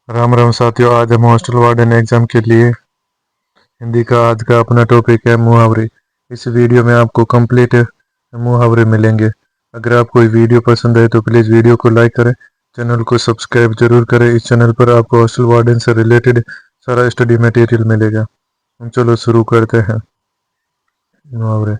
राम राम साथियों। आज हम हॉस्टल वार्डन एग्जाम के लिए हिंदी का आज का अपना टॉपिक है मुहावरे। इस वीडियो में आपको कंप्लीट मुहावरे मिलेंगे। अगर आपको ये वीडियो पसंद है तो प्लीज़ वीडियो को लाइक करें, चैनल को सब्सक्राइब जरूर करें। इस चैनल पर आपको हॉस्टल वार्डन से रिलेटेड सारा स्टडी मटेरियल मिलेगा। चलो शुरू करते हैं मुहावरे।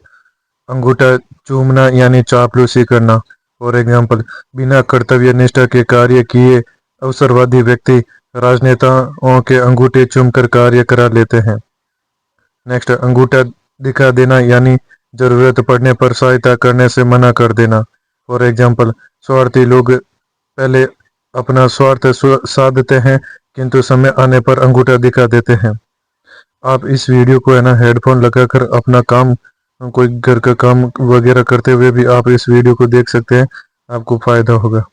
अंगूठा चूमना यानी चापलूसी करना। फॉर एग्जाम्पल, बिना कर्तव्य निष्ठा के कार्य किए अवसरवादी व्यक्ति राजनेताओं के अंगूठे चूमकर कार्य करा लेते हैं। नेक्स्ट, अंगूठा दिखा देना यानी जरूरत पड़ने पर सहायता करने से मना कर देना। फॉर एग्जाम्पल, स्वार्थी लोग पहले अपना स्वार्थ साधते हैं किंतु समय आने पर अंगूठा दिखा देते हैं। आप इस वीडियो को है ना हेडफोन लगाकर अपना काम, कोई घर का काम वगैरह करते हुए भी आप इस वीडियो को देख सकते हैं, आपको फायदा होगा।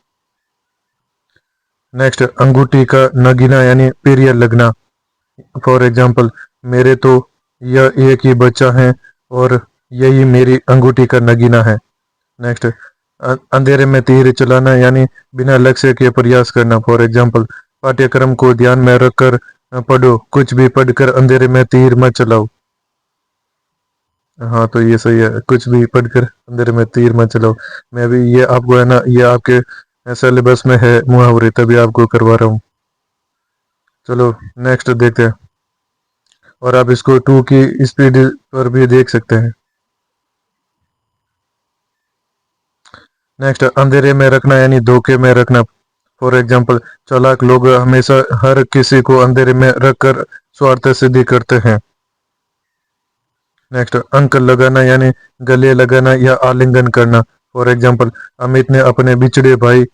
नेक्स्ट, अंगूठी का नगीना यानी पीरियड लगना। फॉर एग्जाम्पल, मेरे तो यह एक ही बच्चा है और यही मेरी अंगूठी का नगीना है। नेक्स्ट, अंधेरे में तीर चलाना यानी बिना लक्ष्य के प्रयास करना। फॉर एग्जाम्पल, पाठ्यक्रम को ध्यान में रखकर पढ़ो, कुछ भी पढ़कर अंधेरे में तीर मत चलाओ। हाँ, तो ये सही है, कुछ भी पढ़कर अंधेरे में तीर मत चलाओ। मैं भी ये आपको है ना, ये आपके सिलेबस में है मुहावरे, तभी आपको करवा रहा हूँ। चलो नेक्स्ट देखते हैं, और आप इसको 2 की स्पीड पर भी देख सकते हैं। नेक्स्ट, अंधेरे में रखना यानी धोखे में रखना। फॉर एग्जाम्पल, चालाक लोग हमेशा हर किसी को अंधेरे में रखकर स्वार्थ सिद्धि करते हैं। नेक्स्ट, अंक लगाना यानी गले लगाना या आलिंगन करना। फॉर एग्जाम्पल, अमित ने अपने बिछड़े भाई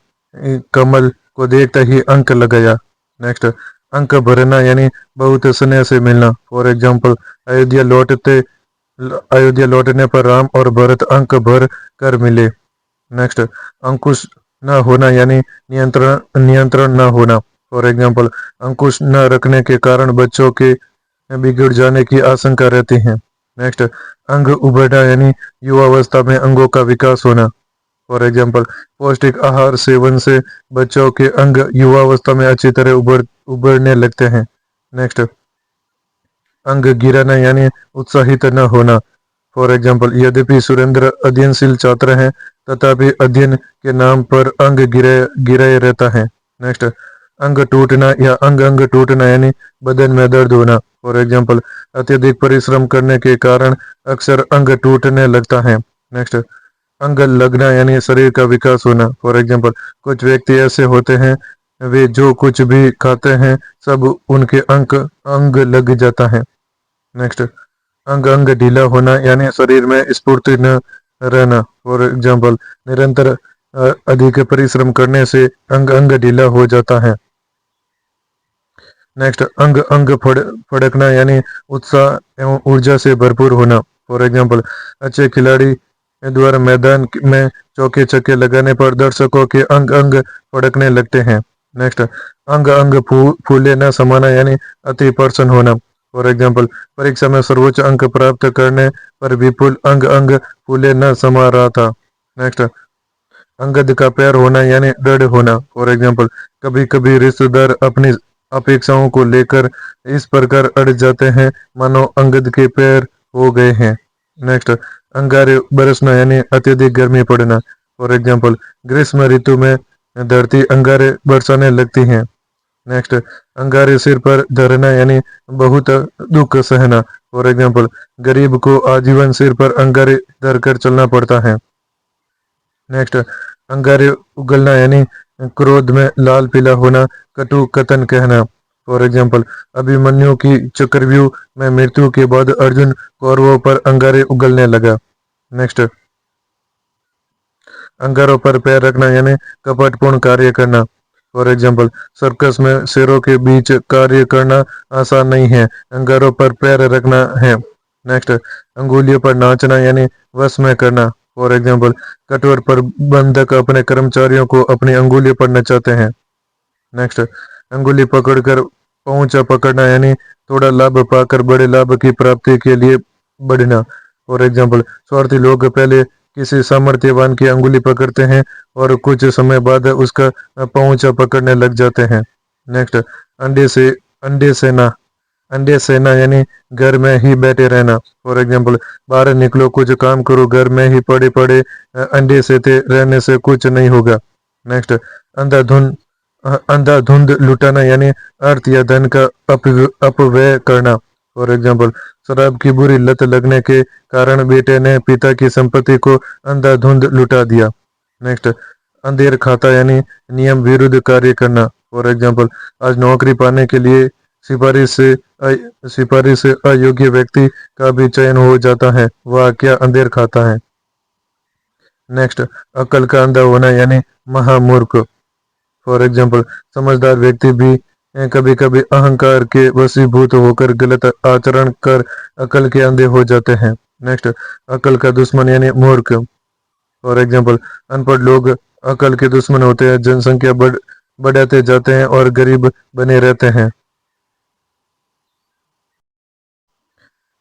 कमल को देखते ही अंक लगाया। नेक्स्ट, अंक भरना यानी बहुत स्नेह से मिलना। फॉर एग्जाम्पल, अयोध्या लौटने पर राम और भरत अंक भर कर मिले। नेक्स्ट, अंकुश न होना यानी नियंत्रण नियंत्रण न होना। फॉर एग्जाम्पल, अंकुश न रखने के कारण बच्चों के बिगड़ जाने की आशंका रहती है। नेक्स्ट, अंग उभरना यानी युवावस्था में अंगों का विकास होना। फॉर एग्जाम्पल, पौष्टिक आहार सेवन से बच्चों के अंग युवावस्था में अच्छी तरह उभरने लगते हैं। नेक्स्ट, अंग गिराना यानी उत्साहित न होना। फॉर एग्जाम्पल, यद्यपि सुरेंद्र अध्ययनशील छात्र हैं तथापि अध्ययन के नाम पर अंग गिराए रहता है। नेक्स्ट, अंग टूटना या अंग अंग टूटना यानी बदन में दर्द होना। फॉर एग्जाम्पल, अत्यधिक परिश्रम करने के कारण अक्सर अंग टूटने लगता है। नेक्स्ट, अंग लगना यानी शरीर का विकास होना। फॉर एग्जाम्पल, कुछ व्यक्ति ऐसे होते हैं वे जो कुछ भी खाते हैं सब उनके अंग लग जाता है। नेक्स्ट, अंग अंग ढीला होना यानी शरीर में स्फूर्ति न रहना। फॉर एग्जाम्पल, निरंतर अधिक परिश्रम करने से अंग अंग ढीला हो जाता है। नेक्स्ट, अंग अंग फड़कना यानी उत्साह एवं ऊर्जा से भरपूर होना। फॉर एग्जाम्पल, अच्छे खिलाड़ी द्वारा मैदान में चौके छक्के लगाने पर दर्शकों के अंग अंग फड़कने लगते हैं। नेक्स्ट, अंग अंग फूले न समाना यानी अति प्रसन्न होना। फॉर एग्जाम्पल, परीक्षा में सर्वोच्च अंक प्राप्त करने पर विपुल अंग अंग फूले न समा रहा था। नेक्स्ट, अंगद का पैर होना यानी दृढ़ होना। फॉर एग्जाम्पल, कभी कभी रिश्तेदार अपनी अपेक्षाओं को लेकर इस प्रकार अड़ जाते हैं मानो अंगद के पैर हो गए हैं। नेक्स्ट, अंगारे बरसना यानी अत्यधिक गर्मी पड़ना। फॉर एग्जाम्पल, ग्रीष्म ऋतु में धरती अंगारे बरसाने लगती है। नेक्स्ट, अंगारे सिर पर धरना यानी बहुत दुख सहना। फॉर एग्जाम्पल, गरीब को आजीवन सिर पर अंगारे धरकर चलना पड़ता है। नेक्स्ट, अंगारे उगलना यानी क्रोध में लाल पीला होना, कटु कथन कहना। फॉर एग्जाम्पल, अभिमन्यु की चक्रव्यूह में मृत्यु के बाद अर्जुन कौरवों पर अंगारे उगलने लगा। नेक्स्ट, अंगारों पर पैर रखना यानी कपटपूर्ण कार्य करना। फॉर एग्जाम्पल, सर्कस में शेरों के बीच कार्य करना आसान नहीं है, अंगारों पर पैर रखना है। नेक्स्ट, अंगुलियों पर नाचना यानी वश में करना। फॉर एग्जाम्पल, कठोर प्रबंधक अपने कर्मचारियों को अपनी अंगुलियों पर नचाते हैं। नेक्स्ट, अंगुली पकड़कर पहुंचा पकड़ना यानी थोड़ा लाभ पाकर बड़े लाभ की प्राप्ति के लिए बढ़ना। फॉर एग्जाम्पल, स्वार्थी लोग पहले किसी सामर्थ्यवान की अंगुली पकड़ते हैं और कुछ समय बाद उसका पहुंचा पकड़ने लग जाते हैं। नेक्स्ट, अंडे से अंडे से ना अंडे से ना यानी घर में ही बैठे रहना। फॉर एग्जाम्पल, बाहर निकलो, कुछ काम करो, घर में ही पड़े पड़े अंडे सेते रहने से कुछ नहीं होगा। नेक्स्ट, अंधाधुंध अंधाधुंध लुटाना यानी अर्थ या धन का अपव्यय करना। फॉर एग्जाम्पल, शराब की बुरी लत लगने के कारण बेटे ने पिता की संपत्ति को अंधाधुंध लुटा दिया। नेक्स्ट, अंधेर खाता यानी नियम विरुद्ध कार्य करना। फॉर एग्जाम्पल, आज नौकरी पाने के लिए सिफारिश से अयोग्य व्यक्ति का भी चयन हो जाता है, वह क्या अंधेर खाता है। नेक्स्ट, अकल का अंधा होना यानी महामूर्ख। फॉर एग्जाम्पल, समझदार व्यक्ति भी कभी कभी अहंकार के वशीभूत होकर गलत आचरण कर अकल के अंधे हो जाते हैं। नेक्स्ट, अकल का दुश्मन यानी मूर्ख। फॉर एग्जाम्पल, अनपढ़ लोग अकल के दुश्मन होते हैं, जनसंख्या बढ़ाते जाते हैं और गरीब बने रहते हैं।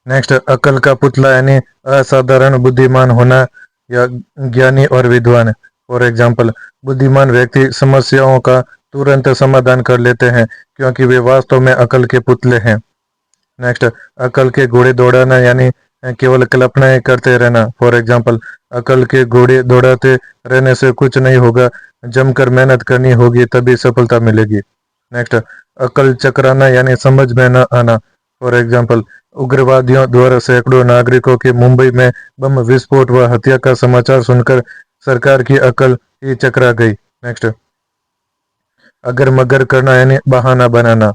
नेक्स्ट, अकल का पुतला यानी असाधारण बुद्धिमान होना या ज्ञानी और विद्वान। फॉर एग्जाम्पल, बुद्धिमान व्यक्ति समस्याओं का तुरंत समाधान कर लेते हैं क्योंकि वे वास्तव में अकल के पुतले हैं। नेक्स्ट, अकल के घोड़े दौड़ाना यानी केवल कल्पनाएं करते रहना। फॉर एग्जाम्पल, अकल के घोड़े दौड़ाते रहने से कुछ नहीं होगा, जमकर मेहनत करनी होगी तभी सफलता मिलेगी। नेक्स्ट, अकल चकराना यानी समझ में न आना। फॉर एग्जाम्पल, उग्रवादियों द्वारा सैकड़ों नागरिकों के मुंबई में बम विस्फोट व हत्या का समाचार सुनकर सरकार की अकल ही चकरा गई। नेक्स्ट, अगर मगर करना यानी बहाना बनाना।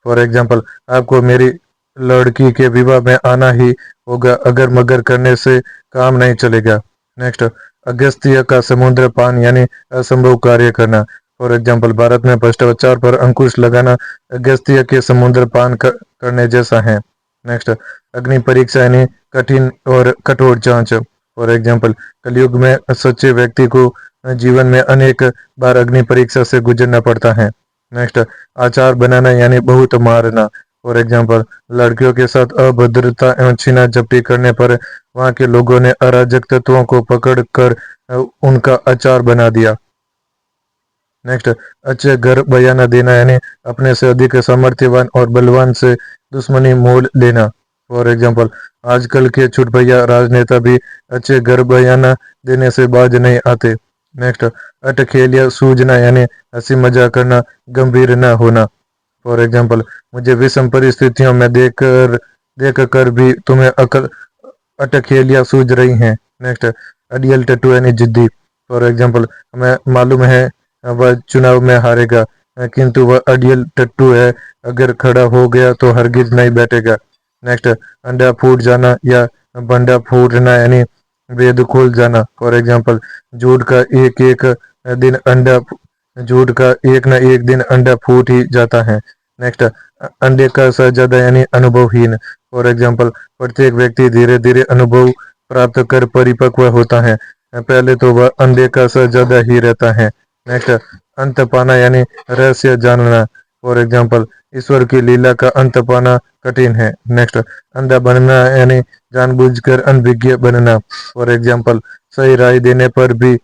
फॉर एग्जाम्पल, आपको मेरी लड़की के विवाह में आना ही होगा, अगर मगर करने से काम नहीं चलेगा। नेक्स्ट, अगस्त्य का समुद्र पान यानी असंभव कार्य करना। फॉर एग्जाम्पल, भारत में भ्रष्टाचार पर अंकुश लगाना अगस्त्य के समुद्र पान करने जैसा है। नेक्स्ट, अग्नि परीक्षा यानी कठिन और कठोर जांच। फॉर एग्जाम्पल, कलयुग में सच्चे व्यक्ति को जीवन में अनेक बार अग्नि परीक्षा से गुजरना पड़ता है। नेक्स्ट, आचार बनाना यानी बहुत मारना। फॉर एग्जाम्पल, लड़कियों के साथ अभद्रता एवं छीना झपटी करने पर वहां के लोगों ने अराजक तत्वों को पकड़ कर उनका अचार बना दिया। नेक्स्ट, अच्छे घर बयाना देना यानी अपने से अधिक सामर्थ्यवान और बलवान से दुश्मनी मोल लेना। फॉर एग्जाम्पल, आजकल के छुटभैया राजनेता भी अच्छे घर बयाना देने से बाज नहीं आते। नेक्स्ट, अटखेलिया सूझना यानी हंसी मजाक करना, गंभीर न होना। फॉर एग्जाम्पल, मुझे विषम परिस्थितियों में देख कर भी तुम्हें अटखेलियां सूझ रही हैं। नेक्स्ट, अडियल टट्टू यानी जिद्दी। फॉर एग्जाम्पल, हमें मालूम है वह चुनाव में हारेगा, किंतु वह अडियल टट्टू है, अगर खड़ा हो गया तो हरगिज नहीं बैठेगा। नेक्स्ट, अंडा फूट जाना या बंडा फूटना यानी वेद खोल जाना। फॉर एग्जाम्पल, झूठ का एक एक दिन अंडा झूठ का एक न एक दिन अंडा फूट ही जाता है। नेक्स्ट, अंडे का शहजादा यानी अनुभवहीन। फॉर एग्जाम्पल, प्रत्येक व्यक्ति धीरे धीरे अनुभव प्राप्त कर परिपक्व होता है, पहले तो वह अंडे का शहजादा ही रहता है। नेक्स्ट, अंत पाना यानी रहस्य जानना। फॉर एग्जाम्पल, ईश्वर की लीला का अंत पाना कठिन है। नेक्स्ट, अंधा बनना यानी जानबूझकर अनभिज्ञ बनना। फॉर एग्जाम्पल, सही राय देने पर भी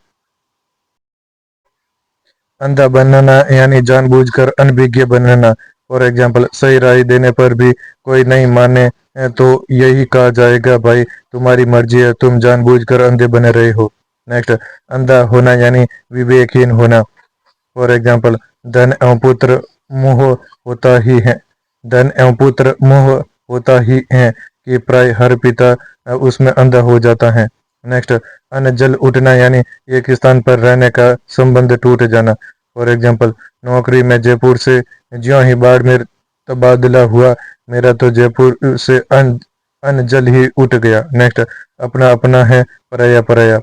अंधा बनना यानी जानबूझकर अनभिज्ञ बनना। फॉर एग्जाम्पल, सही राय देने पर भी कोई नहीं माने तो यही कहा जाएगा, भाई तुम्हारी मर्जी है, तुम जानबूझकर अंधे बने रहे हो। नेक्स्ट, अंधा होना यानी विवेकहीन होना। फॉर एग्जाम्पल, धन एवं पुत्र मोह होता ही है धन एवं पुत्र मोह होता ही है कि प्राय हर पिता उसमें अंधा हो जाता है। नेक्स्ट, अन्न जल उठना यानी एक स्थान पर रहने का संबंध टूट जाना। फॉर एग्जाम्पल, नौकरी में जयपुर से ज्यों ही बाड़मेर तबादला हुआ, मेरा तो जयपुर से अन्न जल ही उठ गया। नेक्स्ट, अपना अपना है, पराया पराया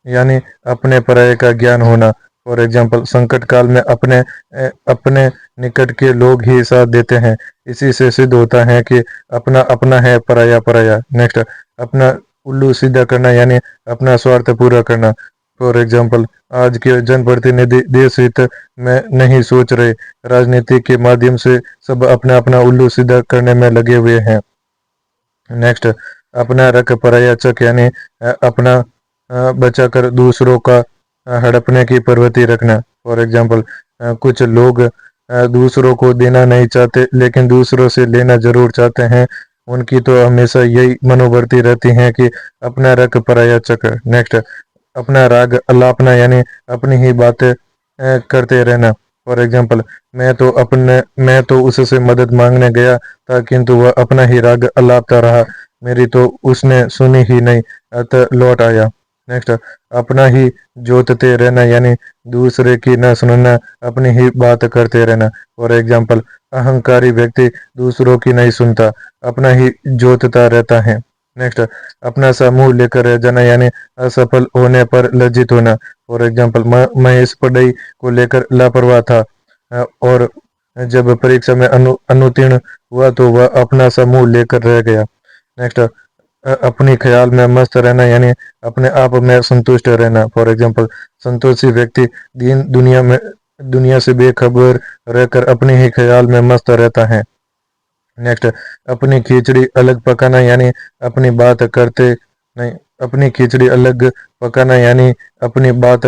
यानी अपने पराये का ज्ञान होना। फॉर एग्जाम्पल, संकट काल में अपने निकट के लोग ही साथ देते हैं, इसी से सिद्ध होता है कि अपना अपना है, पराया पराया। नेक्स्ट, अपना उल्लू सीधा करना यानी अपना स्वार्थ पूरा करना। फॉर एग्जाम्पल, आज के जनप्रतिनिधि देश हित में नहीं सोच रहे, राजनीति के माध्यम से सब अपना अपना उल्लू सीधा करने में लगे हुए हैं। नेक्स्ट, अपना रख पराया चक यानी अपना बचाकर दूसरों का हड़पने की प्रवृत्ति रखना। फॉर एग्जाम्पल, कुछ लोग दूसरों को देना नहीं चाहते लेकिन दूसरों से लेना जरूर चाहते हैं। उनकी तो हमेशा यही मनोवृत्ति रहती है कि अपना रख पराया चक। नेक्स्ट, अपना राग अलापना यानी अपनी ही बातें करते रहना। फॉर एग्जाम्पल, मैं तो उससे मदद मांगने गया था किंतु वह अपना ही राग अलापता रहा, मेरी तो उसने सुनी ही नहीं, अतः लौट आया। नेक्स्ट, अपना ही जोतते रहना यानी दूसरे की न सुनना, अपनी ही बात करते रहना। फॉर एग्जाम्पल, अहंकारी व्यक्ति दूसरों की नहीं सुनता, अपना ही जोतता रहता है। नेक्स्ट, अपना सा मुंह लेकर रह जाना यानी असफल होने पर लज्जित होना। फॉर एग्जाम्पल, महेश पढ़ाई को लेकर लापरवाह था और जब परीक्षा में अनुत्तीर्ण हुआ तो वह अपना सा मुंह लेकर रह गया। नेक्स्ट, अपनी ख्याल में मस्त रहना यानी अपने आप में संतुष्ट रहना। फॉर एग्जाम्पल, संतोषी व्यक्ति दुनिया से बेखबर रहकर अपने ही ख्याल में मस्त रहता है। नेक्स्ट, अपनी खिचड़ी अलग पकाना यानी अपनी बात करते नहीं, अपनी खिचड़ी अलग पकाना यानी अपनी बात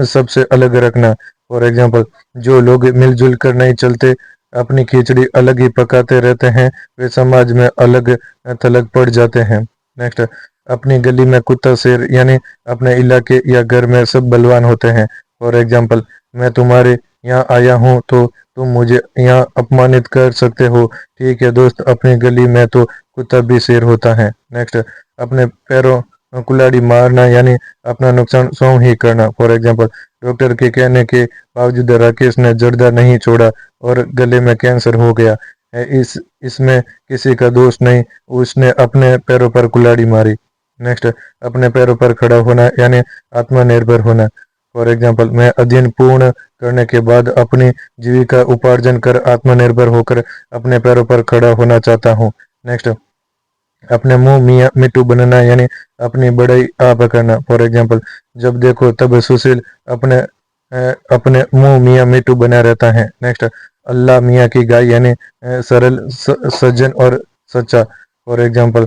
सबसे अलग रखना। फॉर एग्जाम्पल, जो लोग मिलजुल कर नहीं चलते, अपनी खिचड़ी अलग ही पकाते रहते हैं, वे समाज में अलग थलग पड़ जाते हैं। नेक्स्ट, अपनी गली में कुत्ता शेर यानी अपने इलाके या घर में सब बलवान होते हैं। फॉर एग्जाम्पल, मैं तुम्हारे यहाँ आया हूँ तो तुम मुझे यहाँ अपमानित कर सकते हो। ठीक है दोस्त, अपनी गली में तो कुत्ता भी शेर होता है। नेक्स्ट, अपने पैरों कुल्हाड़ी मारना यानी अपना नुकसान स्वयं ही करना। फॉर एग्जाम्पल, डॉक्टर के कहने के बावजूद राकेश ने जर्दा नहीं छोड़ा और गले में कैंसर हो गया है। इसमें किसी का दोष नहीं, उसने अपने पैरों पर कुल्हाड़ी मारी। नेक्स्ट, अपने पैरों पर खड़ा होना यानी आत्मनिर्भर होना। फॉर एग्जाम्पल, मैं अध्ययन पूर्ण करने के बाद अपनी जीविका उपार्जन कर आत्मनिर्भर होकर अपने पैरों पर खड़ा होना चाहता हूँ। नेक्स्ट, अपने मुंह मियाँ मिट्टू बनना यानी अपनी बड़ाई आप करना। फॉर एग्जाम्पल, जब देखो तब सुशील अपने मुंह मियाँ मिट्टू बना रहता है। नेक्स्ट, अल्लाह मियाँ की गाय यानी सरल सज्जन और सच्चा। फॉर एग्जाम्पल,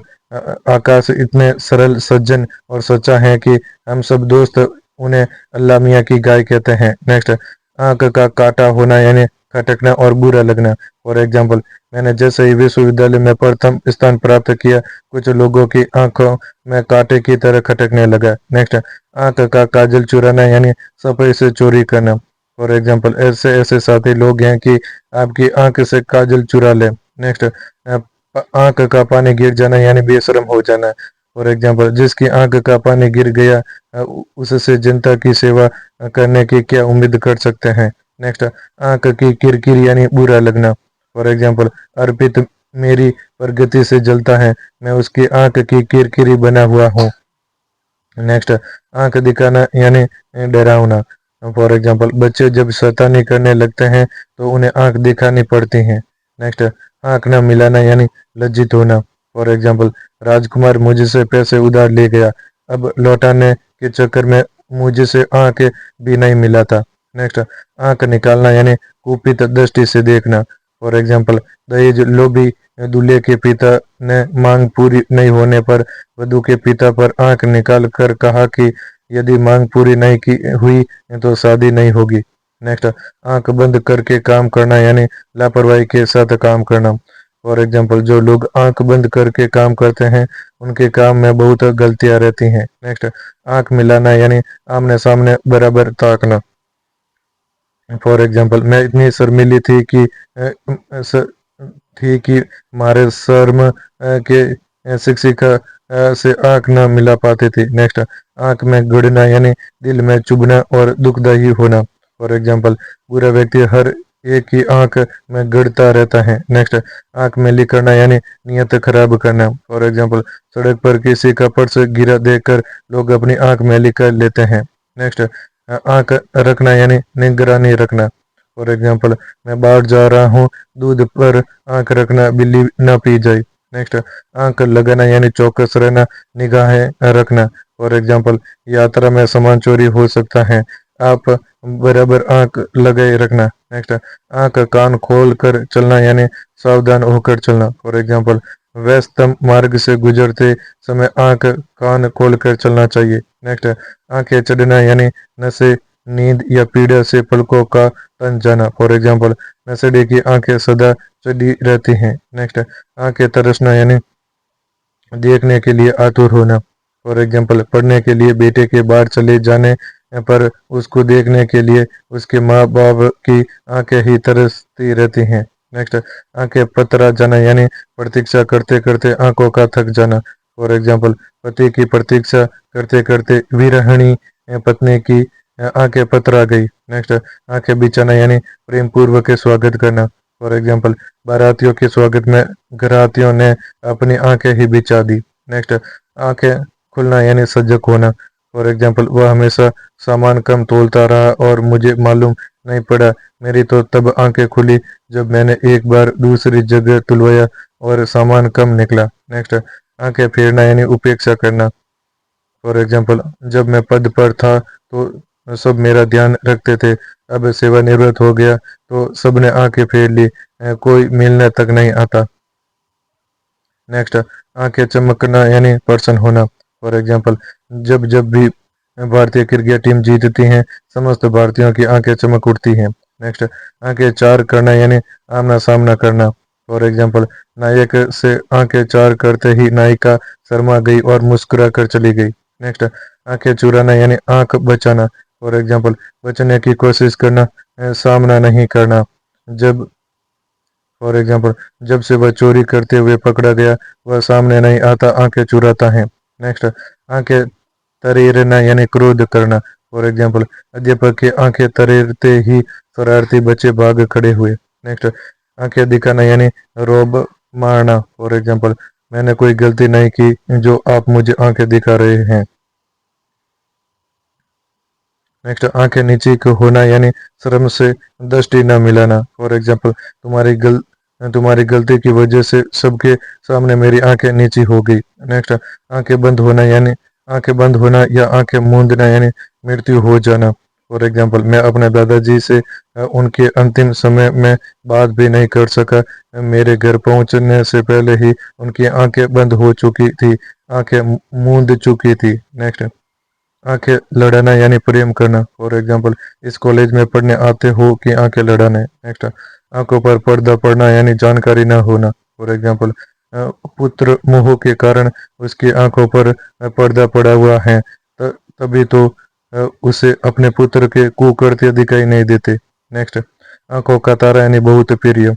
आकाश इतने सरल सज्जन और सच्चा है कि हम सब दोस्त उन्हें अल्लाह मियाँ की गाय कहते हैं। नेक्स्ट, आंख का काटा होना यानी खटकना और बुरा लगना। फॉर एग्जाम्पल, मैंने जैसे ही विश्वविद्यालय में प्रथम स्थान प्राप्त किया, कुछ लोगों की आंखों में कांटे की तरह खटकने लगा। नेक्स्ट, आंख का काजल चुराना यानी सफाई से चोरी करना। फॉर एग्जाम्पल, ऐसे ऐसे साथी लोग हैं कि आपकी आंख से काजल चुरा ले। नेक्स्ट, आंख का पानी गिर जाना यानी बेशरम हो जाना। फॉर एग्जाम्पल, जिसकी आंख का पानी गिर गया उससे जनता की सेवा करने की क्या उम्मीद कर सकते हैं। नेक्स्ट, आंख की किरकिर यानी बुरा लगना। फॉर एग्जाम्पल, अर्पित मेरी प्रगति से जलता है, मैं उसकी आंख की किरकिरी बना हुआ हूँ। नेक्स्ट, आंख दिखाना यानी डरावना। फॉर एग्जाम्पल, बच्चे जब शैतानी करने लगते हैं तो उन्हें आंख दिखानी पड़ती है। नेक्स्ट, आंख न मिलाना यानी लज्जित होना। फॉर एग्जाम्पल, राजकुमार मुझसे पैसे उधार ले गया, अब लौटाने के चक्कर में मुझसे आंख भी नहीं मिलाता। नेक्स्ट, आंख निकालना यानी कुपित दृष्टि से देखना। फॉर एग्जाम्पल, दहेज लोभी दूल्हे के पिता ने मांग पूरी नहीं होने पर वधू के पिता पर आंख निकाल कर कहा कि यदि मांग पूरी नहीं की हुई तो शादी नहीं होगी। नेक्स्ट, आंख बंद करके काम करना यानी लापरवाही के साथ काम करना। फॉर एग्जाम्पल, जो लोग आंख बंद करके काम करते हैं उनके काम में बहुत गलतियां रहती हैं। नेक्स्ट, आंख मिलाना यानी आमने सामने बराबर ताकना। फॉर एग्जाम्पल, मैं इतनी शर्मीली थी कि मारे शर्म के शिक्षिका से आंख न मिला पाती थी। नेक्स्ट, आंख में गड़ना यानी दिल में चुभना और दुखदायी होना। फॉर एग्जाम्पल, बुरा व्यक्ति हर एक की आंख में गड़ता रहता है। नेक्स्ट, आंख मैली करना यानी नियत खराब करना। फॉर एग्जाम्पल, सड़क पर किसी का पर्स गिरा देखकर लोग अपनी आंख मैली कर लेते हैं। नेक्स्ट, आंख रखना यानी निगरानी रखना। फॉर एग्जाम्पल, मैं बाहर जा रहा हूँ, दूध पर आंख रखना, बिल्ली न पी जाए। नेक्स्ट, आंख लगाना यानी चौकस रहना, निगाहें रखना। फॉर एग्जाम्पल, यात्रा में सामान चोरी हो सकता है, आप बराबर आंख लगाए रखना। नेक्स्ट, आंख कान खोल कर चलना यानी सावधान होकर चलना। फॉर एग्जाम्पल, व्यस्त मार्ग से गुजरते समय आंख कान खोल कर चलना चाहिए। नेक्स्ट, आंखें चढ़ना यानी नशे, नींद या पीड़ा से पलकों का तन जाना। फॉर एग्जाम्पल, नशेड़ी की आंखें सदा चढ़ी रहती हैं। नेक्स्ट, आंखें तरसना यानी देखने के लिए आतुर होना। फॉर एग्जाम्पल, पढ़ने के लिए बेटे के बाहर चले जाने पर उसको देखने के लिए उसके माँ बाप की आंखें ही तरसती रहती हैं। नेक्स्ट, आंखें पतरा जाना यानी प्रतीक्षा करते करते आंखों का थक जाना। फॉर एग्जाम्पल, पति की प्रतीक्षा करते करते विरहिणी पत्नी की आंखें पतरा गई। नेक्स्ट, आंखें बिछाना यानी प्रेम पूर्वक के स्वागत करना। फॉर एग्जाम्पल, बारातियों के स्वागत में घरातियों ने अपनी आंखें ही बिछा दी। नेक्स्ट, आंखें खुलना यानी सजग होना। फॉर एग्जाम्पल, वह हमेशा सामान कम तोलता रहा और मुझे मालूम नहीं पड़ा। मेरी तो तब आंखें खुली जब मैंने एक बार दूसरी जगह तुलवाया और सामान कम निकला। नेक्स्ट, आंखें फेरना यानी उपेक्षा करना। फॉर एग्जाम्पल, जब मैं पद पर था तो सब मेरा ध्यान रखते थे, अब सेवानिवृत्त हो गया तो सबने आंखें फेर ली, कोई मिलने तक नहीं आता। नेक्स्ट, आंखें चमकना यानी प्रसन्न होना। फॉर एग्जाम्पल, जब जब भी भारतीय क्रिकेट टीम जीतती हैं समस्त भारतीयों की आंखें चमक उठती हैं। नेक्स्ट, आंखें चार करना यानी आमना सामना करना। फॉर एग्जाम्पल, नायक से आंखें चार करते ही नायिका शर्मा गई और मुस्कुरा कर चली गई। नेक्स्ट, आंखें चुराना यानी आंख बचाना। फॉर एग्जाम्पल, बचने की कोशिश करना, सामना नहीं करना। जब फॉर एग्जाम्पल, जब से वह चोरी करते हुए पकड़ा गया वह सामने नहीं आता, आंखें चुराता है। नेक्स्ट, आंखें तरेरना यानी क्रोध करना। फॉर एग्जाम्पल, अध्यापक की आंखें तरेरते ही शरारती बच्चे भाग खड़े हुए। नेक्स्ट, आंखें दिखाना यानी रोब मारना। फॉर एग्जाम्पल, मैंने कोई गलती नहीं की जो आप मुझे आंखें दिखा रहे हैं। नेक्स्ट, आंखें नीचे को होना यानी शर्म से दृष्टि न मिलाना। फॉर एग्जाम्पल, तुम्हारी गलती की वजह से सबके सामने मेरी आंखें नीची हो गई। नेक्स्ट, आंखें बंद होना यानी आंखें बंद होना या आंखें मूंदना यानी मृत्यु हो जाना। फॉर एग्जाम्पल, मैं अपने दादाजी से उनके अंतिम समय में बात भी नहीं कर सका। मेरे घर पहुंचने से पहले ही उनकी आंखें बंद हो चुकी थी, आंखें मूंद चुकी थी। नेक्स्ट, आंखें लड़ाना यानी प्रेम करना। फॉर एग्जाम्पल, इस कॉलेज में पढ़ने आते हो कि आंखें लड़ाने। नेक्स्ट, आंखों पर पर्दा पड़ना यानी जानकारी न होना। फॉर एग्जाम्पल, पुत्र मोह के कारण उसकी आंखों पर पर्दा पड़ा हुआ है, तभी तो उसे अपने पुत्र के कुकृत्य दिखाई नहीं देते। नेक्स्ट, आंखों का तारा यानी बहुत प्रिय।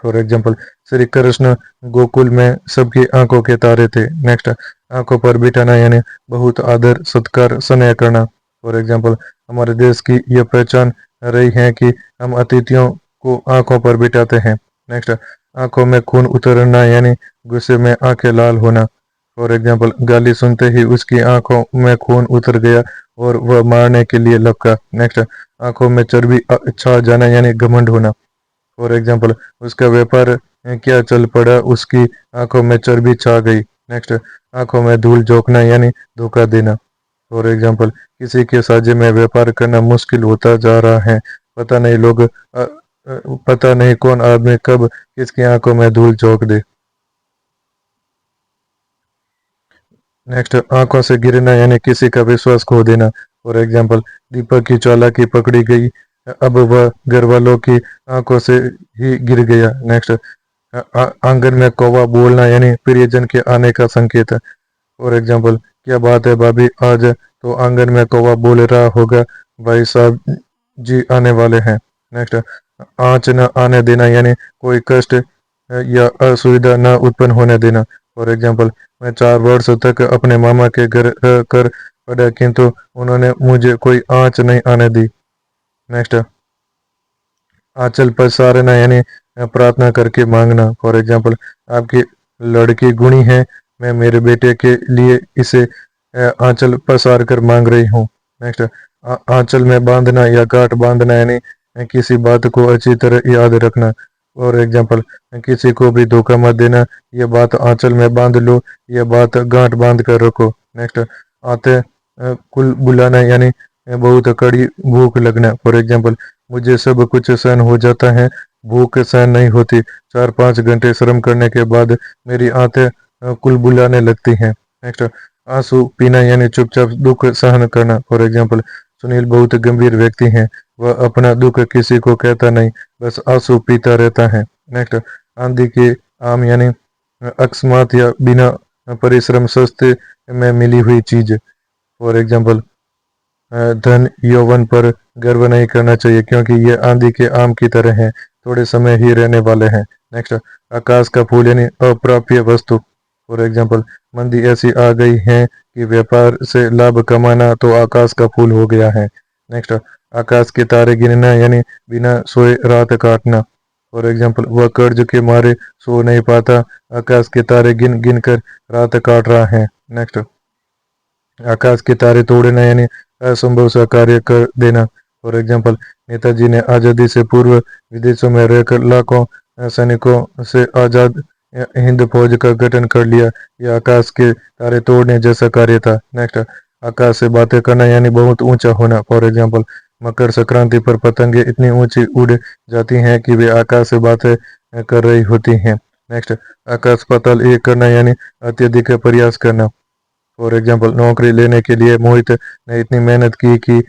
फॉर एग्जाम्पल, श्री कृष्ण गोकुल में सबकी आंखों के तारे थे। नेक्स्ट, आंखों पर बिठाना यानी बहुत आदर सत्कार स्नेह करना। फॉर एग्जाम्पल, हमारे देश की यह पहचान रही है कि हम अतिथियों को आंखों पर बिठाते हैं। नेक्स्ट, आंखों में खून उतरना यानी गुस्से में आंखें लाल होना। फॉर एग्जाम्पल, गाली सुनते ही उसकी आंखों में खून उतर गया और वह मारने के लिए लपका। नेक्स्ट, आंखों में चर्बी छा जाना यानी घमंड होना। फॉर एग्जाम्पल, उसका व्यापार क्या चल पड़ा, उसकी आंखों में चर्बी छा गई। नेक्स्ट, आंखों में धूल झोंकना यानी धोखा देना। फॉर एग्जाम्पल, किसी के साझे में व्यापार करना मुश्किल होता जा रहा है, पता नहीं कौन आदमी कब किसकी आंखों में धूल झोंक दे। नेक्स्ट, आंखों से गिरना यानी किसी का विश्वास खो देना। फॉर एग्जाम्पल, दीपक की चालाकी पकड़ी गई, अब वह घर वालों की आंखों से ही गिर गया। नेक्स्ट, आंगन में कौवा बोलना यानी प्रियजन के आने का संकेत है। फॉर एग्जाम्पल, क्या बात है भाभी, आज तो आंगन में कौवा बोल रहा होगा, भाई साहब जी आने वाले हैं। नेक्स्ट, आँच न आने देना यानी कोई कष्ट या असुविधा न उत्पन्न होने देना। फॉर एग्जाम्पल, मैं 4 वर्ष तक अपने मामा के घर रह कर पढ़ा किंतु उन्होंने मुझे कोई आँच नहीं आने दी। नेक्स्ट, आंचल पसारना यानी प्रार्थना करके मांगना। फॉर एग्जाम्पल, आपकी लड़की गुणी है, मैं मेरे बेटे के लिए इसे आंचल पसार कर मांग रही हूँ। नेक्स्ट, आंचल में बांधना या गांठ बांधना यानी किसी बात को अच्छी तरह याद रखना। फॉर एग्जाम्पल, किसी को भी धोखा मत देना, यह बात आंचल में बांध लो, यह बात गांठ बांध कर रखो। नेक्स्ट, आते कुल बुलाना यानी बहुत कड़ी भूख लगना। फॉर एग्जाम्पल, मुझे सब कुछ सहन हो जाता है, भूख सहन नहीं होती, 4-5 घंटे श्रम करने के बाद मेरी आंतें कुल बुलाने लगती हैं। नेक्स्ट, आंसू पीना यानी चुपचाप दुख सहन करना। फॉर एग्जाम्पल, सुनील बहुत गंभीर व्यक्ति हैं, वह अपना दुख किसी को कहता नहीं, बस आंसू पीता रहता है। नेक्स्ट, आंधी के आम यानी अकस्मात या बिना परिश्रम सस्ते में मिली हुई चीज। फॉर एग्जाम्पल, धन यौवन पर गर्व नहीं करना चाहिए क्योंकि ये आंधी के आम की तरह हैं, थोड़े समय ही रहने वाले हैं। नेक्स्ट, आकाश का फूल यानी अप्राप्य वस्तु। फॉर एग्जाम्पल, मंदी ऐसी आ गई है कि व्यापार से लाभ कमाना तो आकाश का फूल हो गया है। नेक्स्ट, आकाश के तारे गिनना यानी बिना सोए रात काटना। फॉर एग्जाम्पल, वह कर्ज के मारे सो नहीं पाता, आकाश के तारे गिन गिन कर रात काट रहा है। नेक्स्ट, आकाश के तारे तोड़ना यानी असंभव सा कार्य कर देना। फॉर एग्जाम्पल, नेताजी ने आज़ादी से पूर्व विदेशों में रहकर लाखों सैनिकों से आज़ाद हिंद फौज का गठन कर लिया। यह आकाश के तारे तोड़ने जैसा कार्य था। नेक्स्ट, आकाश से बातें करना यानी बहुत ऊंचा होना। फॉर एग्जाम्पल, मकर संक्रांति पर पतंगे इतनी ऊंची उड़ जाती हैं कि वे आकाश से बातें कर रही होती हैं। नेक्स्ट, आकाश पाताल एक करना यानी अत्यधिक प्रयास करना। फॉर एग्जाम्पल, नौकरी लेने के लिए मोहित ने इतनी मेहनत की कि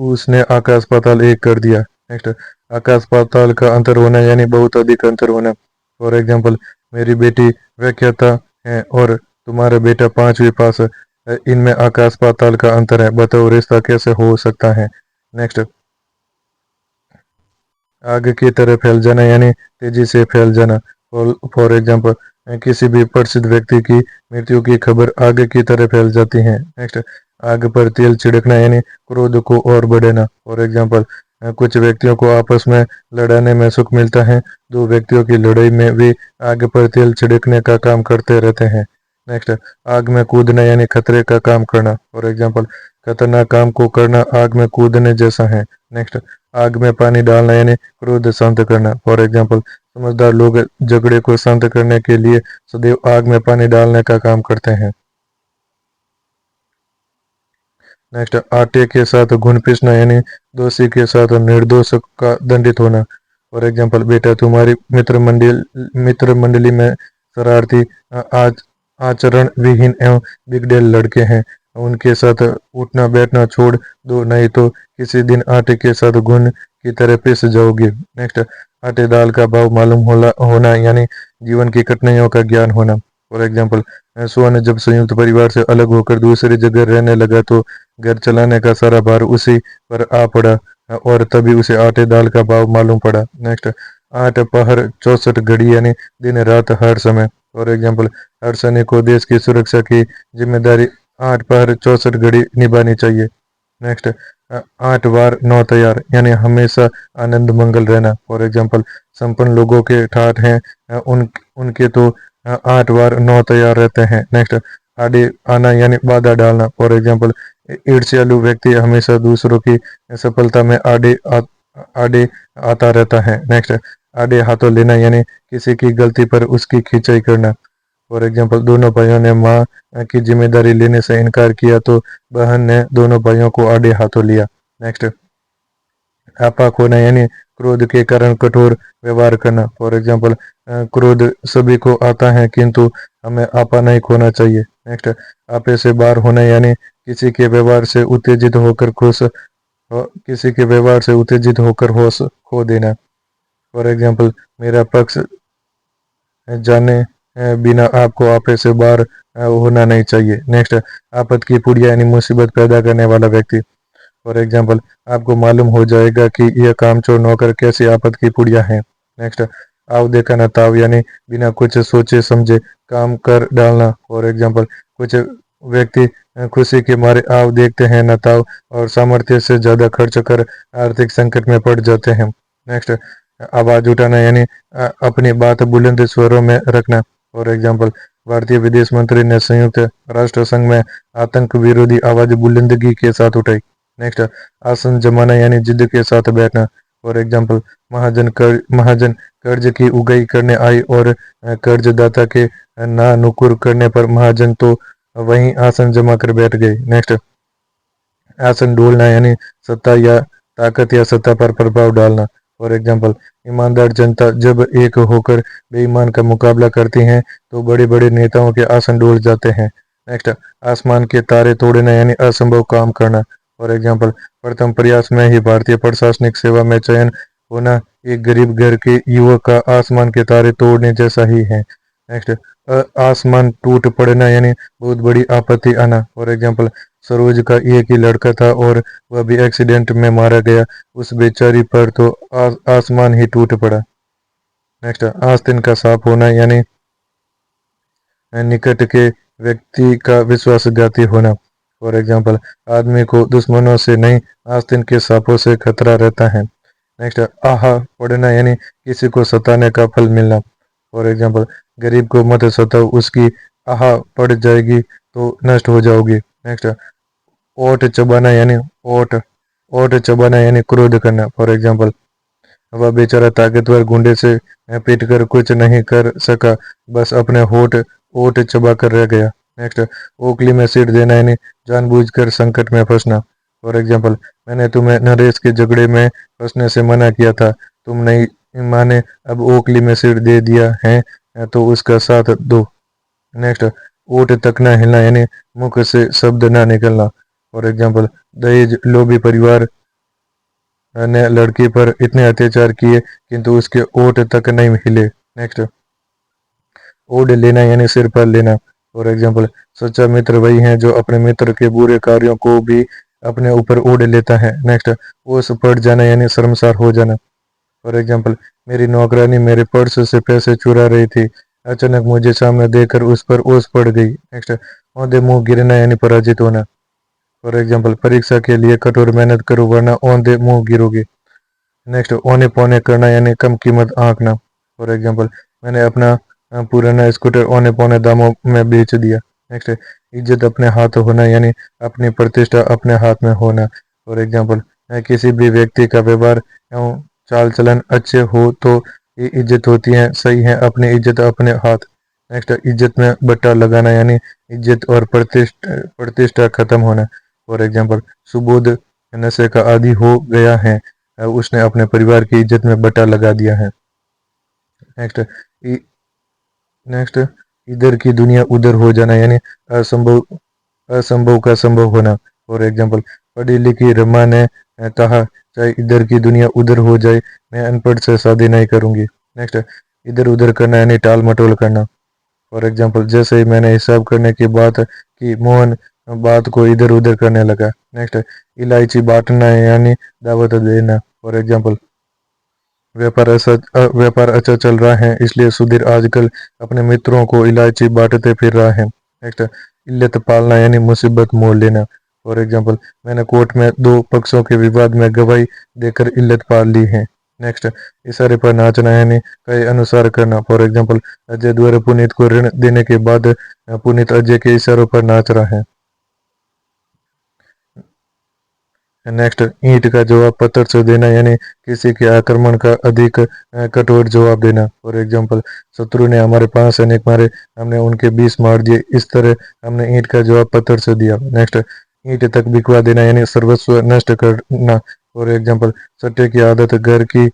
उसने आकाश पाताल एक कर दिया। नेक्स्ट, आकाश पाताल का अंतर होना यानी बहुत अधिक अंतर होना। फॉर एग्जाम्पल, मेरी बेटी व्याख्याता है और तुम्हारा बेटा 5वीं पास है, इनमें आकाश पाताल का अंतर है, बताओ रिश्ता कैसे हो सकता है। नेक्स्ट, आग की तरह फैल जाना यानी तेजी से फैल जाना। फॉर एग्जाम्पल, किसी भी प्रसिद्ध व्यक्ति की मृत्यु की खबर आग की तरह फैल जाती है। नेक्स्ट, आग पर तेल छिड़कना यानी क्रोध को और बढ़ाना। फॉर एग्जाम्पल, कुछ व्यक्तियों को आपस में लड़ाने में सुख मिलता है, दो व्यक्तियों की लड़ाई में वे आग पर तेल छिड़कने का काम करते रहते हैं। नेक्स्ट, आग में कूदना यानी खतरे का काम करना। फॉर एग्जाम्पल, खतरनाक काम को करना आग में कूदने जैसा है। नेक्स्ट, आग में पानी डालना यानी क्रोध शांत करना। फॉर एग्जाम्पल, समझदार लोग झगड़े को शांत करने के लिए सदैव आग में पानी डालने का काम करते हैं। नेक्स्ट, आटे के साथ घुन पीसना यानी दोषी के साथ निर्दोष का दंडित होना। फॉर एग्जाम्पल, बेटा तुम्हारी मित्र मंडली में शरारती आज आचरण विहीन एवं बिगड़ेल लड़के हैं, उनके साथ उठना बैठना छोड़ दो, नहीं तो किसी दिन आटे के साथ घुन की तरह पिस जाओगे। नेक्स्ट, आटे दाल का भाव मालूम होना यानी जीवन की कठिनाइयों का ज्ञान होना। फॉर एग्जाम्पल, सोहन जब संयुक्त परिवार से अलग होकर दूसरी जगह रहने लगा तो घर चलाने का सारा भार उसी पर आ पड़ा और तभी उसे आटे दाल का भाव मालूम पड़ा। नेक्स्ट, 8 पहर 64 घड़ी यानी दिन रात हर समय। फॉर एग्जाम्पल, हर सैनिक को देश की सुरक्षा की जिम्मेदारी 8 पहर 64 घड़ी निभानी चाहिए। नेक्स्ट, 8 बार 9 तैयार यानी हमेशा आनंद मंगल रहना। फॉर एग्जाम्पल, संपन्न लोगों के ठाठ हैं उनके तो 8 बार 9 तैयार रहते हैं। नेक्स्ट, आड़े आना यानी बाधा डालना। फॉर एग्जाम्पल, ईर्ष्यालु व्यक्ति हमेशा दूसरों की सफलता में आड़े आता रहता है। नेक्स्ट, आड़े हाथों लेना यानी किसी की गलती पर उसकी खिंचाई करना। फॉर एग्जाम्पल, दोनों भाइयों ने माँ की जिम्मेदारी लेने से इनकार किया तो बहन ने दोनों भाइयों को आड़े हाथों लिया। नेक्स्ट, आपा खोना यानी क्रोध के कारण कठोर व्यवहार करना। फॉर एग्जाम्पल, क्रोध सभी को आता है किंतु हमें आपा नहीं खोना चाहिए। नेक्स्ट, आपे से बाहर होना यानी किसी के व्यवहार से उत्तेजित होकर होश खो देना। फॉर एग्जाम्पल, मेरा पक्ष जाने बिना आपको आपे से बाहर होना नहीं चाहिए। नेक्स्ट, आपद की पुड़िया यानी मुसीबत पैदा करने वाला व्यक्ति। फॉर एग्जाम्पल, आपको मालूम हो जाएगा कि यह कामचोर नौकर कैसी आपद की पुड़िया है। नेक्स्ट, आव देखा न ताव यानी बिना कुछ सोचे समझे काम कर डालना। फॉर एग्जाम्पल, कुछ व्यक्ति खुशी के मारे आव देखते हैं न ताव और सामर्थ्य से ज्यादा खर्च कर आर्थिक संकट में पड़ जाते हैं। नेक्स्ट, आवाज उठाना यानी अपनी बात बुलंद स्वरों में रखना। फॉर एग्जाम्पल, भारतीय विदेश मंत्री ने संयुक्त राष्ट्र संघ में आतंक विरोधी आवाज बुलंदगी के साथ उठाई। नेक्स्ट, आसन जमाना यानी जिद के साथ बैठना। फॉर एग्जाम्पल, महाजन कर्ज की उगाही करने आई और कर्जदाता के ना नुकुर करने पर महाजन तो वहीं आसन जमा कर बैठ गए। नेक्स्ट, आसन डोलना यानी सत्ता या ताकत या सत्ता पर प्रभाव डालना। फॉर एग्जाम्पल, ईमानदार जनता जब एक होकर बेईमान का मुकाबला करती हैं तो बड़े बड़े नेताओं के आसन डोल जाते हैं। नेक्स्ट, आसमान के तारे तोड़ना यानी असंभव काम करना। फॉर एग्जाम्पल, प्रथम प्रयास में ही भारतीय प्रशासनिक सेवा में चयन होना एक गरीब घर के युवक का आसमान के तारे तोड़ने जैसा ही है। नेक्स्ट, आसमान टूट पड़ना यानी बहुत बड़ी आपत्ति आना। फॉर एग्जाम्पल, सरोज का एक ही लड़का था और वह भी एक्सीडेंट में मारा गया। उस बेचारी पर तो आसमान ही टूट पड़ा। नेक्स्ट, आस्तीन का सांप होना यानी निकट के व्यक्ति का विश्वासघाती होना। फॉर एग्जाम्पल, आदमी को दुश्मनों से नहीं आस्तीन के सांपों से खतरा रहता है। नेक्स्ट, आहा पढ़ना यानी किसी को सताने का फल मिलना। फॉर एग्जाम्पल, गरीब को मत सताओ, उसकी आहा पड़ जाएगी तो नष्ट हो जाओगी। नेक्स्ट, ओट चबाना यानी ओट चबाना यानी क्रोध करना। फॉर एग्जाम्पल, वह बेचारा ताकतवर गुंडे से पीट कर कुछ नहीं कर सका, बस अपने ओट चबा कर रह गया। नेक्स्ट, ओखली में सीट देना यानी जानबूझकर संकट में फंसना। फॉर एग्जाम्पल, मैंने तुम्हें नरेश के झगड़े में फंसने से मना किया था, तुम नहीं माने, अब ओखली में सीट दे दिया है तो उसका साथ दो। नेक्स्ट, ओट तक ना हिलना यानी मुख से शब्द ना निकलना। फॉर एग्जाम्पल, दहेज लोभी परिवार ने लड़की पर इतने अत्याचार किए किंतु उसके ओट तक नहीं हिले। नेक्स्ट, ओढ़ लेना यानी सिर पर लेना। फॉर एग्जाम्पल, सच्चा मित्र वही है जो अपने मित्र के बुरे कार्यों को भी अपने ऊपर ओढ़ लेता है। नेक्स्ट, ओस पड़ जाना यानी शर्मसार हो जाना। फॉर एग्जाम्पल, मेरी नौकरानी मेरे पर्स से पैसे चुरा रही थी, अचानक मुझे सामने देखकर उस पर ओस पड़ गई। नेक्स्ट, औंधे मुंह गिरना यानी पराजित होना। फॉर एग्जाम्पल, परीक्षा के लिए कठोर मेहनत करो वरना औंधे मुंह गिरोगे। नेक्स्ट, औने पौने करना यानी कम कीमत आंकना। फॉर एग्जाम्पल, मैंने अपना पुराना स्कूटर औने पौने दामों में बेच दिया। नेक्स्ट, इज्जत अपने हाथ होना यानी अपनी प्रतिष्ठा अपने हाथ में होना। फॉर एग्जाम्पल, किसी भी व्यक्ति का व्यवहार एवं चाल चलन अच्छे हो तो ये इज्जत होती है, सही है, अपनी इज्जत अपने हाथ। नेक्स्ट, इज्जत में बट्टा लगाना यानी इज्जत और प्रतिष्ठा खत्म होना। फॉर एग्जाम्पल, सुबोध नशे का आदी हो गया है, उसने अपने परिवार की इज्जत में बट्टा लगा दिया है। नेक्स्ट, नेक्स्ट, इधर की दुनिया उधर हो जाना यानी असंभव असंभव का संभव होना। फॉर एग्जाम्पल, पढ़ी लिखी रमा ने कहा, चाहे इधर की दुनिया उधर हो जाए, मैं अनपढ़ से शादी नहीं करूंगी। नेक्स्ट, इधर उधर करना यानी टाल मटोल करना। फॉर एग्जाम्पल, जैसे ही मैंने हिसाब करने की बात की, मोहन बात को इधर उधर करने लगा। नेक्स्ट, इलायची बांटना यानी दावत देना। फॉर एग्जाम्पल, व्यापार अच्छा चल रहा है इसलिए सुधीर आजकल अपने मित्रों को इलायची बांटते फिर रहा है। नेक्स्ट, इल्लत पालना यानी मुसीबत मोल लेना। फॉर एग्जाम्पल, मैंने कोर्ट में दो पक्षों के विवाद में गवाही देकर इल्लत पाल ली है। नेक्स्ट, इशारे पर नाचना यानी कहे अनुसार करना। फॉर एग्जाम्पल, अजय द्वारा पुनीत को ऋण देने के बाद पुनीत अजय के इशारों पर नाच रहा है। नेक्स्ट, ईंट का जवाब पत्थर से देना यानी किसी के आक्रमण का अधिक कठोर जवाब देना। फॉर एग्जाम्पल, शत्रु ने हमारे 5 सैनिक मारे, हमने उनके 20 मार दिए, इस तरह हमने ईंट का जवाब पत्थर से दिया। नेक्स्ट, ईंट तक बिकवा देना यानी सर्वस्व नष्ट करना। फॉर एग्जाम्पल, सट्टे की आदत घर की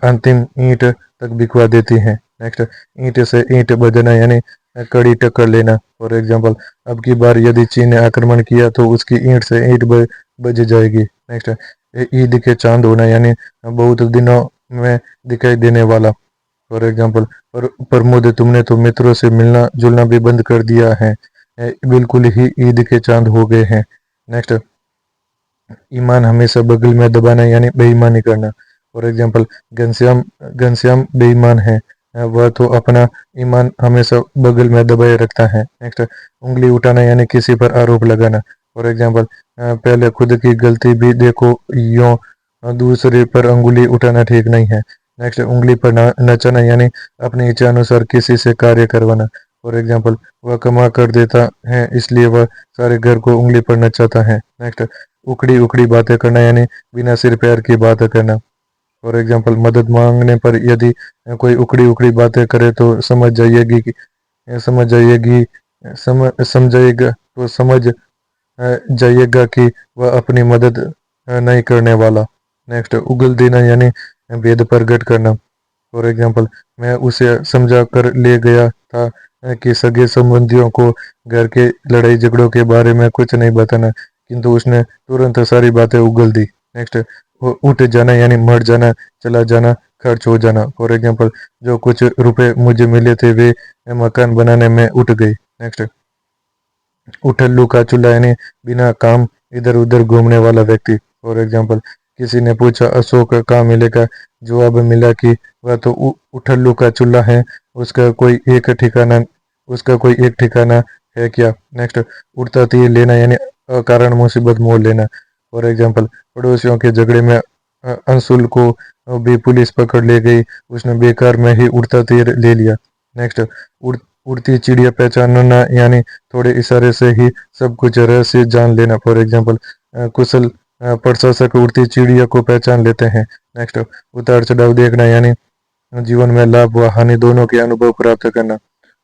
अंतिम ईंट तक बिकवा देती है। नेक्स्ट, ईंट से ईंट बजना यानी कड़ी टक्कर लेना। फॉर एग्जाम्पल, अब की बार यदि चीन ने आक्रमण किया तो उसकी ईंट से ईंट बज जाएगी। नेक्स्ट, ईद के चांद होना यानी बहुत दिनों में दिखाई देने वाला। फॉर एग्जाम्पल, प्रमोद तुमने तो मित्रों से मिलना जुलना भी बंद कर दिया है, बिल्कुल ही ईद के चांद हो गए हैं। नेक्स्ट, ईमान हमेशा बगल में दबाना यानी बेईमानी करना। फॉर एग्जाम्पल, घनश्याम घनश्याम बेईमान है, वह तो अपना ईमान हमेशा बगल में दबाए रखता है। नेक्स्ट, उंगली उठाना यानी किसी पर आरोप लगाना। फॉर एग्जाम्पल, पहले खुद की गलती भी देखो, यूं दूसरे पर उंगली उठाना ठीक नहीं है। नेक्स्ट, उंगली पर नचाना यानी अपनी इच्छा अनुसार किसी से कार्य करवाना। फॉर एग्जाम्पल, वह कमा कर देता है इसलिए वह सारे घर को उंगली पर नचाता है। नेक्स्ट, उखड़ी उखड़ी बातें करना यानी बिना सिर पैर की बातें करना। फॉर एग्जाम्पल, मदद मांगने पर यदि कोई उखड़ी उखड़ी बातें करे तो समझ जाइएगी समझाएगा तो समझ जाइएगा कि वह अपनी मदद नहीं करने वाला। नेक्स्ट, उगल देना यानी भेद प्रकट करना। फॉर एग्जाम्पल, मैं उसे समझा कर ले गया था कि सगे संबंधियों को घर के लड़ाई झगड़ों के बारे में कुछ नहीं बताना, किंतु उसने तुरंत सारी बातें उगल दी। नेक्स्ट, उठ जाना यानी मर जाना, चला जाना, खर्च हो जाना। फॉर एग्जाम्पल, जो कुछ रुपए मुझे मिले थे वे मकान बनाने में उठ गई। नेक्स्ट, उठल्लू का चूल्हा यानी बिना काम इधर उधर घूमने वाला व्यक्ति। फॉर एग्जाम्पल, किसी ने पूछा अशोक कहाँ मिलेगा, जवाब मिला कि वह तो उठल्लू का चूल्हा है, उसका कोई एक ठिकाना उसका कोई एक ठिकाना है क्या। नेक्स्ट, उड़ता तीर लेना यानी अकारण मुसीबत मोल लेना। फॉर एग्जाम्पल, पड़ोसियों के झगड़े में अंशुल को भी पुलिस पकड़ ले गई, उसने बेकार में ही उड़ता तीर ले लिया। नेक्स्ट, उड़ती चिड़िया पहचानना यानी थोड़े इशारे से ही सब कुछ रहस्य जान लेना। फॉर एग्जाम्पल, कुशल प्रशासक उड़ती चिड़िया को पहचान लेते हैं। नेक्स्ट, उतार चढ़ाव देखना यानी जीवन में लाभ व हानि दोनों के अनुभव प्राप्त करना।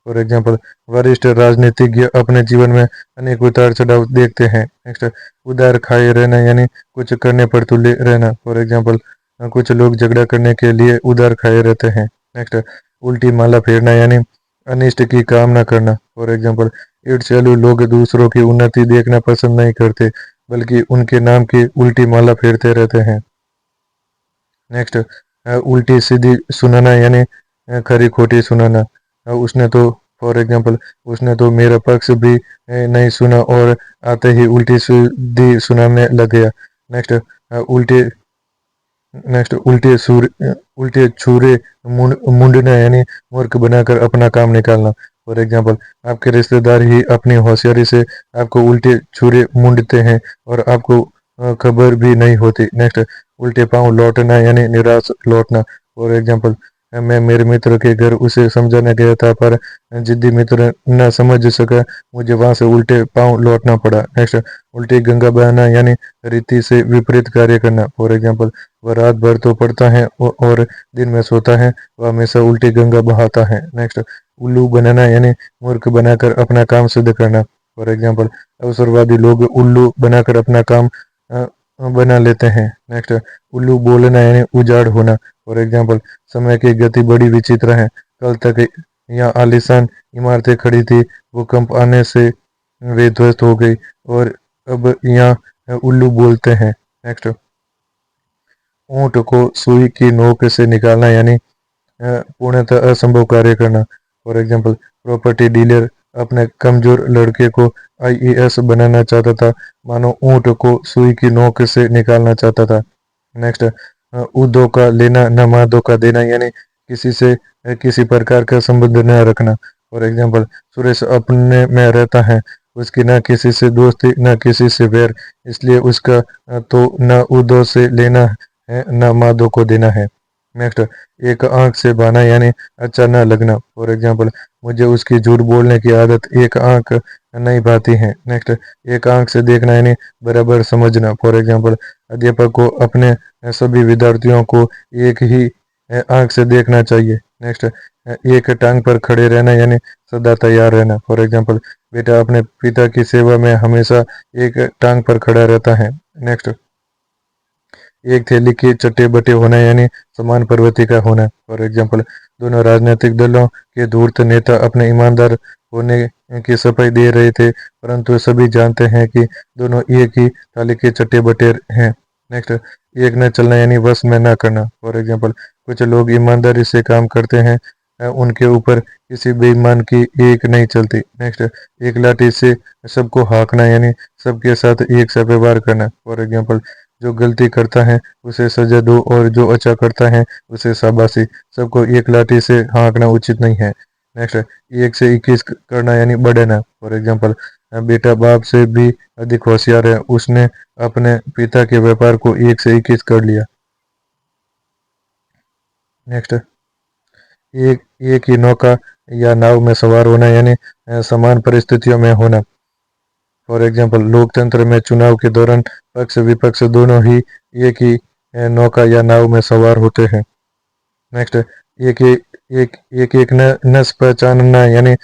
फॉर एग्जाम्पल, वरिष्ठ राजनीतिज्ञ अपने जीवन में अनेक उतार चढ़ाव देखते हैं। नेक्स्ट, उधार खाए रहना यानी कुछ करने पर तुले रहना। फॉर एग्जाम्पल, कुछ लोग झगड़ा करने के लिए उधार खाए रहते हैं। नेक्स्ट, उल्टी माला फेरना यानी अनिष्ट की कामना करना। फॉर एग्जाम्पल, ईर्ष्यालु लोग दूसरों की उन्नति देखना पसंद नहीं करते, बल्कि उनके नाम की उल्टी माला फेरते रहते हैं। नेक्स्ट, उल्टी सीधी सुनाना यानी खरी खोटी सुनाना। उसने तो फॉर एग्जाम्पल, उसने तो मेरा पक्ष भी नहीं सुना और आते ही उल्टी सीधी सुनाने लग गया। नेक्स्ट, उल्टे नेक्स्ट उल्टे छुरे मुंडना यानी मूर्ख बनाकर अपना काम निकालना। फॉर एग्जाम्पल, आपके रिश्तेदार ही अपनी होशियारी से आपको उल्टे छुरे मुंडते हैं और आपको खबर भी नहीं होती। नेक्स्ट, उल्टे पांव लौटना यानी निराश लौटना। फॉर एग्जाम्पल, मैं मेरे मित्र के घर उसे समझाने गया था, पर जिद्दी मित्र न समझ सका, मुझे वहां से उल्टे पांव लौटना पड़ा। नेक्स्ट, उल्टी गंगा बहाना यानी रीति से विपरीत कार्य करना। फॉर एग्जाम्पल, वह रात भर तो पढ़ता है और दिन में सोता है, वह हमेशा उल्टी गंगा बहाता है। नेक्स्ट, उल्लू बनाना यानी मूर्ख बनाकर अपना काम सिद्ध करना। फॉर एग्जाम्पल, अवसरवादी लोग उल्लू बनाकर अपना काम बना लेते हैं। नेक्स्ट, उल्लू बोलना यानी उजाड़ होना। फॉर एग्जाम्पल, समय की गति बड़ी विचित्र है, कल तक यहाँ आलीशान इमारतें खड़ी थी, भूकंप आने से वे ध्वस्त हो गई और अब यहाँ उल्लू बोलते हैं। नेक्स्ट, ऊंट को सुई की नोक से निकालना यानी पूर्णतः असंभव कार्य करना। फॉर एग्जाम्पल, प्रॉपर्टी डीलर अपने कमजोर लड़के को आईएएस बनाना चाहता था, मानो ऊंट को सुई की नोक से निकालना चाहता था। नेक्स्ट, धोखा लेना न मां धोखा देना यानी किसी से किसी प्रकार का संबंध न रखना। फॉर एग्जाम्पल, सुरेश अपने में रहता है, उसकी न किसी से दोस्ती न किसी से वैर, इसलिए उसका तो न उदो से लेना है न माधो को देना है। नेक्स्ट, एक आंख से बहाना यानी अच्छा न लगना। फॉर एग्जाम्पल, मुझे उसकी झूठ बोलने की आदत एक आंख नहीं भाती है। नेक्स्ट, एक आंख से देखना यानी बराबर समझना। फॉर एग्जाम्पल, अध्यापक को अपने सभी विद्यार्थियों को एक ही आंख से देखना चाहिए। नेक्स्ट, एक टांग पर खड़े रहना यानी सदा तैयार रहना। फॉर एग्जाम्पल, बेटा अपने पिता की सेवा में हमेशा एक टांग पर खड़ा रहता है। नेक्स्ट, एक थैली के चट्टे बट्टे होना यानी समान प्रवृत्ति का होना। फॉर एग्जाम्पल, दोनों राजनीतिक दलों के धूर्त नेता अपने ईमानदार होने की सफाई दे रहे थे, परंतु सभी जानते हैं कि दोनों एक ही थाली के चट्टे बट्टे हैं। नेक्स्ट, एक न चलना यानी वश में न करना। फॉर एग्जाम्पल, कुछ लोग ईमानदारी से काम करते हैं, उनके ऊपर किसी बेईमान की एक नहीं चलती। नेक्स्ट, एक लाठी से सबको हाँकना यानी सबके साथ एक सा व्यवहार करना। फॉर एग्जाम्पल, जो गलती करता है उसे सजा दो और जो अच्छा करता है उसे शाबाशी, सबको एक लाठी से हाँकना उचित नहीं है। नेक्स्ट, एक से 21 करना यानी बढ़ना। फॉर एग्जाम्पल, बेटा बाप से भी अधिक होशियार है, उसने अपने पिता के व्यापार को 1 से 21 कर लिया। नेक्स्ट, एक ही नौका या नाव में सवार होना यानी समान परिस्थितियों में होना। फॉर एग्जाम्पल, लोकतंत्र में चुनाव के दौरान पक्ष विपक्ष दोनों ही एक ही नौका या नाव में सवार होते हैं। नेक्स्ट, एक एक नस पहचानना यानी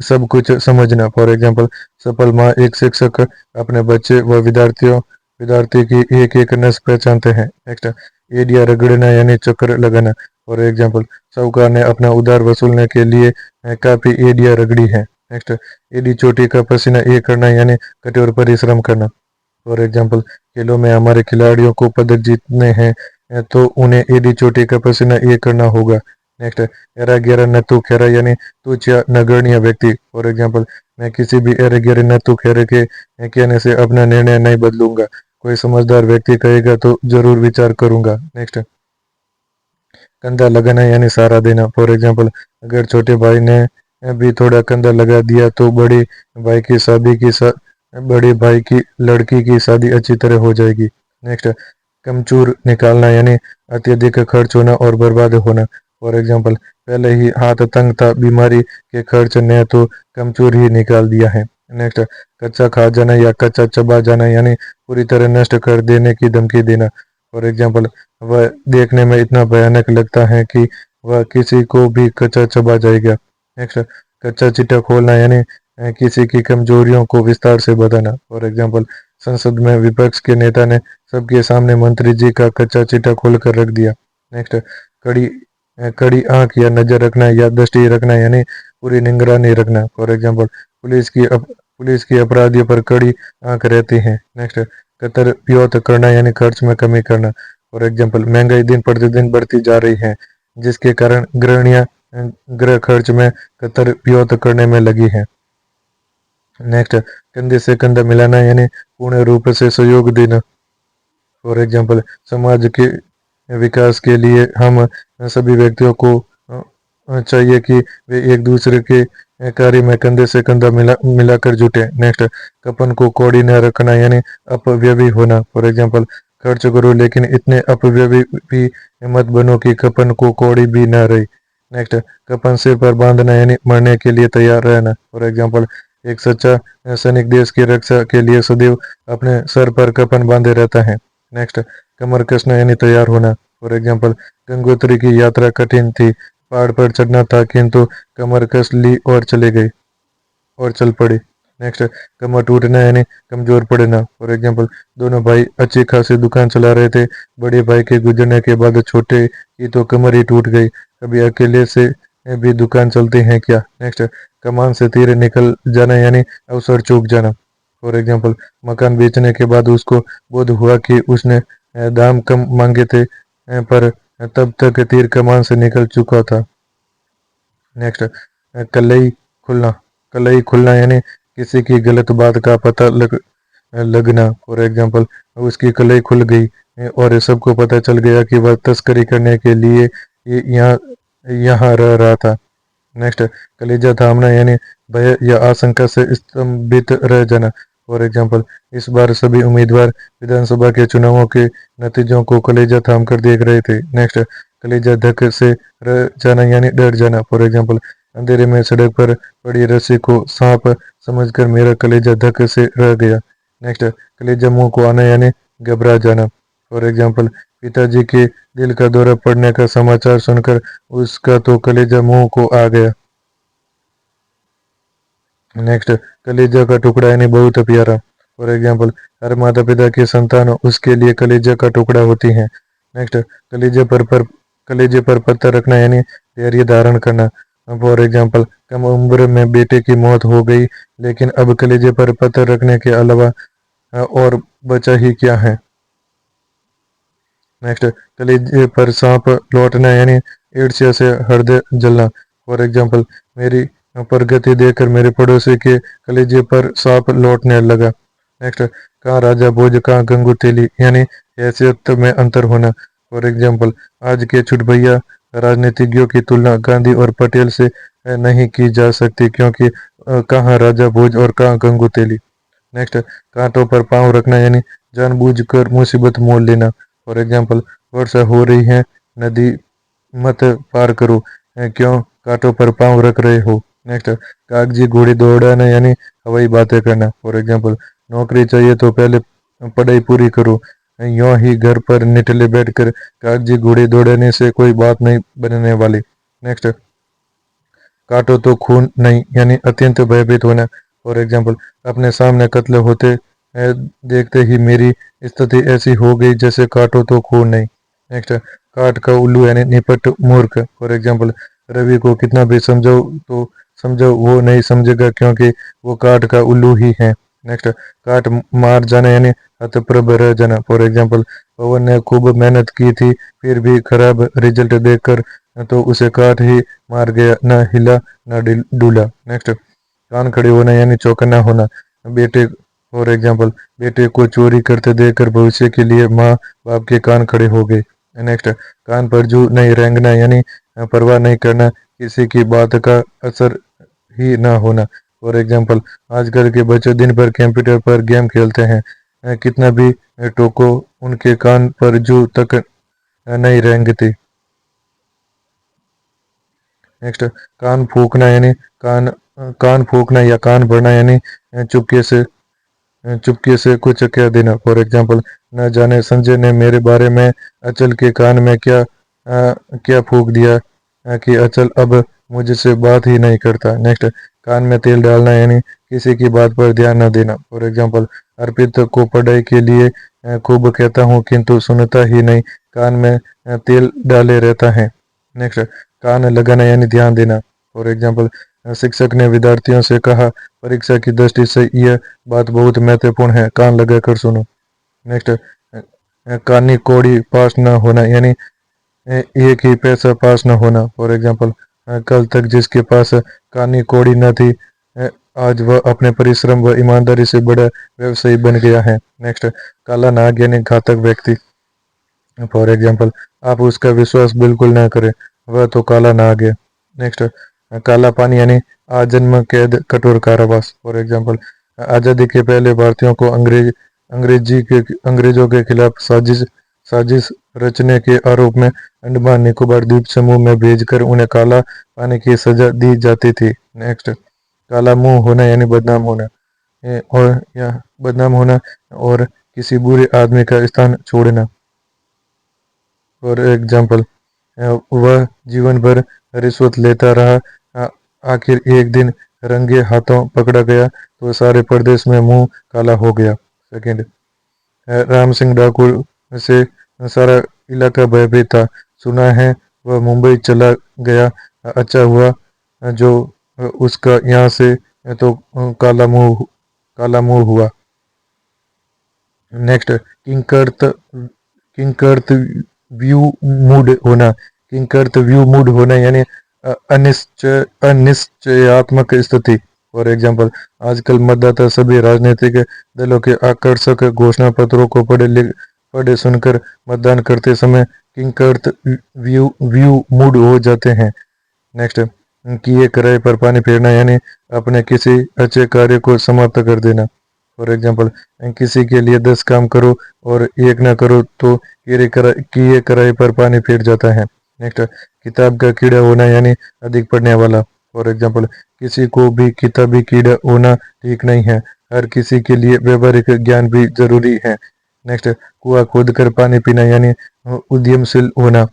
सब कुछ समझना। फॉर एग्जाम्पल, सफल माँ एक शिक्षक अपने बच्चे व विद्यार्थी की एक एक नस पहचानते हैं। नेक्स्ट, एडिया रगड़ना यानी चक्कर लगाना। फॉर एग्जाम्पल, साहूकार ने अपना उधार वसूलने के लिए काफी एडिया रगड़ी है। नेक्स्ट, एडी चोटी का पसीना एक करना यानी कठोर परिश्रम करना। फॉर एग्जाम्पल, खेलों में हमारे खिलाड़ियों को पदक जीतने हैं तो उन्हें एडी चोटी का पसीना ये करना होगा। नेक्स्ट, एरा गेरा नतु खेरा यानी तुच्छ या नगण्य व्यक्ति। फॉर एग्जाम्पल, मैं किसी भी एरे गेरे नतु खेरे के कहने से अपना निर्णय नहीं बदलूंगा। कोई समझदार व्यक्ति कहेगा तो जरूर विचार करूंगा। नेक्स्ट, कंधा लगाना यानी सहारा देना। फॉर एग्जाम्पल, अगर छोटे भाई ने भी थोड़ा कंधा लगा दिया तो भाई की शादी की बड़े भाई की लड़की की शादी अच्छी तरह हो जाएगी। नेक्स्ट, कमचूर निकालना यानी अत्यधिक खर्च होना और बर्बाद होना। फॉर एग्जाम्पल, पहले ही हाथ तंग था, बीमारी के खर्च ने तो कमचूर ही निकाल दिया है। नेक्स्ट, कच्चा खा जाना या कच्चा चबा जाना यानी पूरी तरह नष्ट कर देने की धमकी देना। फॉर एग्जाम्पल, वह देखने में इतना भयानक लगता है कि वह किसी को भी कच्चा चबा जाएगा। नेक्स्ट, कच्चा चिट्ठा खोलना यानी किसी की कमजोरियों को विस्तार से बताना। फॉर एग्जाम्पल, संसद में विपक्ष के नेता ने सबके सामने मंत्री जी का कच्चा चिट्ठा खोलकर रख दिया। नेक्स्ट, कड़ी कड़ी आंख या नजर रखना या दृष्टि रखना यानी पूरी निगरानी रखना। फॉर एग्जाम्पल, पुलिस की अपराधियों पर कड़ी आंख रहती है। नेक्स्ट, कतर ब्योत करना यानी खर्च में कमी करना। फॉर एग्जाम्पल, महंगाई दिन प्रतिदिन बढ़ती जा रही है जिसके कारण गृहणियां गृह खर्च में कतर ब्योत करने में लगी है। नेक्स्ट, कंधे से कंधा मिलाना यानी पूर्ण रूप से सहयोग देना। फॉर एग्जाम्पल, समाज के विकास के लिए हम सभी व्यक्तियों को चाहिए कि वे एक दूसरे के कार्य में कंधे से कंधा मिलाकर जुटे। नेक्स्ट, कपन को कौड़ी न रखना यानी अपव्ययी होना। फॉर एग्जाम्पल, खर्च करो लेकिन इतने अपव्ययी भी मत बनो कि कपन को कौड़ी भी न रहे। नेक्स्ट, कपन सिर पर बांधना यानी मरने के लिए तैयार रहना। फॉर एग्जाम्पल, एक सच्चा सैनिक देश की रक्षा के लिए सदैव अपने सर पर कपन बांधे रहता है। नेक्स्ट, कमर कसना यानी तैयार होना। फॉर एग्जाम्पल, गंगोत्री की यात्रा कठिन थी, पहाड़ पर चढ़ना था किंतु कमर कस ली और चले गए और चल पड़े। नेक्स्ट, कमर टूटना यानी कमजोर पड़ना। फॉर एग्जाम्पल, दोनों भाई अच्छी खासी दुकान चला रहे थे, बड़े भाई के गुजरने के बाद छोटे की तो कमर ही टूट गई। कभी अकेले से भी दुकान चलते हैं क्या। नेक्स्ट, कमान से तीर निकल जाना यानी अवसर चूक जाना। फॉर एग्जाम्पल, मकान बेचने के बाद उसको बोध हुआ कि उसने दाम कम मांगे थे पर तब तक तीर कमान से निकल चुका था। नेक्स्ट, कलई खुलना। कलई खुलना यानी किसी की गलत बात का पता लगना। फॉर एग्जाम्पल, उसकी कलई खुल गई और सबको पता चल गया कि वह तस्करी करने के लिए यहाँ यहाँ रह रहा था। नेक्स्ट, कलेजा थामना यानी भय या आशंका से स्तंभित रह जाना। फॉर एग्जाम्पल, इस बार सभी उम्मीदवार विधानसभा के चुनावों के नतीजों को कलेजा थाम कर देख रहे थे। नेक्स्ट, कलेजा धक से रह जाना यानी डर जाना। फॉर एग्जाम्पल, अंधेरे में सड़क पर पड़ी रस्सी को सांप समझकर मेरा कलेजा धक से रह गया। नेक्स्ट, कलेजा मुंह को आना यानी घबरा जाना। फॉर एग्जाम्पल, पिताजी के दिल का दौरा पड़ने का समाचार सुनकर उसका तो कलेजा मुंह को आ गया। नेक्स्ट, कलेजा का टुकड़ा यानी बहुत प्यारा। फॉर एग्जाम्पल, हर माता पिता की संतान उसके लिए कलेजा का टुकड़ा होती है। नेक्स्ट, कलेजे पर पत्थर रखना यानी धैर्य धारण करना। फॉर एग्जाम्पल, कम उम्र में बेटे की मौत हो गई लेकिन अब कलेजे पर पत्थर रखने के अलावा और बचा ही क्या है। नेक्स्ट, कलेजे पर सांप लौटना यानी ईर्ष्या से हृदय जलना। फॉर एग्जाम्पल, मेरी प्रगति देखकर मेरे पड़ोसी के कलेजे पर सांप लौटने लगा। नेक्स्ट, कहाँ राजा भोज कहाँ गंगू तेली यानी हैसियत में अंतर होना। फॉर एग्जाम्पल, आज के छुटभैया राजनीतिज्ञों की तुलना गांधी और पटेल से नहीं की जा सकती क्योंकि कहाँ राजा भोज और कहाँ गंगू तेली। नेक्स्ट, कांटों पर पांव रखना यानी जानबूझकर मुसीबत मोल लेना। फॉर एग्जाम्पल, वर्षा हो रही है, नदी मत पार करो, क्यों कांटों पर पांव रख रहे हो। नेक्स्ट, कागजी घोड़ी दौड़ाना यानी हवाई बातें करना। फॉर एग्जाम्पल, नौकरी चाहिए तो पहले पढ़ाई पूरी करो, यूं ही घर पर निठले बैठकर कागजी घोड़ी दौड़ाने से कोई बात नहीं बनने वाली। नेक्स्ट, काटो तो खून नहीं यानी अत्यंत भयभीत होना। फॉर एग्जाम्पल, अपने सामने कत्ल होते देखते ही मेरी स्थिति ऐसी हो गई जैसे काटो तो खून नहीं। नेक्स्ट, काट का उल्लू यानी निपट मूर्ख। फॉर एग्जाम्पल, रवि को कितना भी समझाओ तो समझाओ वो नहीं समझेगा क्योंकि वो काट का उल्लू ही है। नेक्स्ट, काट मार जाना यानी हतप्रभ रह जाना। फॉर एग्जाम्पल, पवन ने खूब मेहनत की थी फिर भी खराब रिजल्ट देखकर तो उसे काट ही मार गया, न हिला न डूला। नेक्स्ट, कान खड़े होना यानी चौकन्ना होना। बेटे फॉर एग्जाम्पल, बेटे को चोरी करते देखकर भविष्य के लिए माँ बाप के कान खड़े हो गए। नेक्स्ट, कान पर जू नहीं रेंगना यानी परवाह नहीं करना, किसी की बात का असर ही ना होना। फॉर एग्जाम्पल, आजकल के बच्चे दिन भर कंप्यूटर पर गेम खेलते हैं, कितना भी टोको उनके कान पर जू तक नहीं रेंगती। नेक्स्ट, कान फूकना यानी कान कान फूकना या कान भरना यानी चुपके से कुछ कह देना। फॉर एग्जाम्पल, न जाने संजय ने मेरे बारे में अचल के कान में क्या फूक दिया कि अचल अब मुझसे बात ही नहीं करता। नेक्स्ट, कान में तेल डालना यानी किसी की बात पर ध्यान न देना। फॉर एग्जाम्पल, अर्पित को पढ़ाई के लिए खूब कहता हूँ किंतु सुनता ही नहीं, कान में तेल डाले रहता है। नेक्स्ट, कान लगाना यानी ध्यान देना। फॉर एग्जाम्पल, शिक्षक ने विद्यार्थियों से कहा, परीक्षा की दृष्टि से यह बात बहुत महत्वपूर्ण है, कान लगाकर सुनो। नेक्स्ट, कानी कौड़ी पास न होना यानी एक ही पैसा पास न होना। फॉर एग्जाम्पल, कल तक जिसके पास कानी कौड़ी न थी, आज वह अपने परिश्रम व ईमानदारी से बड़ा व्यवसायी बन गया है। नेक्स्ट, काला नाग यानी घातक व्यक्ति। फॉर एग्जाम्पल, आप उसका विश्वास बिल्कुल न करें, वह तो काला नाग है। नेक्स्ट, काला पानी यानी आजन्म कैद कठोर कारावास। फॉर एग्जाम्पल, आज़ादी के पहले भारतीयों को अंग्रेजों के खिलाफ साजिश रचने के आरोप में अंडमान निकोबार द्वीप समूह में भेजकर उन्हें काला पानी की सजा दी जाती थी। नेक्स्ट, काला मुंह होना यानी बदनाम होना और किसी बुरे आदमी का स्थान छोड़ना। फॉर एग्जाम्पल, वह जीवन भर रिश्वत लेता रहा, आखिर एक दिन रंगे हाथों पकड़ा गया तो सारे प्रदेश में मुंह काला हो गया। सेकंड, राम सिंह डाकू से सारा इलाका भयभीत था, सुना है वह मुंबई चला गया, अच्छा हुआ जो उसका यहाँ से तो काला मुंह हुआ। नेक्स्ट, किंकर्त व्यू मूड होना। किंकर्त व्यू मूड होना यानी अनिश्चयात्मक स्थिति। फॉर एग्जाम्पल, आजकल मतदाता सभी राजनीतिक दलों के आकर्षक घोषणा पत्रों को पढ़े सुनकर मतदान करते समय किंकर्त व्यू मूड हो जाते हैं। नेक्स्ट, किए कराए पर पानी फेरना यानी अपने किसी अच्छे कार्य को समाप्त कर देना। फॉर एग्जाम्पल, किसी के लिए 10 काम करो और एक ना करो तो किए कराए पर पानी फेर जाता है। नेक्स्ट, किताब का कीड़ा होना यानी अधिक पढ़ने वाला। फॉर एग्जाम्पल, किसी को भी किताबी कीड़ा होना ठीक नहीं है, हर किसी के लिए व्यवहारिक ज्ञान भी जरूरी है। नेक्स्ट, कुआं खोद कर पानी पीना यानी उद्यमशील होना।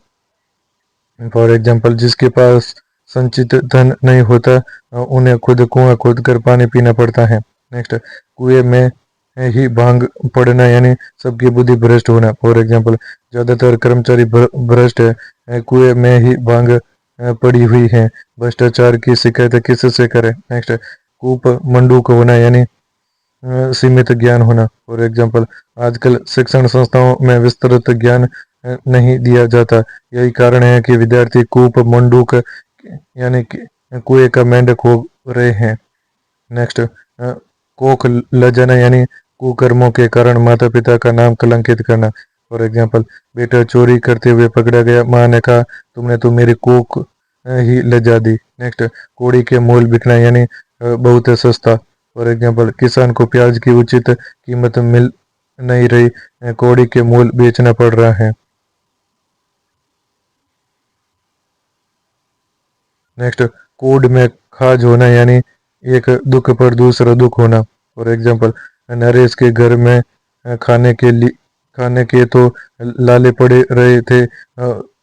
फॉर एग्जाम्पल, जिसके पास संचित धन नहीं होता उन्हें खुद कुआं खोद कर पानी पीना पड़ता है। नेक्स्ट, कुएं में ही भांग पड़ना यानी सबकी बुद्धि भ्रष्ट होना। फॉर एग्जाम्पल, ज्यादातर कर्मचारी भ्रष्ट है, कुएं में ही भांग पड़ी हुई है, भ्रष्टाचार की शिकायत किससे करें। नेक्स्ट, कूप मंडूक होना यानी सीमित ज्ञान होना। फॉर एग्जाम्पल, आजकल शिक्षण संस्थाओं में विस्तृत ज्ञान नहीं दिया जाता, यही कारण है कि विद्यार्थी कूप मंडूक यानी कुएं का मेंढक हो रहे हैं। नेक्स्ट, कोख ल जाना यानी कुकर्मों के कारण माता पिता का नाम कलंकित करना। फॉर एग्जाम्पल, बेटा चोरी करते हुए पकड़ा गया, माँ ने कहा तुमने तो मेरी कोख ही लजा दी। नेक्स्ट, कोड़ी के मोल बिकना यानी बहुत सस्ता। फॉर एग्जाम्पल, किसान को प्याज की उचित कीमत मिल नहीं रही, कोड़ी के मोल बेचना पड़ रहा है। नेक्स्ट, कोड में खाज होना यानी एक दुख पर दूसरा दुख होना। फॉर एग्जाम्पल, नरेश के घर में खाने के तो लाले पड़े रहे थे,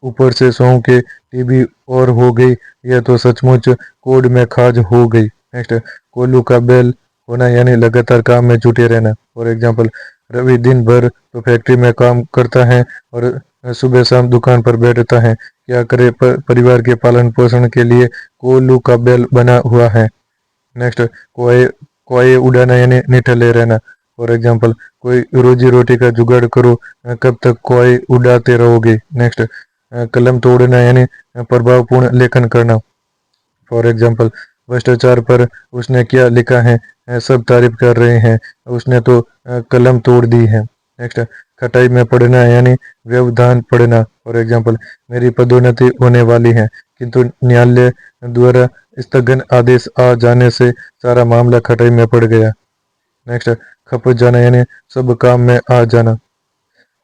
ऊपर से सौं के टीबी और हो गई, यह तो सचमुच कोड में खाज हो गई। नेक्स्ट, कोल्लू का बैल होना यानी लगातार काम में जुटे रहना। फॉर एग्जाम्पल, रवि दिन भर तो फैक्ट्री में काम करता है और सुबह शाम दुकान पर बैठता है, क्या करे परिवार के पालन पोषण के लिए कोल्लू का बैल बना हुआ है। नेक्स्ट, कोई उड़ाना यानी निठल्ले रहना। फॉर एग्जाम्पल, कोई रोजी रोटी का जुगाड़ करो, कब तक कोई उड़ाते रहोगे। नेक्स्ट, कलम तोड़ना यानी प्रभावपूर्ण लेखन करना। फॉर एग्जाम्पल, भ्रष्टाचार पर उसने क्या लिखा है, सब तारीफ कर रहे हैं, उसने तो कलम तोड़ दी है। नेक्स्ट, खटाई में पढ़ना यानी व्यवधान पढ़ना। फॉर एग्जाम्पल, मेरी पदोन्नति होने वाली है किंतु न्यायालय द्वारा स्थगन आदेश आ जाने से सारा मामला खटाई में पड़ गया। नेक्स्ट, खप जाना यानी सब काम में आ जाना।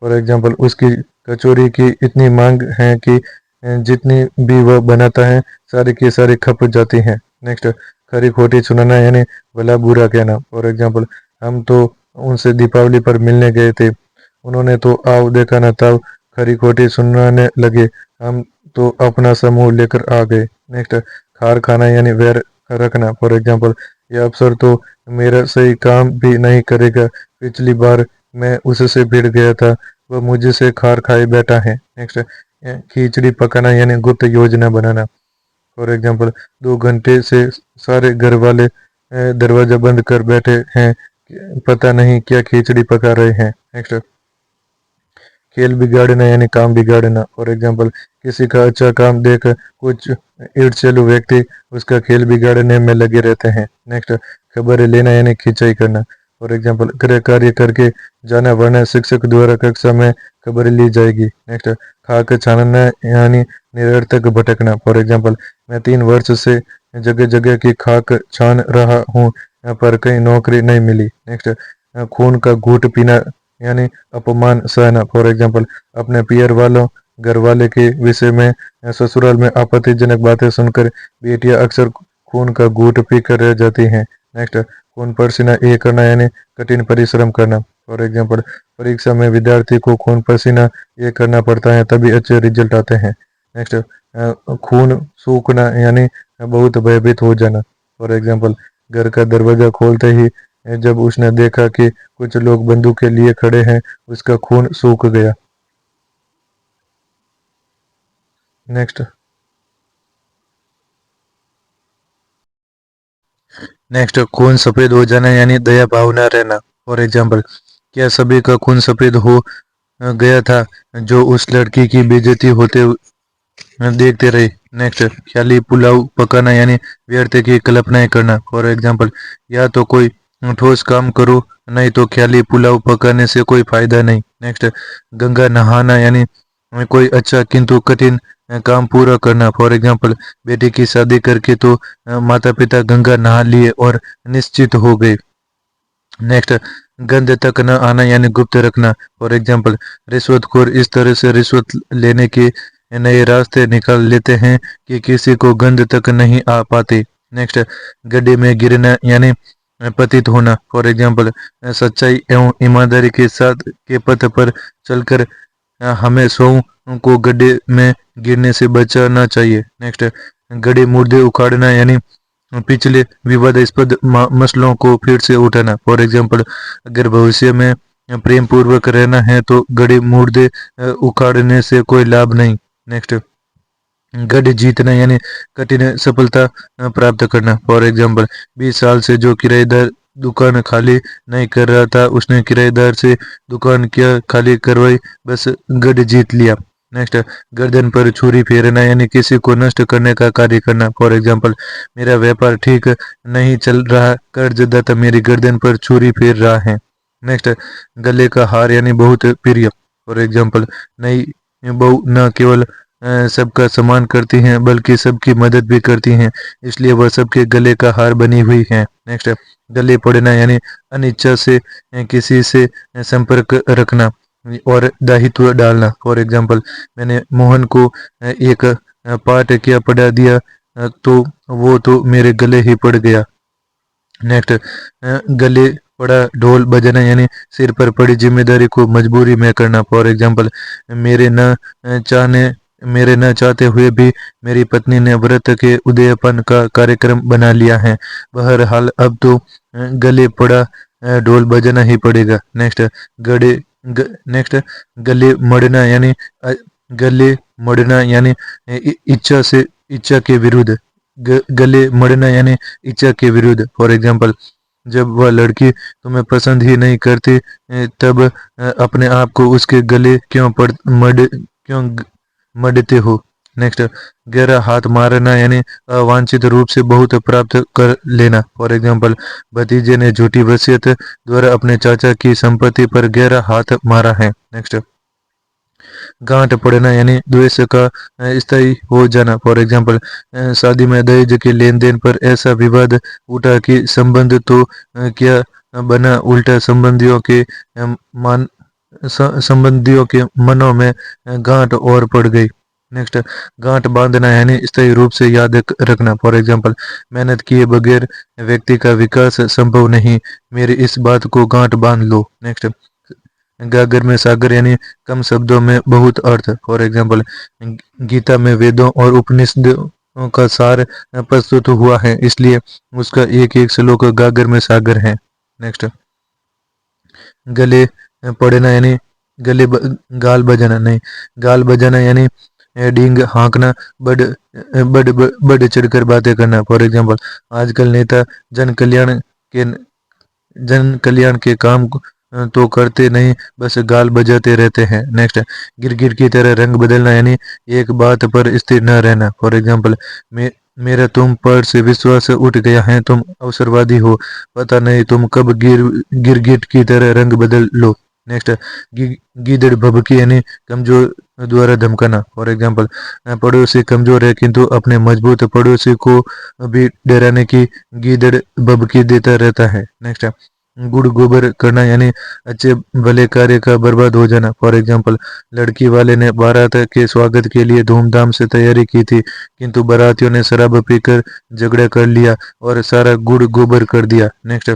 फॉर एग्जाम्पल, उसकी कचौरी की इतनी मांग है कि जितनी भी वह बनाता है सारी की सारी खप जाती हैं। नेक्स्ट, खरी खोटी सुनाना यानी भला बुरा कहना। फॉर एग्जाम्पल, हम तो उनसे दीपावली पर मिलने गए थे, उन्होंने तो आओ देखा न ताव खरी खोटी सुनाने लगे, हम तो अपना समूह लेकर आ गए। नेक्स्ट, खार खाना यानी वैर रखना। फॉर एग्जाम्पल, यह अफसर तो मेरा सही काम भी नहीं करेगा, पिछली बार मैं उससे भिड़ गया था, वह मुझसे खार खाए बैठा है। नेक्स्ट, खिचड़ी पकाना यानी गुप्त योजना बनाना। फॉर एग्जाम्पल, 2 घंटे से सारे घर वाले दरवाजा बंद कर बैठे हैं, पता नहीं क्या खिचड़ी पका रहे हैं। नेक्स्ट, खेल बिगाड़ना यानी काम बिगाड़ना। फॉर एग्जाम्पल, किसी का अच्छा काम देख कुछ ईर्ष्यालु व्यक्ति उसका खेल बिगाड़ने में लगे रहते हैं। नेक्स्ट, खबरें लेना यानी खिंचाई करना। फॉर एग्जाम्पल, गृह कार्य करके जाना वरना शिक्षक द्वारा कक्षा में खबरें ली जाएगी। नेक्स्ट, खाक छानना यानी निरर्थक भटकना। फॉर एग्जाम्पल, मैं 3 वर्ष से जगह जगह की खाक छान रहा हूँ पर कहीं नौकरी नहीं मिली। नेक्स्ट, खून का घूंट पीना यानी अपमान सहना। फॉर एग्जाम्पल, अपने पियर वालों घर वाले के विषय में ससुराल में आपत्तिजनक बातें सुनकर बेटियां अक्सर खून का घूंट पी कर रह जाती हैं। नेक्स्ट, खून पसीना ये करना यानी कठिन परिश्रम करना। फॉर एग्जाम्पल, परीक्षा में विद्यार्थी को खून पसीना ये करना पड़ता है तभी अच्छे रिजल्ट आते हैं। नेक्स्ट, खून सूखना यानी बहुत भयभीत हो जाना। फॉर एग्जाम्पल, घर का दरवाजा खोलते ही जब उसने देखा कि कुछ लोग बंदूकें लिए खड़े हैं, उसका खून सूख गया। नेक्स्ट, खून सफेद हो जाना यानी दया भावना रहना। फॉर एग्जाम्पल, क्या सभी का खून सफेद हो गया था जो उस लड़की की बेइज्जती होते देखते रहे। नेक्स्ट, ख्याली पुलाव पकाना यानी व्यर्थ की कल्पनाएं करना। फॉर एग्जाम्पल, या तो कोई ठोस काम करो नहीं तो ख्याली पुलाव पकाने से कोई फायदा नहीं। नेक्स्ट, गंगा नहाना यानी कोई अच्छा किंतु कठिन काम पूरा करना। फॉर एग्जाम्पल, बेटी की शादी करके तो माता पिता गंगा नहा लिए और निश्चित हो गए। नेक्स्ट, गंध तक न आना यानी गुप्त रखना। फॉर एग्जाम्पल, रिश्वतखोर इस तरह से रिश्वत लेने के नए रास्ते निकाल लेते हैं कि किसी को गंध तक नहीं आ पाते। नेक्स्ट, गड्ढे में गिरना यानी पतित होना। फॉर एग्जाम्पल, सच्चाई एवं ईमानदारी के साथ के पथ पर चलकर हमें स्वयं को गड्ढे में गिरने से बचाना चाहिए। नेक्स्ट, गड्ढे मुर्दे उखाड़ना यानी पिछले विवादास्पद मसलों को फिर से उठाना। फॉर एग्जाम्पल, अगर भविष्य में प्रेम पूर्वक रहना है तो गड्ढे मुर्दे उखाड़ने से कोई लाभ नहीं। नेक्स्ट, गढ़ जीतना यानी कठिन सफलता प्राप्त करना। फॉर एग्जाम्पल, 20 साल से जो किराएदार दुकान खाली नहीं कर रहा था उसने किराएदार से दुकान क्या खाली करवाई, बस गढ़ जीत लिया। नेक्स्ट, गर्दन पर छुरी फेरना यानी किसी को नष्ट करने का कार्य करना। फॉर एग्जाम्पल, मेरा व्यापार ठीक नहीं चल रहा, कर्जदाता मेरी गर्दन पर छुरी फेर रहा है। नेक्स्ट, गले का हार यानी बहुत प्रिय। फॉर एग्जाम्पल, नई बहू न केवल सबका सम्मान करती हैं बल्कि सबकी मदद भी करती हैं, इसलिए वह सबके गले का हार बनी हुई है। नेक्स्ट, गले पड़ना यानी अनिच्छा से किसी से संपर्क रखना और दायित्व डालना। फॉर एग्जाम्पल, मैंने मोहन को एक पाठ क्या पढ़ा दिया तो वो तो मेरे गले ही पड़ गया। नेक्स्ट, गले पड़ा ढोल बजाना यानी सिर पर पड़ी जिम्मेदारी को मजबूरी में करना। फॉर एग्जाम्पल, मेरे न चाहने मेरे न चाहते हुए भी मेरी पत्नी ने व्रत के उद्यापन का कार्यक्रम बना लिया है, बहरहाल अब तो गले पड़ा ढोल बजाना ही पड़ेगा। नेक्स्ट, नेक्स्ट, गले मड़ना यानी गले मड़ना यानी इच्छा से इच्छा के विरुद्ध। गले मड़ना यानी इच्छा के विरुद्ध। फॉर एग्जाम्पल, जब वह लड़की तुम्हें पसंद ही नहीं करती तब अपने आप को उसके गले मडते हो। नेक्स्ट, गहरा हाथ मारना यानी अवांछित रूप से बहुत प्राप्त कर लेना। फॉर एग्जाम्पल, भतीजे ने झूठी वसीयत द्वारा अपने चाचा की संपत्ति पर गहरा हाथ मारा है। नेक्स्ट, गांठ पड़ना यानी द्वेष का स्थायी हो जाना। फॉर एग्जाम्पल, शादी में दहेज के लेन देन पर ऐसा विवाद उठा कि संबंध तो क्या बना, उल्टा मान संबंधियों के मनों में गांठ और पड़ गई। नेक्स्ट, गांठ बांधना यानी स्थायी रूप से याद रखना। फॉर एग्जाम्पल, मेहनत किए बगैर व्यक्ति का विकास संभव नहीं, मेरी इस बात को गांठ बांध लो। नेक्स्ट, गागर में सागर यानी कम शब्दों में बहुत अर्थ। फॉर एग्जाम्पल, गीता में वेदों और उपनिषदों का सार प्रस्तुत हुआ है, इसलिए उसका एक एक श्लोक गागर में सागर है। नेक्स्ट, गले पड़ना यानी गाल बजाना नहीं, गाल बजाना यानी डींग हाँकना, बढ़ बढ़ बढ़ चढ़कर बातें करना। फॉर एग्जाम्पल, आजकल नेता के जन कल्याण के काम तो करते नहीं, बस गाल बजाते रहते हैं। नेक्स्ट, गिरगिट की तरह रंग बदलना यानी एक बात पर स्थिर न रहना। फॉर एग्जाम्पल, मेरा तुम पर से विश्वास उठ गया है, तुम अवसरवादी हो, पता नहीं तुम कब गिरगिट की तरह रंग बदल लो। नेक्स्ट, गीदड़ भभकी यानी कमजोर द्वारा धमकाना। फॉर एग्जाम्पल, पड़ोसी कमजोर है किंतु अपने मजबूत पड़ोसी को भी डराने की गीदड़ भभकी देता रहता है। नेक्स्ट, गुड़ गोबर करना यानी अच्छे भले कार्य का बर्बाद हो जाना। फॉर एग्जाम्पल, लड़की वाले ने बारात के स्वागत के लिए धूमधाम से तैयारी की थी, किंतु बारातियों ने शराब पीकर झगड़ा कर लिया और सारा गुड़ गोबर कर दिया। नेक्स्ट,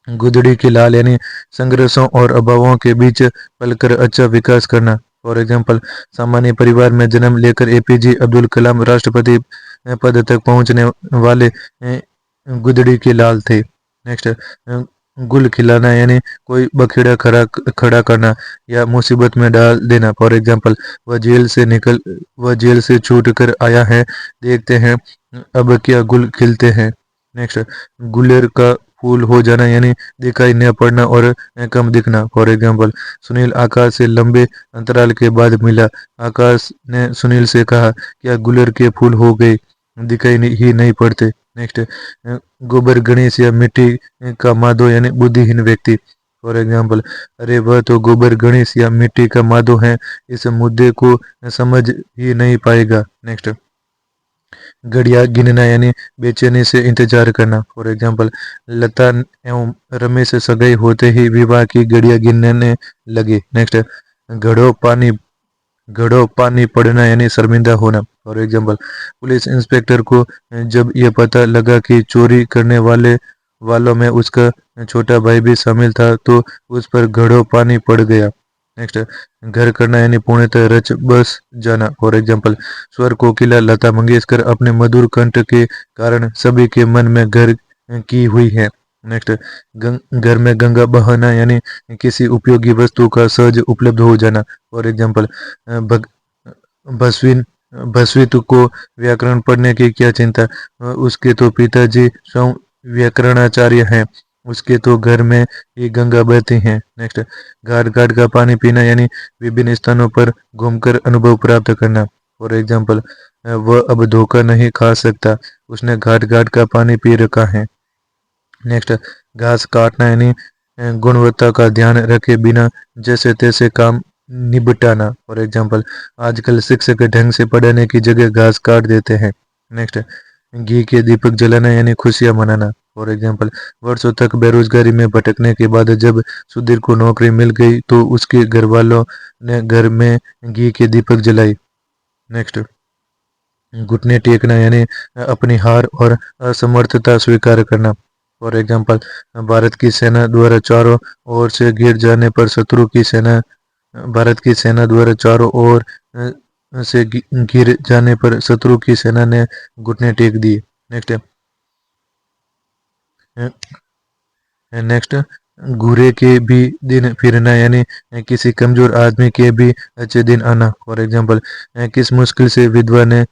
गुदड़ी की लाल यानी संघर्षों और अभावों के बीच पलकर अच्छा विकास करना। फॉर एग्जाम्पल, सामान्य परिवार में जन्म लेकर एपीजे अब्दुल कलाम राष्ट्रपति पद तक पहुंचने वाले गुदड़ी के लाल थे। नेक्स्ट, गुल खिलाना यानी कोई बखेड़ा खड़ा करना या मुसीबत में डाल देना। फॉर एग्जाम्पल, वह जेल से छूट कर आया है, देखते हैं अब क्या गुल खिलते हैं। नेक्स्ट, गुलेर का फूल हो जाना यानी दिखाई न पड़ना और कम दिखना। फॉर एग्जाम्पल, सुनील आकाश से लंबे अंतराल के बाद मिला, आकाश ने सुनील से कहा, क्या गुलेर के फूल हो गए, ही नहीं पड़ते। नेक्स्ट, गोबर गणेश या मिट्टी का माधो यानी बुद्धिहीन व्यक्ति। फॉर एग्जाम्पल, अरे वह तो गोबर गणेश या मिट्टी का माधो है, इस मुद्दे को समझ ही नहीं पाएगा। नेक्स्ट, घड़ियां गिनना यानी बेचैनी से इंतजार करना। फॉर एग्जाम्पल, लता एवं रमेश सगाई होते ही विवाह की घड़ियां गिनने लगे। नेक्स्ट, घड़ों पानी घड़ों पानी पड़ना यानी शर्मिंदा होना। फॉर एग्जाम्पल, पुलिस इंस्पेक्टर को जब यह पता लगा कि चोरी करने वालों में उसका छोटा भाई भी शामिल था तो उस पर घड़ों पानी पड़ गया। नेक्स्ट, घर करना यानी पूर्णतः रच बस जाना। फॉर एग्जाम्पल, स्वर कोकिला लता मंगेशकर अपने मधुर कंठ के कारण सभी के मन में घर की हुई है। नेक्स्ट, घर में गंगा बहाना यानी किसी उपयोगी वस्तु का सहज उपलब्ध हो जाना। फॉर एग्जाम्पल, भस्विन भस्वित को व्याकरण पढ़ने की क्या चिंता, उसके तो पिताजी स्वयं व्याकरणाचार्य हैं, उसके तो घर में ही गंगा बहती हैं। नेक्स्ट, घाट घाट का पानी पीना यानी विभिन्न स्थानों पर घूमकर अनुभव प्राप्त करना। फॉर एग्जाम्पल, वह अब धोखा नहीं खा सकता, उसने घाट घाट का पानी पी रखा है। नेक्स्ट, घास काटना यानी गुणवत्ता का ध्यान रखे बिना जैसे तैसे काम निपटाना। फॉर एग्जाम्पल, आजकल शिक्षक ढंग से पढ़ाने की जगह घास काट देते हैं। नेक्स्ट, घी के दीपक जलाना यानी खुशियां मनाना। फॉर एग्जाम्पल, वर्षों तक बेरोजगारी में भटकने के बाद जब सुधीर को नौकरी मिल गई तो उसके घर वालों ने घर में घी के दीपक जलाई। नेक्स्ट, घुटने टेकना यानी अपनी हार और असमर्थता स्वीकार करना। फॉर एग्जाम्पल, भारत की सेना द्वारा चारों ओर से घिर जाने पर भारत की सेना द्वारा चारों ओर से घिर जाने पर शत्रु की सेना ने घुटने टेक दिए। नेक्स्ट, घूरे के भी दिन फिरना यानी किसी कमजोर आदमी के भी अच्छे दिन आना। फॉर एग्जाम्पल, किस मुश्किल से विधवा ने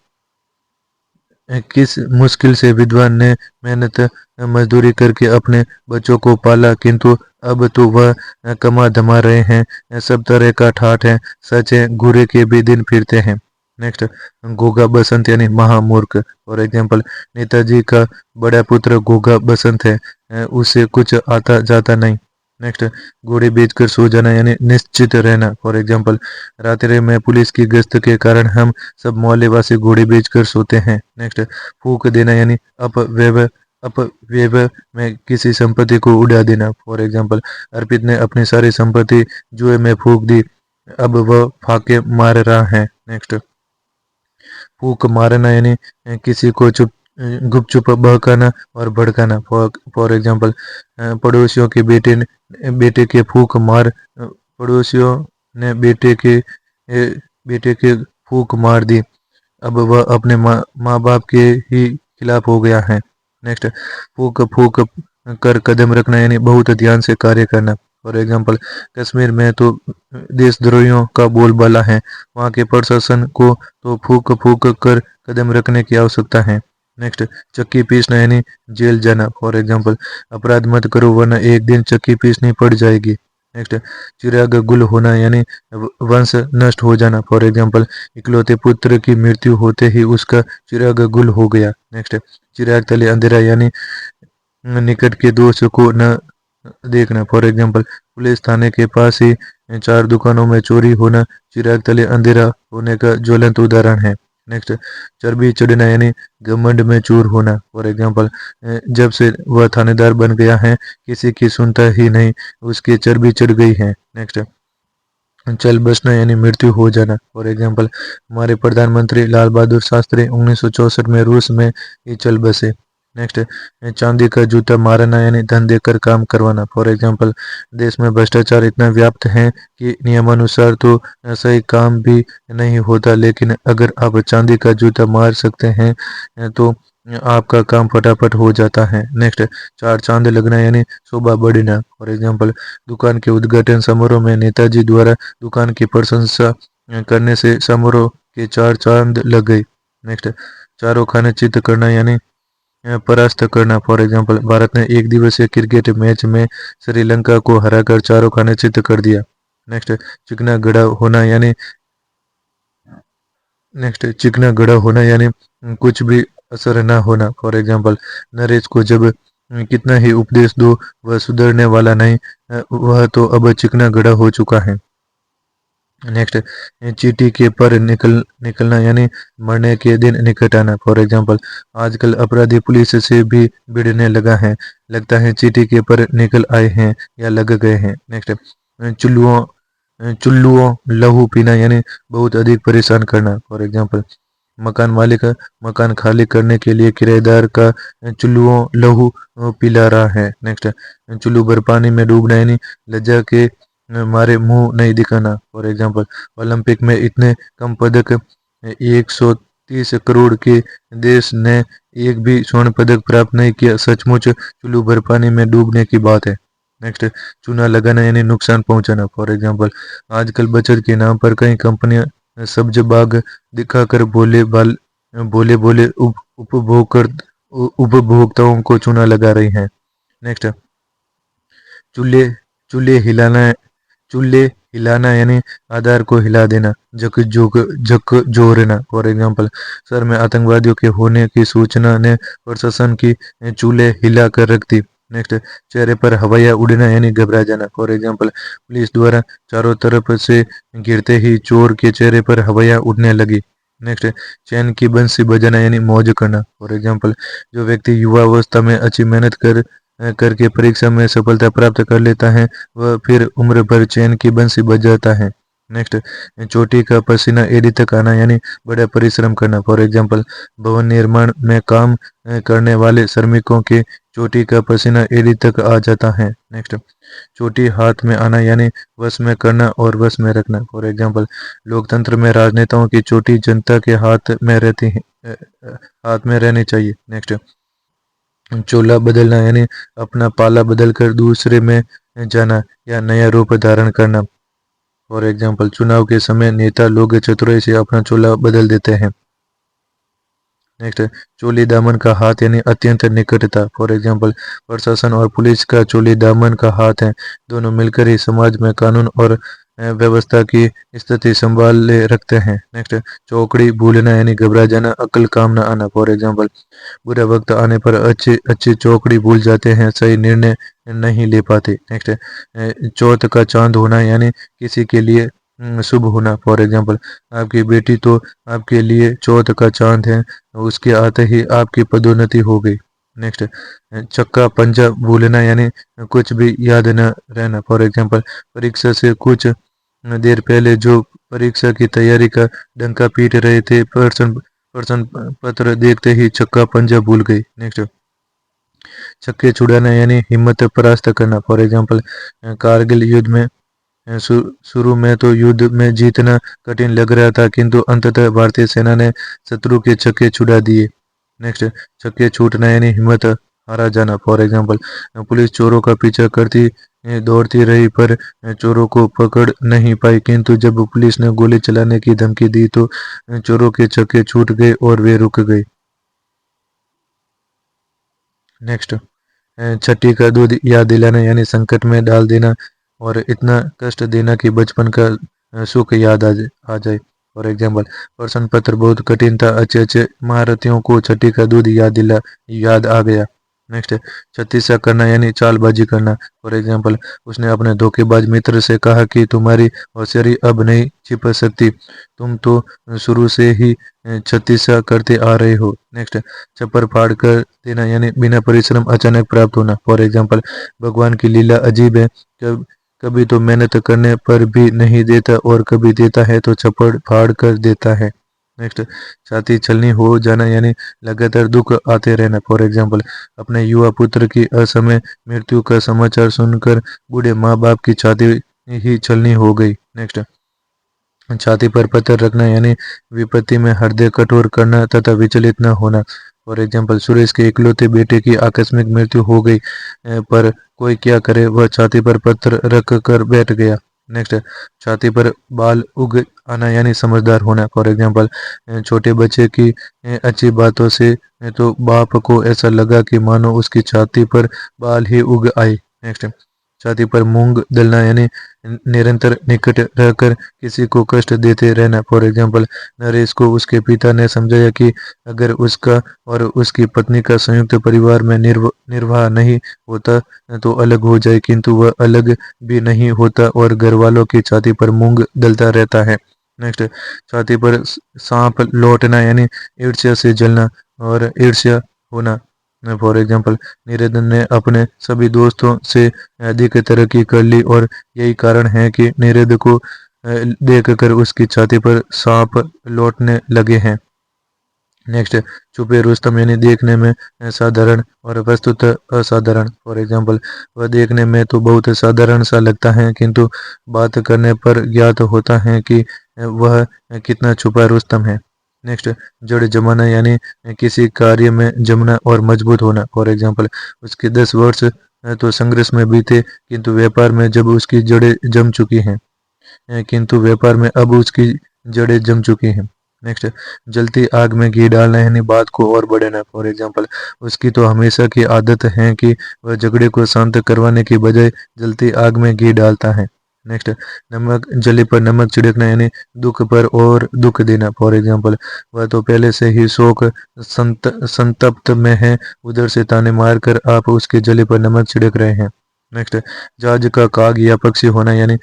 किस मुश्किल से विद्वान ने मेहनत मजदूरी करके अपने बच्चों को पाला, किंतु अब तो वह कमा धमा रहे हैं। सब तरह का ठाठ है, सच है, घूरे के भी दिन फिरते हैं। नेक्स्ट, गोगा बसंत यानी महामूर्ख। फॉर एग्जाम्पल, नेताजी का बड़ा पुत्र गोगा बसंत है, उसे कुछ आता जाता नहीं। नेक्स्ट, घोड़े बेचकर सो जाना यानी निश्चित रहना। फॉर एग्जाम्पल, रात्रि में पुलिस की गश्त के कारण हम सब मोहल्ले वासी घोड़े बेचकर सोते हैं। नेक्स्ट, फूक देना यानी अपव्यय में किसी संपत्ति को उड़ा देना। फॉर एग्जाम्पल, अर्पित ने अपनी सारी संपत्ति जुए में फूक दी, अब वह फाके मार रहा है। नेक्स्ट, फूक मारना यानी किसी को गुपचुप बहकाना और भड़काना। फॉर एग्जाम्पल, पड़ोसियों के बेटे के फूक मार पड़ोसियों ने बेटे के फूक मार दी, अब वह अपने माँ बाप के ही खिलाफ हो गया है। नेक्स्ट, फूक फूक कर कदम रखना यानी बहुत ध्यान से कार्य करना। फॉर एग्जाम्पल, कश्मीर में तो देशद्रोहियों का बोलबाला है, वहाँ के प्रशासन को तो फूक फूक कर कदम रखने की आवश्यकता है। नेक्स्ट, चक्की पीसना यानी जेल जाना। फॉर एग्जाम्पल, अपराध मत करो वरना एक दिन चक्की पीसनी पड़ जाएगी। नेक्स्ट, चिराग गुल होना यानी वंश नष्ट हो जाना। फॉर एग्जाम्पल, इकलौते पुत्र की मृत्यु होते ही उसका चिराग गुल हो गया। नेक्स्ट, चिराग तले अंधेरा यानी निकट के दोस्त को न देखना। फॉर एग्जाम्पल, पुलिस थाने के पास ही 4 दुकानों में चोरी होना चिराग तले अंधेरा होने का ज्वलंत उदाहरण है। नेक्स्ट, चर्बी चढ़ना यानी घमंड में चूर होना। फॉर एग्जाम्पल, जब से वह थानेदार बन गया है किसी की सुनता ही नहीं, उसकी चर्बी चढ़ गई है। नेक्स्ट, चल बसना यानी मृत्यु हो जाना। फॉर एग्जाम्पल, हमारे प्रधानमंत्री लाल बहादुर शास्त्री 1964 में रूस में ही चल बसे। नेक्स्ट, चांदी का जूता मारना यानी धन देकर काम करवाना। फॉर एग्जाम्पल, देश में भ्रष्टाचार इतना व्याप्त है कि नियमानुसार तो सही काम भी नहीं होता, लेकिन अगर आप चांदी का जूता मार सकते हैं तो आपका काम फटाफट हो जाता है। नेक्स्ट, 4 चांद लगना यानी शोभा बढ़ना। फॉर एग्जाम्पल, दुकान के उद्घाटन समारोह में नेताजी द्वारा दुकान की प्रशंसा करने से समारोह के 4 चांद लग गए। नेक्स्ट, चारों खाने चित्त करना यानी परास्त करना। फॉर एग्जाम्पल, भारत ने एक दिवसीय क्रिकेट मैच में श्रीलंका को हराकर चारों खाने चित्त कर दिया। नेक्स्ट, चिकना गड़ा होना यानी चिकना गड़ा होना यानी कुछ भी असर ना होना। फॉर एग्जाम्पल, नरेश को जब कितना ही उपदेश दो वह सुधरने वाला नहीं, वह तो अब चिकना गड़ा हो चुका है। नेक्स्ट, चींटी के पर निकलना यानी मरने के दिन निकट आना। फॉर एग्जाम्पल, आजकल अपराधी पुलिस से भी भिड़ने लगा है, लगता है चींटी के पर निकल आए हैं या लग गए हैं। नेक्स्ट, चुल्लुओं लहू पीना यानी बहुत अधिक परेशान करना। फॉर एग्जाम्पल, मकान मालिक मकान खाली करने के लिए किराएदार का चुल्लुओं लहू पिला रहा है। नेक्स्ट, चुल्लू भर पानी में डूबना यानी लज्जा के मारे मुंह नहीं दिखाना। फॉर एग्जाम्पल, ओलंपिक में इतने कम पदक 130 करोड़ के देश ने एक भी स्वर्ण पदक प्राप्त नहीं किया, सचमुच चुल्लू भर पानी में डूबने की बात है। नेक्स्ट, चूना लगाना यानी नुकसान पहुंचाना। फॉर एग्जाम्पल, आजकल बचत के नाम पर कई कंपनियां सब्ज बाग दिखाकर भोले भोले उपभोक्ताओं को चूना लगा रही हैं। नेक्स्ट, चूल्हे चूल्हे हिलाना चूल्हे हिलाना यानी आधार को हिला देना, झकझोरना। फॉर एग्जाम्पल, सर में आतंकवादियों के होने की सूचना ने प्रशासन की चूल्हे हिला कर रख दी। नेक्स्ट, चेहरे पर हवाइयाँ उड़ना यानी घबरा जाना। फॉर एग्जाम्पल, पुलिस द्वारा चारों तरफ से गिरते ही चोर के चेहरे पर हवाइयाँ उड़ने लगी। नेक्स्ट, चैन की बंसी बजाना यानी मौज करना। फॉर एग्जाम्पल, जो व्यक्ति युवा अवस्था में अच्छी मेहनत करके परीक्षा में सफलता प्राप्त कर लेता है वह फिर उम्र भर चैन की बंसी बजाता है। नेक्स्ट, चोटी का पसीना एड़ी तक आना यानी बड़ा परिश्रम करना। फॉर एग्जाम्पल, भवन निर्माण में काम करने वाले श्रमिकों के चोटी का पसीना एड़ी तक आ जाता है। नेक्स्ट, चोटी हाथ में आना यानी वश में करना और वश में रखना। फॉर एग्जाम्पल, लोकतंत्र में राजनेताओं की चोटी जनता के हाथ में रहती है, हाथ में रहनी चाहिए। नेक्स्ट, चोला बदलना यानी अपना पाला बदलकर दूसरे में जाना या नया रूप धारण करना। फॉर एग्जाम्पल, चुनाव के समय नेता लोग चतुराई से अपना चोला बदल देते हैं। नेक्स्ट, चोली दामन का हाथ यानी अत्यंत निकटता। फॉर एग्जाम्पल, प्रशासन और पुलिस का चोली दामन का हाथ है। दोनों मिलकर ही समाज में कानून और व्यवस्था की स्थिति संभाले रखते हैं। नेक्स्ट, चौकड़ी भूलना यानी घबरा जाना, अक्ल काम न आना। फॉर एग्जाम्पल, बुरा वक्त आने पर अच्छी अच्छी चौकड़ी भूल जाते हैं, सही निर्णय नहीं ले पाते। नेक्स्ट, चौथ का चांद होना यानी किसी के लिए शुभ होना। फॉर एग्जाम्पल, आपकी बेटी तो आपके लिए चौथ का चांद है, उसके आते ही आपकी पदोन्नति हो गई। नेक्स्ट, चक्का पंजा भूलना यानी कुछ भी याद न रहना। फॉर एग्जाम्पल, परीक्षा से कुछ देर पहले जो परीक्षा की तैयारी का डंका पीट रहे थे, प्रश्न प्रश्न पत्र देखते ही चक्का पंजा भूल गई। नेक्स्ट, छक्के छुड़ाना यानी हिम्मत परास्त करना। फॉर एग्जाम्पल, कारगिल युद्ध में शुरू में तो युद्ध में जीतना कठिन लग रहा था, किंतु अंततः भारतीय सेना ने शत्रु के छक्के छुड़ा दिए। नेक्स्ट, छक्के छूटना यानी हिम्मत हारा जाना। फॉर एग्जाम्पल, पुलिस चोरों का पीछा करती दौड़ती रही पर चोरों को पकड़ नहीं पाई, किंतु जब पुलिस ने गोली चलाने की धमकी दी तो चोरों के छक्के छूट गए और वे रुक गए। नेक्स्ट, छठी का दूध याद दिलाना यानी संकट में डाल देना और इतना कष्ट देना कि बचपन का सुख याद आ जाए। फॉर एग्जाम्पल, प्रश्न पत्र बहुत कठिन था, अच्छे अच्छे महारथियों को छठी का दूध याद आ गया। नेक्स्ट, छत्तीसा करना यानी चालबाजी करना। फॉर एग्जाम्पल, उसने अपने धोखेबाज मित्र से कहा कि तुम्हारी होशियारी अब नहीं छिपा सकती, तुम तो शुरू से ही छत्तीसा करते आ रहे हो। नेक्स्ट, छप्पर फाड़ कर देना यानी बिना परिश्रम अचानक प्राप्त होना। फॉर एग्जाम्पल, भगवान की लीला अजीब है, कभी तो मेहनत करने पर भी नहीं देता और कभी देता है तो छप्पर फाड़ कर देता है। नेक्स्ट, छाती छलनी हो जाना यानी लगातार दुख आते रहना। फॉर एग्जाम्पल, अपने युवा पुत्र की असमय मृत्यु का समाचार सुनकर बूढ़े माँ बाप की छाती ही छलनी हो गई। नेक्स्ट, छाती पर पत्थर रखना यानी विपत्ति में हृदय कठोर करना तथा विचलित न होना। फॉर एग्जाम्पल, सुरेश के इकलौते बेटे की आकस्मिक मृत्यु हो गई, पर कोई क्या करे, वह छाती पर पत्थर रख कर बैठ गया। नेक्स्ट, छाती पर बाल उग आना यानी समझदार होना। फॉर एग्जाम्पल, छोटे बच्चे की अच्छी बातों से तो बाप को ऐसा लगा कि मानो उसकी छाती पर बाल ही उग आए। नेक्स्ट, छाती पर मूंग दलना यानी निरंतर निकट रहकर किसी को कष्ट देते रहना। फॉर एग्जाम्पल, नरेश को उसके पिता ने समझाया कि अगर उसका और उसकी पत्नी का संयुक्त परिवार में निर्वाह नहीं होता तो अलग हो जाए, किंतु वह अलग भी नहीं होता और घर वालों की छाती पर मूंग दलता रहता है। नेक्स्ट, छाती पर सांप लौटना यानी ईर्ष्या से जलना और ईर्ष्या होना। फॉर एग्जाम्पल, निवेदन ने अपने सभी दोस्तों से अधिक तरक्की कर ली और यही कारण है कि नीरद को देखकर उसकी छाती पर सांप लौटने लगे हैं। नेक्स्ट, छुपे रुस्तम यानी देखने में साधारण और वस्तुतः असाधारण। फॉर एग्जाम्पल, वह देखने में तो बहुत साधारण सा लगता है, किंतु बात करने पर ज्ञात होता है कि वह कितना छुपा रुस्तम है। नेक्स्ट, जड़ जमाना यानी किसी कार्य में जमना और मजबूत होना। फॉर एग्जाम्पल, उसके 10 वर्ष तो संघर्ष में बीते, किंतु व्यापार में जब उसकी जड़ें जम चुकी हैं किंतु व्यापार में अब उसकी जड़ें जम चुकी हैं। नेक्स्ट, जलती आग में घी डालना यानी बात को और बढ़ाना। फॉर एग्जाम्पल, उसकी तो हमेशा की आदत है कि वह झगड़े को शांत करवाने की बजाय जलती आग में घी डालता है। नेक्स्ट, नमक जली पर नमक छिड़कना यानी दुख पर और दुख देना। फॉर एग्जाम्पल, वह तो पहले से ही शोक संतप्त में है, उधर से ताने मारकर आप उसके जले पर नमक छिड़क रहे हैं। नेक्स्ट, जहाज का काग या पक्षी होना यानी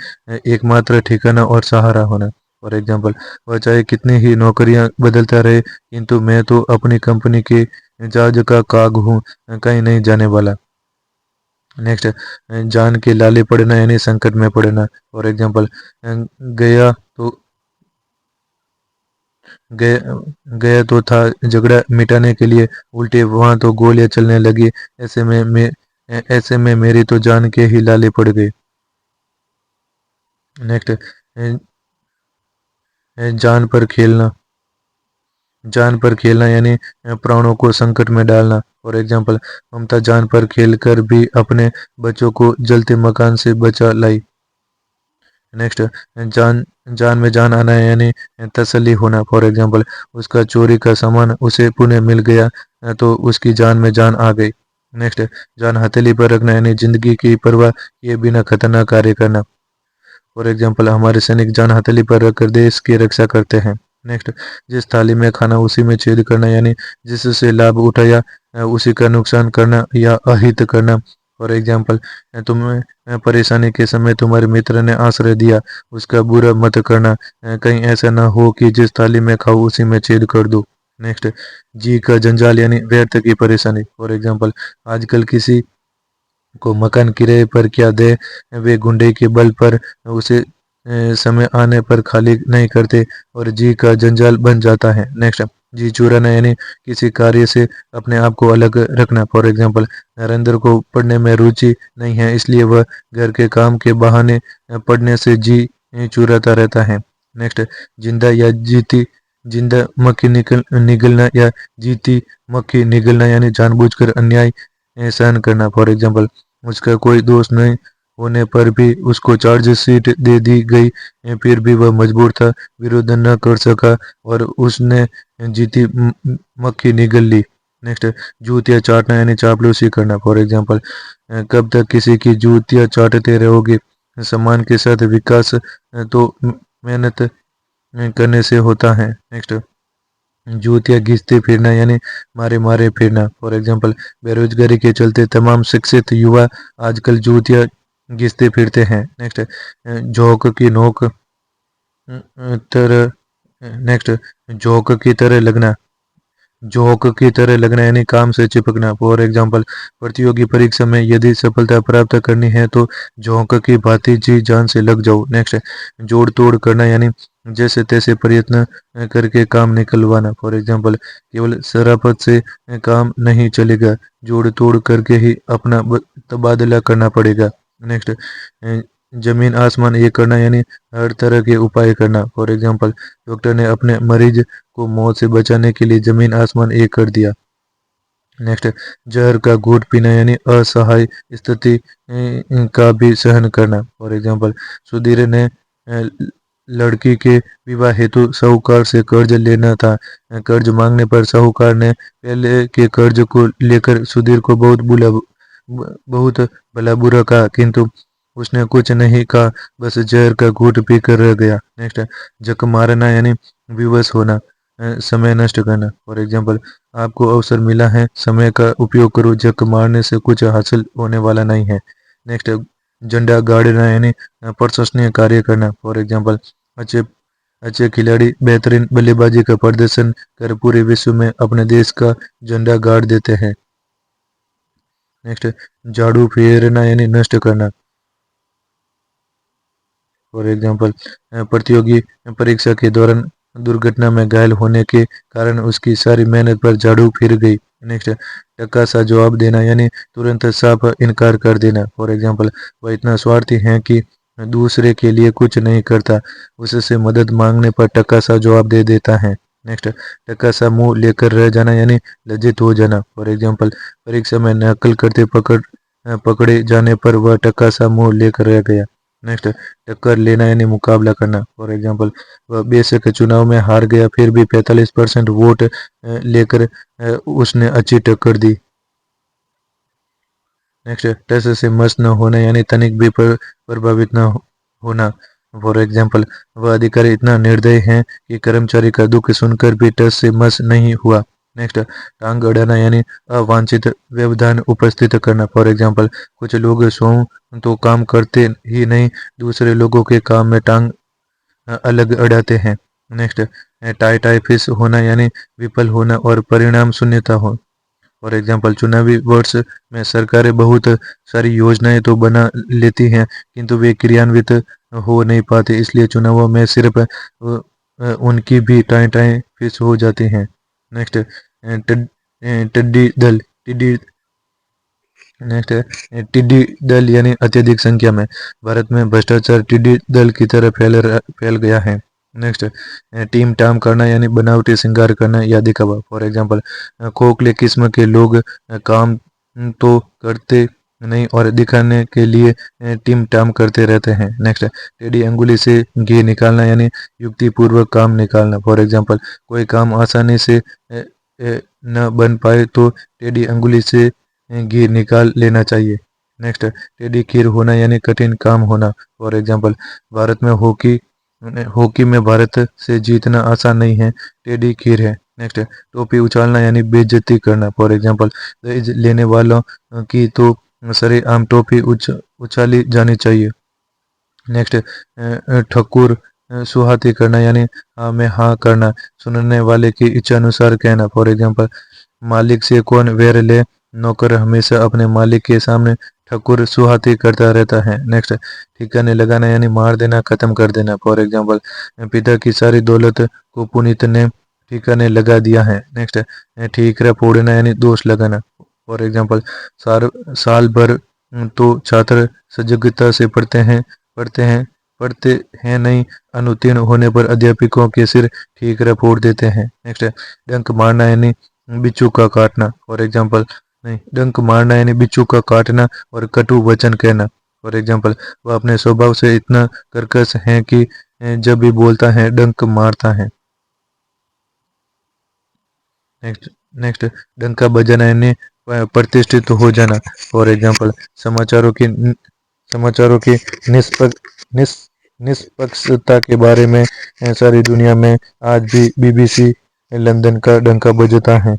एकमात्र ठिकाना और सहारा होना। फॉर एग्जाम्पल, वह चाहे कितनी ही नौकरियां बदलता रहे, किंतु मैं तो अपनी कंपनी के जहाज का काग हूँ, कहीं नहीं जाने वाला। नेक्स्ट, जान के लाले पड़ना यानी संकट में पड़ना। फॉर एग्जाम्पल, गया तो गया गया तो था झगड़ा मिटाने के लिए, उल्टे वहां तो गोलियां चलने लगी, ऐसे में मेरी तो जान के ही लाले पड़ गए। नेक्स्ट, जान पर खेलना जान पर खेलना यानी प्राणों को संकट में डालना। फॉर एग्जाम्पल, ममता जान पर खेलकर भी अपने बच्चों को जलते मकान से बचा लाई। नेक्स्ट, जान जान में जान आना यानी तसल्ली होना। फॉर एग्जाम्पल, उसका चोरी का सामान उसे पुणे मिल गया तो उसकी जान में जान आ गई। नेक्स्ट, जान हथेली पर रखना यानी जिंदगी की परवाह किए बिना खतरनाक कार्य करना। फॉर एग्जाम्पल, हमारे सैनिक जान हथेली पर रखकर देश की रक्षा करते हैं। नेक्स्ट, जिस थाली में खाना उसी में छेद करना यानी जिससे लाभ उठाया उसी का नुकसान करना या अहित करना। फॉर एग्जाम्पल, तुम्हें परेशानी के समय तुम्हारे मित्र ने आश्रय दिया, उसका बुरा मत करना, कहीं ऐसा ना हो कि जिस थाली में खाओ उसी में छेद कर दो। नेक्स्ट, जी का जंजाल यानी व्यर्थ की परेशानी। फॉर एग्जाम्पल, आजकल किसी को मकान किराए पर क्या दे, वे गुंडे के बल पर उसे समय आने पर खाली नहीं करते और जी का जंजाल बन जाता है। नेक्स्ट, जी चुराना यानी किसी कार्य से अपने आप को अलग रखना। फॉर एग्जाम्पल, नरेंद्र को पढ़ने में रुचि नहीं है इसलिए वह घर के काम के बहाने पढ़ने से जी चुराता रहता है। नेक्स्ट, जिंदा या जीती जिंदा मक्खी निगलना या जीती मक्खी निगलना यानी जानबूझकर अन्याय सहन करना। फॉर एग्जाम्पल, उसका कोई दोष नहीं होने पर भी उसको चार्ज शीट दे दी गई, फिर भी वह मजबूर था, विरोध न कर सका और उसने जीती मक्खी निगल ली। नेक्स्ट, जूतियां चाटना यानी चापलूसी करना। फॉर एग्जाम्पल, कब तक किसी की जूतियां चाटते रहोगे, सम्मान के साथ विकास तो मेहनत करने से होता है। नेक्स्ट, जूतियां घिसते फिरना यानी मारे मारे फिरना। फॉर एग्जाम्पल, बेरोजगारी के चलते तमाम शिक्षित युवा आजकल जूतियां घिसते फिरते हैं। नेक्स्ट, झोंक की नोक तरह नेक्स्ट, झोंक की तरह लगना झोंक की तरह लगना यानी काम से चिपकना। फॉर एग्जाम्पल, प्रतियोगी परीक्षा में यदि सफलता प्राप्त करनी है तो झोंक की भांति जी जान से लग जाओ। नेक्स्ट, जोड़ तोड़ करना यानी जैसे तैसे प्रयत्न करके काम निकलवाना। फॉर एग्जाम्पल, केवल शराफत से काम नहीं चलेगा, जोड़ तोड़ करके ही अपना तबादला करना पड़ेगा। नेक्स्ट, जमीन आसमान एक करना यानी हर तरह के उपाय करना। फॉर एग्जाम्पल, डॉक्टर ने अपने मरीज को मौत से बचाने के लिए जमीन आसमान एक कर दिया। नेक्स्ट, जहर का घूंट पीना यानी असहाय स्थिति का भी सहन करना। फॉर एग्जाम्पल, सुधीर ने लड़की के विवाह हेतु साहूकार से कर्ज लेना था। कर्ज मांगने पर साहूकार ने पहले के कर्ज को लेकर सुधीर को बहुत भला बुरा कहा, किंतु उसने कुछ नहीं कहा, बस जहर का घूंट पीकर रह गया। नेक्स्ट, जक मारना यानी विवश होना, समय नष्ट करना। फॉर एग्जाम्पल, आपको अवसर मिला है, समय का उपयोग करो, जक मारने से कुछ हासिल होने वाला नहीं है। नेक्स्ट, झंडा गाड़ना यानी प्रशंसनीय कार्य करना। फॉर एग्जाम्पल, अच्छे अच्छे खिलाड़ी बेहतरीन बल्लेबाजी का प्रदर्शन कर पूरे विश्व में अपने देश का झंडा गाड़ देते हैं। नेक्स्ट, झाड़ू फेरना यानी नष्ट करना। फॉर एग्जाम्पल, प्रतियोगी परीक्षा के दौरान दुर्घटना में घायल होने के कारण उसकी सारी मेहनत पर झाड़ू फिर गई। नेक्स्ट, टक्का सा जवाब देना यानी तुरंत साफ इनकार कर देना। फॉर एग्जाम्पल, वह इतना स्वार्थी है कि दूसरे के लिए कुछ नहीं करता, उससे मदद मांगने पर टक्का सा जवाब दे देता है। नेक्स्ट, टक्का सा मुंह लेकर रह जाना यानी लज्जित हो जाना। फॉर एग्जाम्पल, परीक्षा में नकल करते पकड़े जाने पर वह टक्का सा मुंह लेकर रह गया। नेक्स्ट, टक्कर लेना यानी मुकाबला करना। फॉर एग्जाम्पल, वह बेशक चुनाव में हार गया फिर भी 45% वोट लेकर उसने अच्छी टक्कर दी। नेक्स्ट, टस से मस न होना यानी तनिक भी प्रभावित न होना। फॉर एग्जाम्पल, वह अधिकारी इतना निर्दयी है कि कर्मचारी का दुख सुनकर भी टस से मस नहीं हुआ। नेक्स्ट, टांग अड़ाना यानी अवांछित व्यवधान उपस्थित करना। फॉर एग्जाम्पल, कुछ लोग स्वयं तो काम करते ही नहीं, दूसरे लोगों के काम में टांग अलग अड़ाते हैं। नेक्स्ट, टाई टाई फिश होना यानी विफल होना और परिणाम शून्यता हो। फॉर एग्जाम्पल, चुनावी वर्ष में सरकारें बहुत सारी योजनाएं तो बना लेती हैं किंतु वे क्रियान्वित हो नहीं पाते, इसलिए चुनावों में सिर्फ उनकी भी टाई टाई फिश हो जाती हैं। नेक्स्ट, टिड्डी दल टिड्डी नेक्स्ट है टिड्डी दल यानी अत्यधिक संख्या में। भारत में भ्रष्टाचार टिड्डी दल की तरह फैल गया है। नेक्स्ट, टीम टाम करना यानी बनावटी श्रृंगार करना या दिखावा। फॉर एग्जाम्पल, खोखले किस्म के लोग काम तो करते नहीं और दिखाने के लिए टिम टाम करते रहते हैं। नेक्स्ट, टेढ़ी अंगुली से घी निकालना यानी युक्तिपूर्वक काम निकालना। फॉर एग्जांपल, कोई काम आसानी से न बन पाए तो टेढ़ी अंगुली से घी निकाल लेना चाहिए। नेक्स्ट, टेढ़ी खीर होना यानी कठिन काम होना। फॉर एग्जांपल, भारत में हॉकी हॉकी में भारत से जीतना आसान नहीं है, टेढ़ी खीर है। नेक्स्ट, टोपी उछालना यानी बेइज्जती करना। फॉर एग्जांपल, दहेज लेने वालों की तो सरेआम टोपी उछाली जानी चाहिए। नेक्स्ट, ठकुर सुहाती करना यानी हाँ में हाँ करना, सुनने वाले की इच्छा अनुसार कहना। फॉर एग्जांपल, मालिक से कौन वैर ले, नौकर हमेशा अपने मालिक के सामने ठकुर सुहाती करता रहता है। नेक्स्ट, ठिकाने लगाना यानी मार देना, खत्म कर देना। फॉर एग्जांपल, पिता की सारी दौलत को पुनीत ने ठिकाने लगा दिया है। नेक्स्ट, ठीकरा फोड़ना यानी दोष लगाना। फॉर एग्जांपल, साल भर तो छात्र सजगता से पढ़ते हैं पढ़ते हैं नहीं, अनुत्तीर्ण होने पर अध्यापकों के सिर ठीकरा फोड़ देते हैं। नेक्स्ट, डंक मारना यानी बिच्छू का काटना। फॉर एग्जांपल, नहीं, डंक मारना यानी बिच्छू का काटना और कटु वचन कहना। फॉर एग्जांपल, वह अपने स्वभाव से इतना कर्कश है कि जब भी बोलता है डंक मारता है। नेक्स्ट नेक्स्ट डंका बजाना यानी प्रतिष्ठित हो जाना। फॉर एग्जांपल, समाचारों की निष्पक्ष निष्पक्षता के बारे में सारी दुनिया में आज भी बीबीसी लंदन का डंका बजता है।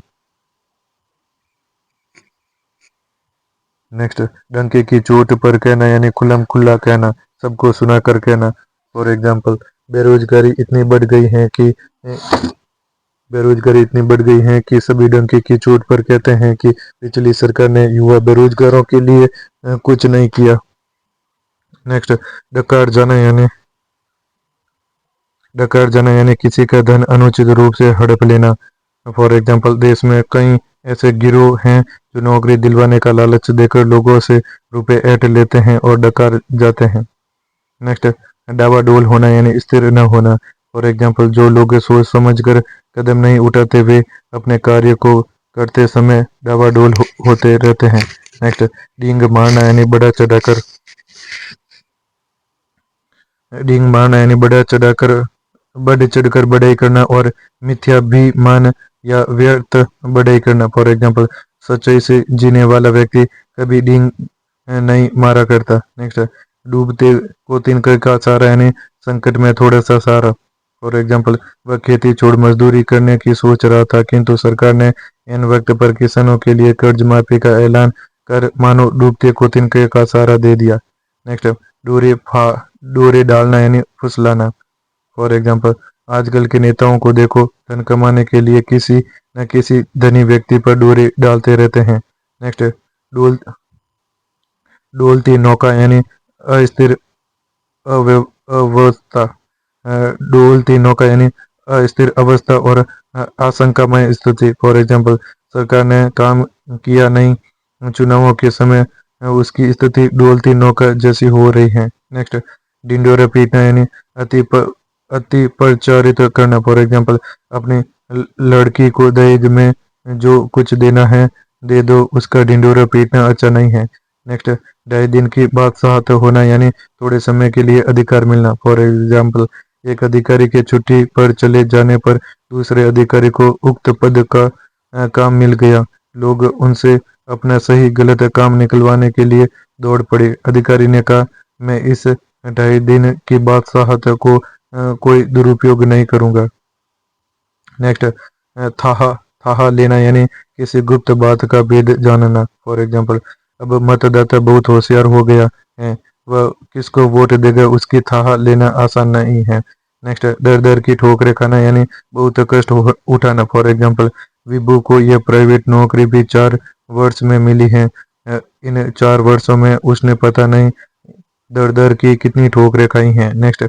नेक्स्ट, डंके की चोट पर कहना यानी खुल्लम खुल्ला कहना, सबको सुना कर कहना। फॉर एग्जांपल, बेरोजगारी इतनी बढ़ गई है कि बेरोजगारी इतनी बढ़ गई है कि सभी डंके की चोट पर कहते हैं कि पिछली सरकार ने युवा बेरोजगारों के लिए कुछ नहीं किया। नेक्स्ट, डकार जाना यानी डकार जाना यानी किसी का धन अनुचित रूप से हड़प लेना। फॉर एग्जांपल, देश में कई ऐसे गिरोह हैं जो नौकरी दिलवाने का लालच देकर लोगों से रुपए ऐंठ लेते हैं और डकार जाते हैं। नेक्स्ट, डावाडोल होना यानी स्थिर न होना। फॉर एग्जांपल, जो लोग सोच समझ कर कदम नहीं उठाते वे अपने कार्य को करते समय डावाडोल होते रहते हैं। नेक्स्ट, डींग मारना यानी बढ़ चढ़कर बढ़ाई करना और मिथ्याभिमान या व्यर्थ बढ़ाई करना। फॉर एग्जांपल, सच्चाई से जीने वाला व्यक्ति कभी डींग नहीं मारा करता। नेक्स्ट, डूबते को तिनके का सहारा यानी संकट में थोड़ा सा सहारा। फॉर एग्जांपल, वह खेती छोड़ मजदूरी करने की सोच रहा था किंतु सरकार ने इन वक्त पर किसानों के लिए कर्ज माफी का ऐलान कर मानो डूबते को तिनके का सहारा दे दिया। नेक्स्ट, डोरे डालना यानी फुसलाना। फॉर एग्जांपल, आजकल के नेताओं को देखो, धन कमाने के लिए किसी न किसी धनी व्यक्ति पर डोरे डालते रहते हैं। नेक्स्ट, डोल डोलती नौका यानी अस्थिर अवस्था। डोलती नौका यानी अस्थिर अवस्था और आशंकामय स्थिति। फॉर एग्जांपल, सरकार ने काम किया नहीं, चुनावों के समय उसकी स्थिति डोलती नौका जैसी हो रही है। नेक्स्ट, डिंडोरा पीटना यानी अति प्रचारित करना। फॉर एग्जांपल, अपनी लड़की को दहेज में जो कुछ देना है दे दो, उसका ढिंडोरा पीटना अच्छा नहीं है। नेक्स्ट, 2.5 दिन की बादशाहत होना यानी थोड़े समय के लिए अधिकार मिलना। फॉर एग्जाम्पल, एक अधिकारी के छुट्टी पर चले जाने पर दूसरे अधिकारी को उक्त पद का काम मिल गया। लोग उनसे अपना सही गलत काम निकलवाने के लिए दौड़ पड़े। अधिकारी ने कहा, मैं इस 2.5 दिन की बादशाहत को कोई दुरुपयोग नहीं करूंगा। नेक्स्ट, थाहा थाहा लेना यानी किसी गुप्त बात का भेद जानना। फॉर एग्जांपल, अब मतदाता बहुत होशियार हो गया है, वह किसको वोट देगा उसकी थाहा लेना आसान नहीं है। नेक्स्ट, डर डर की ठोकरें खाना यानी बहुत कष्ट उठाना। फॉर एग्जांपल, विभू को यह प्राइवेट नौकरी भी 4 वर्ष में मिली है। इन 4 वर्षों में उसने पता नहीं दर दर की कितनी ठोकरें खाई हैं। नेक्स्ट,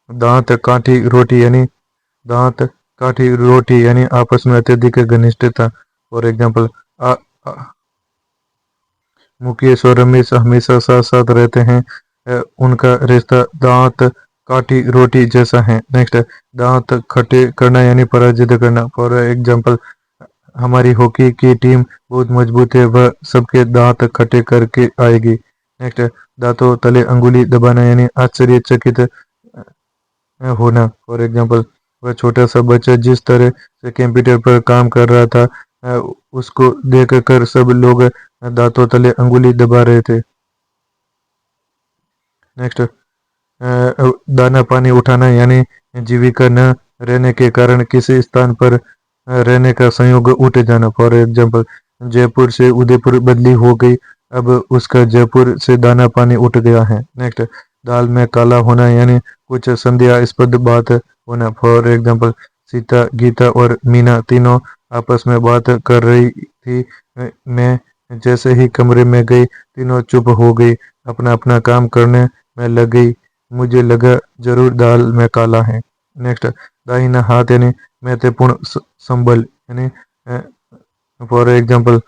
दांत काठी रोटी यानी दांत काठी रोटी यानी आपस में अत्यधिक घनिष्ठता। फॉर एग्जाम्पल, मुकेश और रमेश हमेशा साथ साथ रहते हैं, उनका रिश्ता दांत काठी रोटी जैसा है। नेक्स्ट, दांत खट्टे करना यानी पराजित करना। फॉर एग्जाम्पल, हमारी हॉकी की टीम बहुत मजबूत है, वह सबके दांत खट्टे करके आएगी। नेक्स्ट, दांतों तले अंगुली दबाना यानी आश्चर्यचकित होना। फॉर एग्जाम्पल, वह छोटा सा बच्चा जिस तरह से कंप्यूटर पर काम कर रहा था, उसको देखकर सब लोग दांतों तले अंगुली दबा रहे थे। नेक्स्ट, दाना पानी उठाना यानी जीविका न रहने के कारण किसी स्थान पर रहने का संयोग उठ जाना। फॉर एग्जाम्पल, जयपुर से उदयपुर बदली हो गई, अब उसका जयपुर से दाना पानी उठ गया है। नेक्स्ट, दाल में काला होना यानी कुछ संदेहास्पद बात होना। फॉर एग्जाम्पल, सीता, गीता और मीना तीनों आपस में बात कर रही थी। मैं जैसे ही कमरे में गई, तीनों चुप हो गई, अपना अपना काम करने में लग गई। मुझे लगा जरूर दाल में काला है। नेक्स्ट, दाहिना हाथ यानी महत्वपूर्ण संबल यानी फॉर एग्जाम्पल,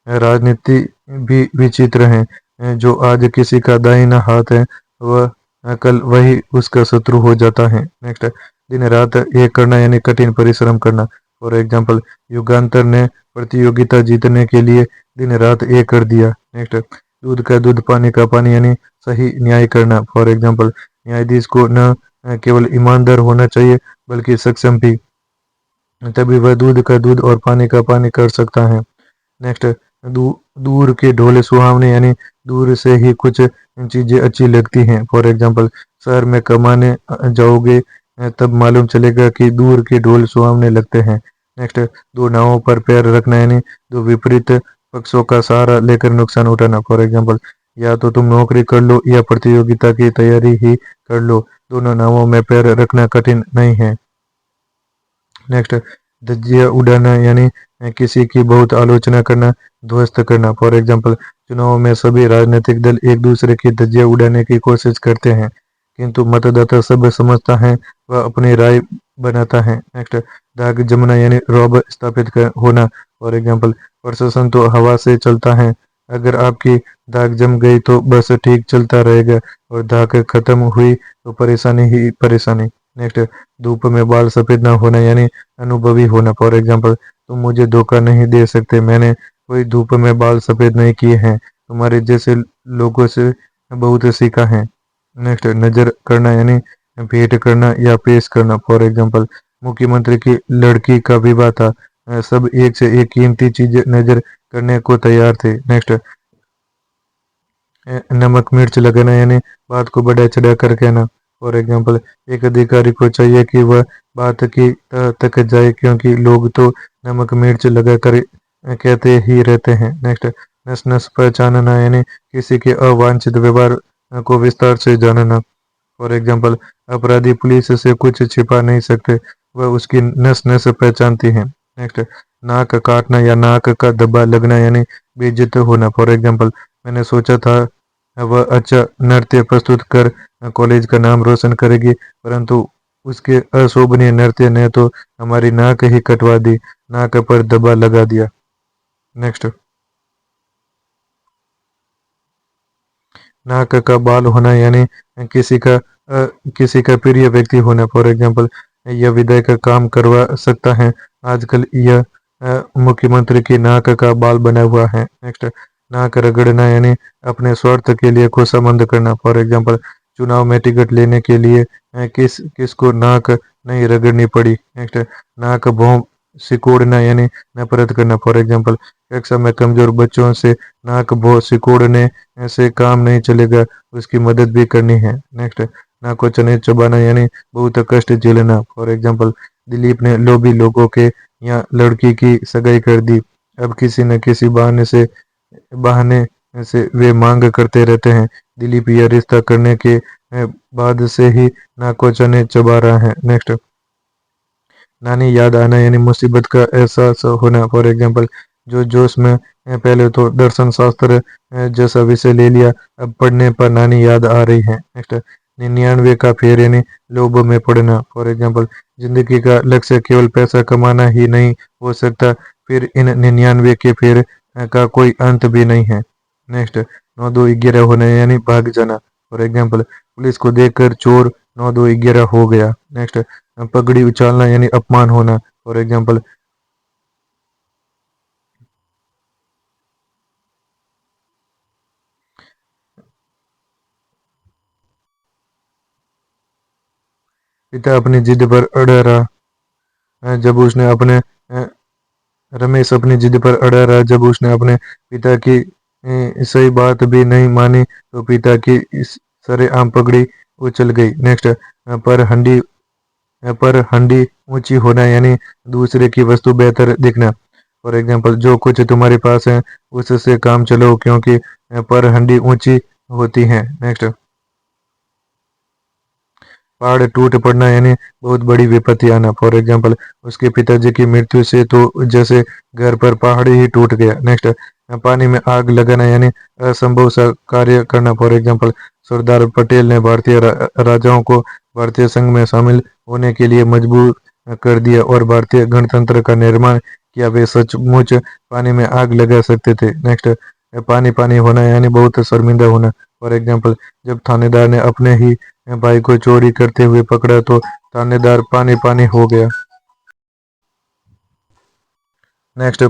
राजनीति भी विचित्र है। जो आज किसी का दाहिना हाथ है, वह कल वही उसका शत्रु हो जाता है। नेक्स्ट, दिन रात एक करना यानी कठिन परिश्रम करना। फॉर एग्जाम्पल, युगांतर ने प्रतियोगिता जीतने के लिए दिन रात एक कर दिया। नेक्स्ट, दूध का दूध पानी का पानी यानी सही न्याय करना। फॉर एग्जाम्पल, न्यायाधीश को न केवल ईमानदार होना चाहिए बल्कि सक्षम भी, तभी वह दूध का दूध और पानी का पानी कर सकता है। नेक्स्ट, दूर के ढोले सुहावने यानी दूर से ही कुछ चीजें अच्छी लगती हैं। फॉर एग्जाम्पल, शहर में कमाने जाओगे, तब मालूम चलेगा कि दूर के ढोल सुहावने लगते हैं। नेक्स्ट, दो नावों पर पैर रखना यानी दो विपरीत पक्षों का सहारा लेकर नुकसान उठाना। फॉर एग्जाम्पल, या तो तुम नौकरी कर लो या प्रतियोगिता की तैयारी ही कर लो, दोनों नावों में पैर रखना कठिन नहीं है। नेक्स्ट, धज्जियां उड़ाना यानी किसी की बहुत आलोचना करना, ध्वस्त करना। फॉर एग्जाम्पल, चुनाव में सभी राजनीतिक दल एक दूसरे की धज्जियां उड़ाने की कोशिश करते हैं, किंतु मतदाता सब समझता है, वह अपनी राय बनाता है। नेक्स्ट, दाग जमना यानी रौब स्थापित होना। फॉर एग्जाम्पल, प्रशासन तो हवा से चलता है, अगर आपकी दाग जम गई तो बस ठीक चलता रहेगा, और दाग खत्म हुई तो परेशानी ही परेशानी। नेक्स्ट, धूप में बाल सफेद ना होना यानी अनुभवी होना। फॉर एग्जाम्पल, तुम मुझे धोखा नहीं दे सकते, मैंने कोई धूप में बाल सफेद नहीं किए हैं, तुम्हारे जैसे लोगों से बहुत सीखा है। नेक्स्ट, नजर करना यानी भेंट करना या पेश करना। फॉर एग्जाम्पल, मुख्यमंत्री की लड़की का विवाह था, सब एक से एक कीमती चीज नजर करने को तैयार थे। नेक्स्ट, नमक मिर्च लगाना यानी बात को बढ़ा चढ़ा कर कहना। फॉर एग्जाम्पल, एक अधिकारी को चाहिए कि वह बात की तह तक जाए, क्योंकि लोग तो नमक मिर्च लगा कर कहते ही रहते हैं। नेक्स्ट, नस नस पहचानना यानी किसी के अवांछित व्यवहार को विस्तार से जानना। फॉर एग्जाम्पल, अपराधी पुलिस से कुछ छिपा नहीं सकते, वह उसकी नस नस पहचानती है। नेक्स्ट, नाक काटना या नाक का धब्बा लगना यानी बेइज्जत होना। फॉर एग्जाम्पल, मैंने सोचा था वह अच्छा नृत्य प्रस्तुत कर कॉलेज का नाम रोशन करेगी, परंतु उसके अशोभनीय नृत्य ने तो हमारी नाक ही कटवा दी, नाक पर धब्बा लगा दिया। नेक्स्ट, नाक का बाल होना यानी किसी का किसी का प्रिय व्यक्ति होना। फॉर एग्जाम्पल, यह विधायक का काम करवा सकता है, आजकल यह मुख्यमंत्री की नाक का बाल बना हुआ है। नेक्स्ट, नाक रगड़ना यानी अपने स्वार्थ के लिए खुशामंद करना। फॉर एग्जाम्पल, चुनाव में टिकट लेने के लिए किसको नाक नहीं रगड़नी पड़ी। नेक्स्ट, नाक भौं सिकोड़ना यानी नफरत करना। फॉर एग्जाम्पल, कक्षा में कमजोर बच्चों से नाक भौं सिकोड़ने ऐसे काम नहीं चलेगा, उसकी मदद भी करनी है। नेक्स्ट, नाक को चने चबाना यानी बहुत कष्ट झेलना। फॉर एग्जाम्पल, दिलीप ने लोभी लोगों के यहाँ लड़की की सगाई कर दी, अब किसी न किसी बहाने से वे मांग करते रहते हैं, दिलीप यह रिश्ता करने के बाद से ही नाक को चने चबा रहा है। नेक्स्ट, नानी याद आना यानी मुसीबत का एहसास होना। फॉर एग्जाम्पल, जो जोश में पहले तो दर्शन शास्त्र जैसा विषय ले लिया, अब पढ़ने पर नानी याद आ रही है। नेक्स्ट, 99 का फेर यानी लोभ में पड़ना। फॉर एग्जाम्पल, जिंदगी का लक्ष्य केवल पैसा कमाना ही नहीं हो सकता, फिर इन 99 के फेर का कोई अंत भी नहीं है। नेक्स्ट, 9 2 11 होना यानी भाग जाना। फॉर एग्जाम्पल, पुलिस को देखकर चोर 9 2 11 हो गया। नेक्स्ट, पगड़ी उछालना यानी अपमान होना। फॉर एग्जाम्पल, पिता अपनी जिद पर अड़ा रहा जब उसने अपने रमेश अपनी जिद पर अड़ा रहा जब उसने अपने पिता की सही बात भी नहीं मानी तो पिता की इस सरेआम पगड़ी उछल गई। नेक्स्ट, पर हंडी पर हंडी ऊंची होना यानी दूसरे की वस्तु बेहतर दिखना। फॉर एग्जाम्पल, जो कुछ तुम्हारे पास है उससे काम चलो क्योंकि पर हंडी ऊंची होती है। नेक्स्ट, पहाड़ टूट पड़ना यानी बहुत बड़ी विपत्ति आना। फॉर एग्जाम्पल, उसके पिताजी की मृत्यु से तो जैसे घर पर पहाड़ ही टूट गया। नेक्स्ट, पानी में आग लगाना यानी असंभव सा कार्य करना। फॉर एग्जाम्पल, सरदार पटेल ने भारतीय राजाओं को भारतीय संघ में शामिल होने के लिए मजबूर कर दिया और भारतीय गणतंत्र का निर्माण किया। वे सचमुच पानी में आग लगा सकते थे। नेक्स्ट, पानी पानी होना यानी बहुत शर्मिंदा होना। फॉर एग्जाम्पल, जब थानेदार ने अपने ही भाई को चोरी करते हुए पकड़ा तो थानेदार पानी पानी हो गया। नेक्स्ट,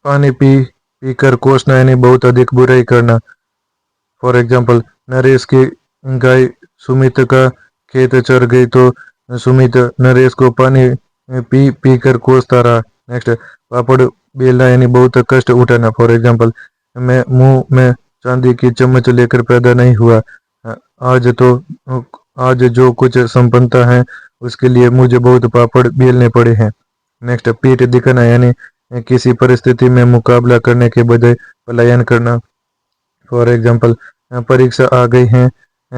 पानी पी कर कोसना यानी बहुत अधिक बुराई करना। फॉर एग्जाम्पल, नरेश की गाय सुमित का खेत चर गई तो सुमित नरेश को पानी पी पी कर कोसता रहा। नेक्स्ट, पापड़ बेलना यानी बहुत कष्ट उठाना। फॉर एग्जाम्पल, मैं मुंह में चांदी की चम्मच लेकर पैदा नहीं हुआ। आज तो आज जो कुछ संपन्नता है उसके लिए मुझे बहुत पापड़ बेलने पड़े हैं। नेक्स्ट, पीठ दिखाना यानी किसी परिस्थिति में मुकाबला करने के बजाय पलायन करना। फॉर एग्जाम्पल, परीक्षा आ गई है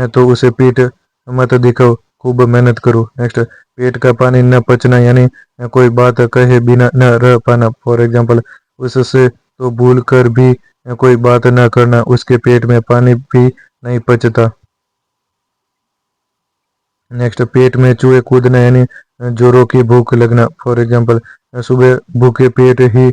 तो उसे पीठ मत दिखाओ, खूब मेहनत करो। नेक्स्ट, पेट का पानी न पचना यानी कोई बात कहे बिना न रह पाना। फॉर एग्जाम्पल, उससे तो भूल कर भी कोई बात न करना, उसके पेट में पानी भी नहीं पचता। नेक्स्ट, पेट में चूहे कूदना यानी जोरों की भूख लगना। फॉर एग्जाम्पल, सुबह भूखे पेट ही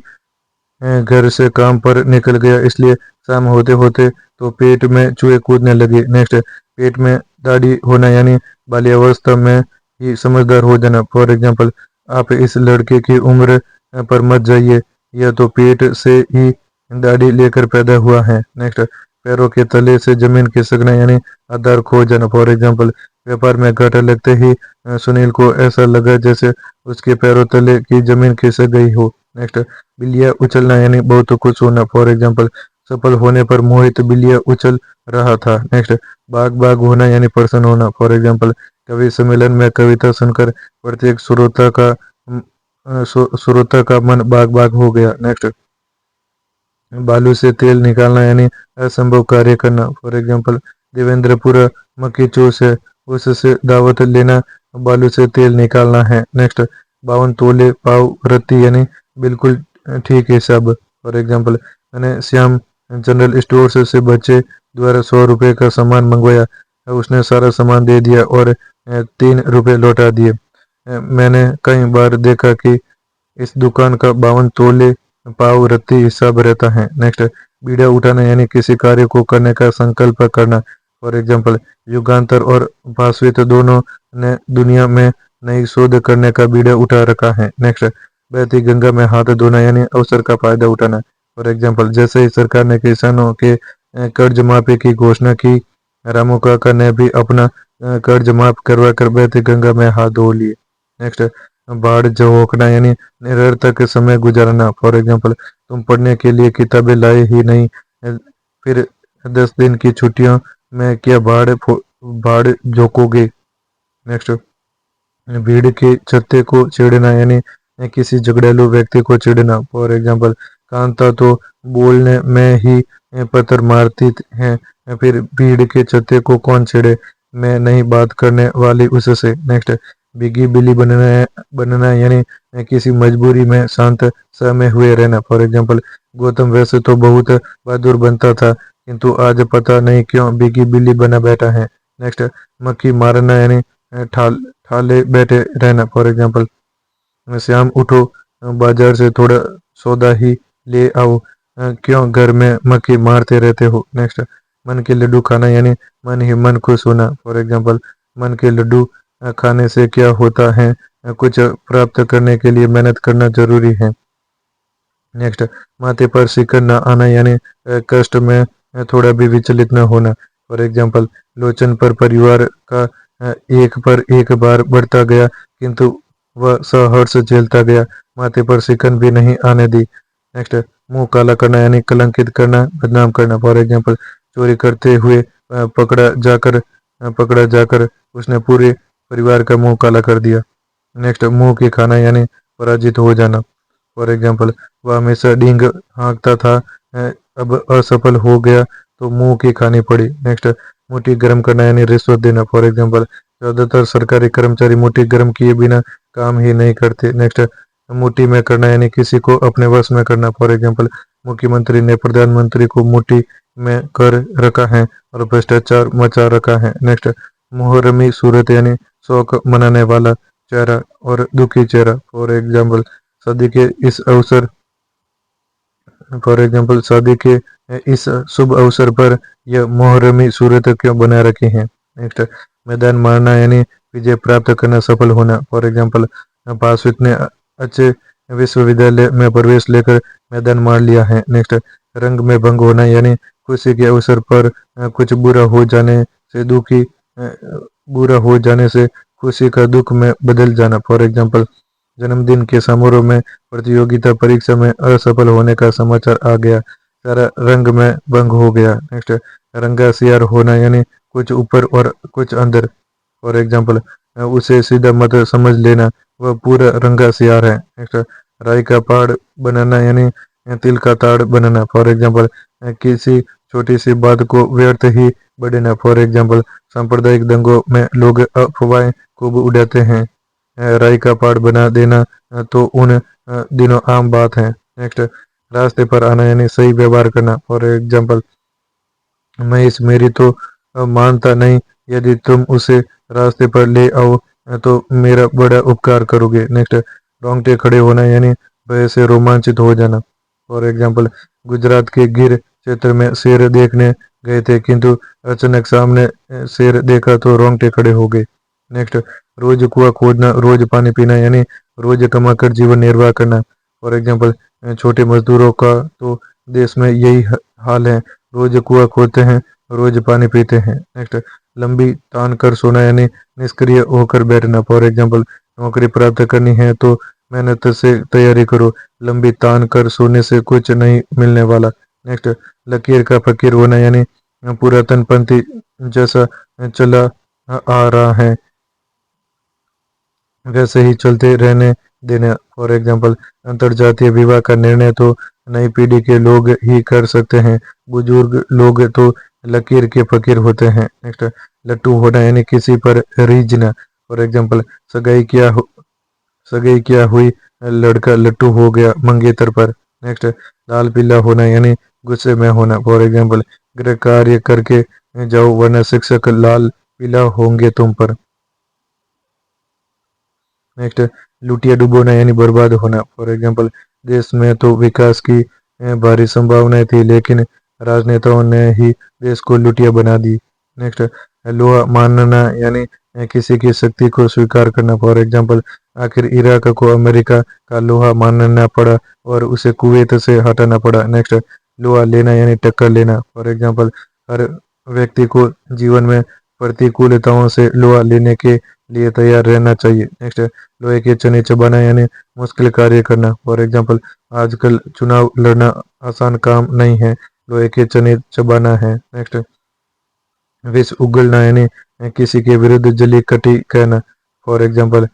घर से काम पर निकल गया इसलिए शाम होते होते तो पेट में चूहे कूदने लगे। नेक्स्ट, पेट में दाढ़ी होना यानी बाल्यावस्था में ही समझदार हो जाना। फॉर एग्जाम्पल, आप इस लड़के की उम्र पर मत जाइए, यह तो पेट से ही दाढ़ी लेकर पैदा हुआ है। नेक्स्ट, पैरों के तले से जमीन खिसकना यानी आधार खो जाना। फॉर एग्जाम्पल, व्यापार में घाटा लगते ही सुनील को ऐसा लगा जैसे उसके पैरों तले की जमीन खिसक गई हो। नेक्स्ट, बिल्लियां उछलना यानी बहुत खुश होना। फॉर एग्जाम्पल, सफल होने पर मोहित बिल्लियां उछल रहा था। नेक्स्ट, बाग बाग होना यानी प्रसन्न होना। फॉर एग्जाम्पल, कवि सम्मेलन में कविता सुनकर प्रत्येक श्रोता का मन बाग बाग हो गया। नेक्स्ट, बालू से तेल निकालना यानी असंभव कार्य करना। फॉर एग्जाम्पल, देवेंद्र पूरा मक्खी चूस है, उससे दावत लेना बालू से तेल निकालना है। नेक्स्ट, 52 तोले पाव रत्ती यानी बिल्कुल ठीक हिसाब। फॉर एग्जाम्पल, मैंने श्याम जनरल स्टोर से बच्चे द्वारा 100 रुपये का सामान मंगवाया, उसने सारा सामान दे दिया और 3 रुपये लौटा दिए। मैंने कई बार देखा कि इस दुकान का 52 तोले पाव रत्ती हिसाब रहता है। नेक्स्ट, बीड़ा उठाना यानी किसी कार्य को करने का संकल्प करना। फॉर एग्जाम्पल, युगांतर और भास्वित दोनों ने दुनिया में नई शोध करने का बीड़ा उठा रखा है। नेक्स्ट, बहती गंगा में हाथ धोना यानी अवसर का फायदा उठाना। फॉर एग्जाम्पल, जैसे ही सरकार ने किसानों के कर्ज माफी की घोषणा की, रामू काका ने भी अपना कर्ज माफ करवा कर बहती गंगा में हाथ धो लिए। नेक्स्ट, बाढ़ झोंकना यानी निरर्थक समय गुजारना। फॉर एग्जाम्पल, तुम पढ़ने के लिए किताबें लाए ही नहीं, फिर 10 दिन की छुट्टियों में क्या बाढ़ झोंकोगे। नेक्स्ट, भीड़ के छत्ते को छेड़ना यानी किसी झगड़ेलू व्यक्ति को छेड़ना। फॉर एग्जाम्पल, कांता तो बोलने में ही पत्थर मारती है, फिर भीड़ के छत्ते को कौन छेड़े, मैं नहीं बात करने वाली उससे। नेक्स्ट, बिगी बिल्ली बनना यानी किसी मजबूरी में शांत समय हुए रहना। फॉर एग्जाम्पल, गौतम वैसे तो बहुत बहादुर बनता था किंतु आज पता नहीं क्यों बिगी बिल्ली बना बैठा है। नेक्स्ट, मक्खी मारना यानी ठाले बैठे रहना। फॉर एग्जाम्पल, श्याम उठो, बाजार से थोड़ा सौदा ही ले आओ, क्यों घर में मक्खी मारते रहते हो। नेक्स्ट, मन के लड्डू खाना यानी मन ही मन खुश होना। फॉर एग्जाम्पल, मन के लड्डू खाने से क्या होता है, कुछ प्राप्त करने के लिए मेहनत करना जरूरी है। नेक्स्ट, माथे पर सिकन न आना यानी कष्ट में थोड़ा भी विचलित न होना। फॉर एग्जाम्पल, लोचन पर परिवार का एक पर एक बार बढ़ता गया, किंतु वह सहर्ष झेलता गया, माथे पर सिकन भी नहीं आने दी। नेक्स्ट, मुंह काला करना यानी कलंकित करना, बदनाम करना। फॉर एग्जाम्पल, चोरी करते हुए पकड़ा जाकर उसने पूरे परिवार का मुंह काला कर दिया। नेक्स्ट, मुंह की खाना यानी पराजित हो जाना। फॉर एग्जाम्पल, वह हमेशा डींग हाँकता था, अब असफल हो गया तो मुंह की खानी पड़ी। नेक्स्ट, मुट्ठी गर्म करना यानी रिश्वत देना। फॉर एग्जाम्पल, ज्यादातर सरकारी कर्मचारी मुट्ठी गर्म किए बिना काम ही नहीं करते। नेक्स्ट, मुट्ठी में करना यानी किसी को अपने वश में करना। फॉर एग्जाम्पल, मुख्यमंत्री ने प्रधानमंत्री को मुट्ठी में कर रखा है और भ्रष्टाचार मचा रखा है। नेक्स्ट, मुहर्रमी सूरत यानी शौक मनाने वाला चेहरा और दुखी चेहरा। शादी के इस अवसर शादी के इस शुभ अवसर पर यह मुहर्रमी सूरत क्यों बना रखी है। नेक्स्ट, मैदान मारना यानी विजय प्राप्त करना, सफल होना। फॉर एग्जाम्पल, पासवित ने अच्छे विश्वविद्यालय में प्रवेश लेकर मैदान मार लिया है। नेक्स्ट, रंग में भंग होना यानी खुशी के अवसर पर कुछ बुरा हो जाने से खुशी का दुख में बदल जाना। फॉर एग्जाम्पल, जन्मदिन के समारोह में प्रतियोगिता परीक्षा में असफल होने का समाचार आ गया, सारा रंग में भंग हो गया। नेक्स्ट, रंगा सियार होना यानी कुछ ऊपर और कुछ अंदर। फॉर एग्जाम्पल, उसे सीधा मत समझ लेना, वह पूरा रंगा सियार है। नेक्स्ट, राई का पहाड़ बनाना यानी तिल का ताड़ बनाना। फॉर एग्जाम्पल, किसी छोटी सी बात को व्यर्थ ही बढ़ाना। फॉर एग्जाम्पल, सांप्रदायिक दंगों में लोग अफवाहें खूब उड़ाते हैं, राई का पहाड़ बना देना तो उन दिनों आम बात है। नेक्स्ट, रास्ते पर आना यानी सही व्यवहार करना। फॉर एग्जाम्पल, महेश मेरी तो मानता नहीं, यदि तुम उसे रास्ते पर ले आओ तो मेरा बड़ा उपकार करोगे। नेक्स्ट, रोंगटे खड़े होना यानी भय से रोमांचित हो जाना। फॉर एग्जाम्पल, गुजरात के गिर क्षेत्र में शेर देखने गए थे, किंतु अचानक सामने शेर देखा तो रोंगटे खड़े हो गए। नेक्स्ट, रोज कुआं खोदना, रोज पानी पीना यानी रोज कमाकर जीवन निर्वाह करना। फॉर एग्जाम्पल, छोटे मजदूरों का तो देश में यही हाल है, रोज कुआं खोदते हैं, रोज पानी पीते हैं। नेक्स्ट, लंबी तान कर सोना यानी निष्क्रिय होकर बैठना। फॉर एग्जाम्पल, नौकरी प्राप्त करनी है तो मेहनत से तैयारी करो, लंबी तान कर सोने से कुछ नहीं मिलने वाला। नेक्स्ट, लकीर का फकीर होना यानी पुरातन पंथी जैसा चला आ रहा है वैसे ही चलते रहने देना। फॉर एग्जाम्पल, अंतरजातीय विवाह का निर्णय तो नई पीढ़ी के लोग ही कर सकते हैं, बुजुर्ग लोग तो लकीर के फकीर होते हैं। नेक्स्ट, लट्टू होना यानी किसी पर रीझना। फॉर एग्जाम्पल, सगाई क्या हुई, लड़का लट्टू हो गया मंगेतर पर। नेक्स्ट, लाल पीला होना यानी गुस्से में होना। फॉर एग्जाम्पल, गृह कार्य करके जाओ वरना शिक्षक लाल पीला होंगे तुम पर। नेक्स्ट, लुटिया डुबोना यानी बर्बाद होना। फॉर एग्जाम्पल, देश में तो विकास की भारी संभावनाएं थी, लेकिन राजनेताओं ने ही देश को लुटिया बना दी। नेक्स्ट, लोहा मानना यानी किसी की शक्ति को स्वीकार करना। फॉर एग्जाम्पल, आखिर इराक को अमेरिका का लोहा मानना पड़ा और उसे कुवैत से हटाना पड़ा। नेक्स्ट, लोहा लेना यानी टक्कर लेना। फॉर एग्जाम्पल, हर व्यक्ति को जीवन में प्रतिकूलताओं से लोहा लेने के लिए तैयार रहना चाहिए। नेक्स्ट, लोहे के चने चबाना यानी मुश्किल कार्य करना। फॉर एग्जाम्पल, आजकल चुनाव लड़ना आसान काम नहीं है, लोहे के चने चबाना है। नेक्स्ट, विष उगलना यानी किसी के विरुद्ध जली कटी कहना। फॉर एग्जाम्पल,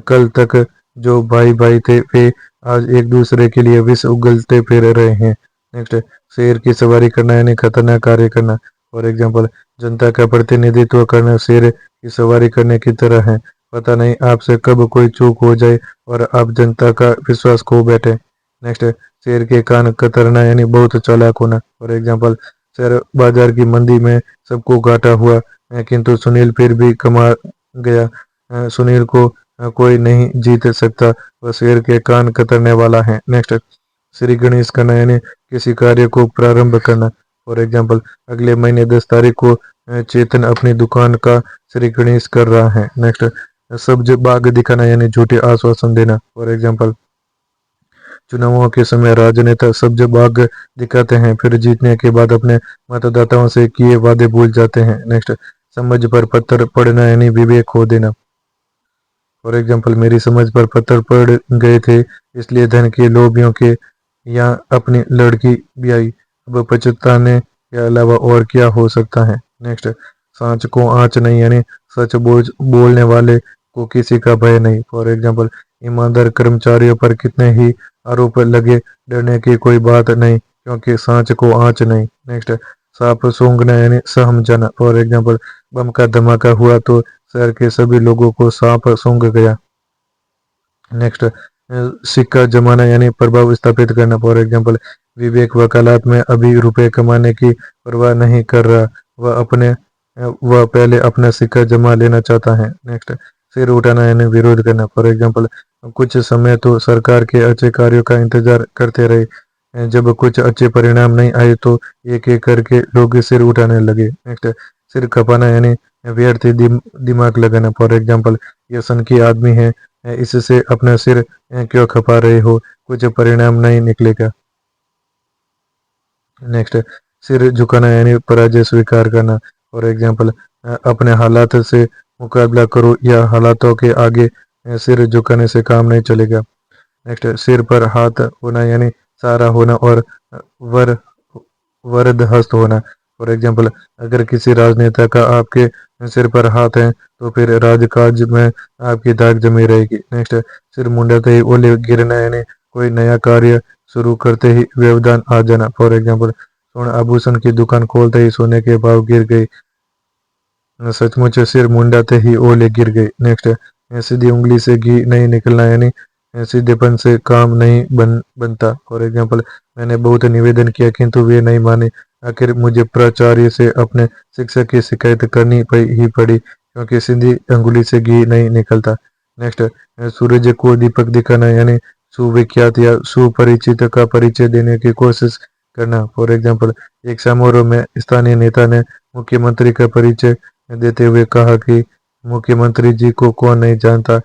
कल तक जो भाई भाई थे वे आज एक दूसरे के लिए विष उगलते फिर रहे हैं। नेक्स्ट, शेर की सवारी करना यानी खतरनाक कार्य करना। फॉर एग्जाम्पल, जनता का प्रतिनिधित्व करना शेर की सवारी करने की तरह है, पता नहीं आपसे कब कोई चूक हो जाए और आप जनता का विश्वास खो बैठे। नेक्स्ट, शेर के कान कतरना यानी बहुत चालाक होना। फॉर एग्जाम्पल, शेयर बाजार की मंदी में सबको घाटा हुआ, किंतु सुनील फिर भी कमा गया। सुनील को कोई नहीं जीत सकता, वह शेर के कान कतरने वाला है। नेक्स्ट, श्री गणेश करना यानी किसी कार्य को प्रारंभ करना। फॉर एग्जाम्पल, अगले महीने 10 तारीख को चेतन अपनी दुकान का श्री गणेश कर रहा है। नेक्स्ट, सब्ज बाग दिखाना यानी झूठे आश्वासन देना। फॉर एग्जाम्पल, चुनावों के समय राजनेता सब्ज बाग दिखाते हैं, फिर जीतने के बाद अपने मतदाताओं से किए वादे भूल जाते हैं। नेक्स्ट, समझ पर पत्थर पड़ना यानी विवेक खो देना। फॉर एग्जाम्पल, मेरी समझ पर पत्थर पड़ गए थे, इसलिए धन के लोभियों के यहाँ अपनी लड़की भी आई। अब पछताने के अलावा और क्या हो सकता है। नेक्स्ट, सांच को आँच नहीं यानी सच बोलने वाले को किसी का भय नहीं। फॉर एग्जाम्पल, ईमानदार कर्मचारियों पर कितने ही आरोप लगे, डरने की कोई बात नहीं, क्योंकि सांच को आँच नहीं। नेक्स्ट, सांप सूंघना यानी सहम जाना। फॉर एग्जाम्पल, बम का धमाका हुआ तो शहर के सभी लोगों को सांप सूंघ गया। नेक्स्ट, सिक्का जमाना यानी प्रभाव स्थापित करना। फॉर एग्जाम्पल, विवेक वकालत में अभी रुपए कमाने की परवाह नहीं कर रहा, वह पहले अपना सिक्का जमा लेना चाहता है। नेक्स्ट, सिर उठाना यानी विरोध करना। फॉर एग्जाम्पल, कुछ समय तो सरकार के अच्छे कार्यों का इंतजार करते रहे, जब कुछ अच्छे परिणाम नहीं आए तो एक एक करके लोग सिर उठाने लगे। नेक्स्ट, सिर खपाना यानी व्यर्थ दिमाग लगाना। फॉर एग्जाम्पल, ये सन की आदमी है, इससे अपना सिर क्यों खपा रहे हो, कुछ परिणाम नहीं निकलेगा। नेक्स्ट, सिर झुकाना यानी पराजय स्वीकार करना। फॉर एग्जाम्पल, अपने हालात से मुकाबला करो या हालातों के आगे सिर झुकाने से काम नहीं चलेगा। नेक्स्ट, सिर पर हाथ होना यानी सहारा होना और वर वरद हस्त होना। फॉर एग्जाम्पल, अगर किसी राजनेता का आपके सिर पर हाथ है तो फिर राजकाज में आपकी दाग जमी रहेगी। नेक्स्ट, सिर मुंडाते ही ओले गिरना यानी कोई नया कार्य शुरू करते ही व्यवधान आ जाना। फॉर एग्जाम्पल, स्वर्ण आभूषण की दुकान खोलते ही सोने के भाव गिर गए, सचमुच सिर मुंडाते ही ओले गिर गए। नेक्स्ट, सीधी उंगली से घी नहीं निकलना यानी सीधेपन से काम नहीं बनता। फॉर एग्जाम्पल, मैंने बहुत निवेदन किया किंतु वे नहीं माने, आखिर मुझे प्राचार्य से अपने शिक्षक की शिकायत करनी ही पड़ी, क्योंकि सीधी अंगुली से घी नहीं निकलता। नेक्स्ट, सूरज को दीपक दिखाना यानी सुविख्यात या सुपरिचित का परिचय देने की कोशिश करना। फॉर एग्जाम्पल, एक समारोह में स्थानीय नेता ने मुख्यमंत्री का परिचय देते हुए कहा कि मुख्यमंत्री जी को कौन नहीं जानता,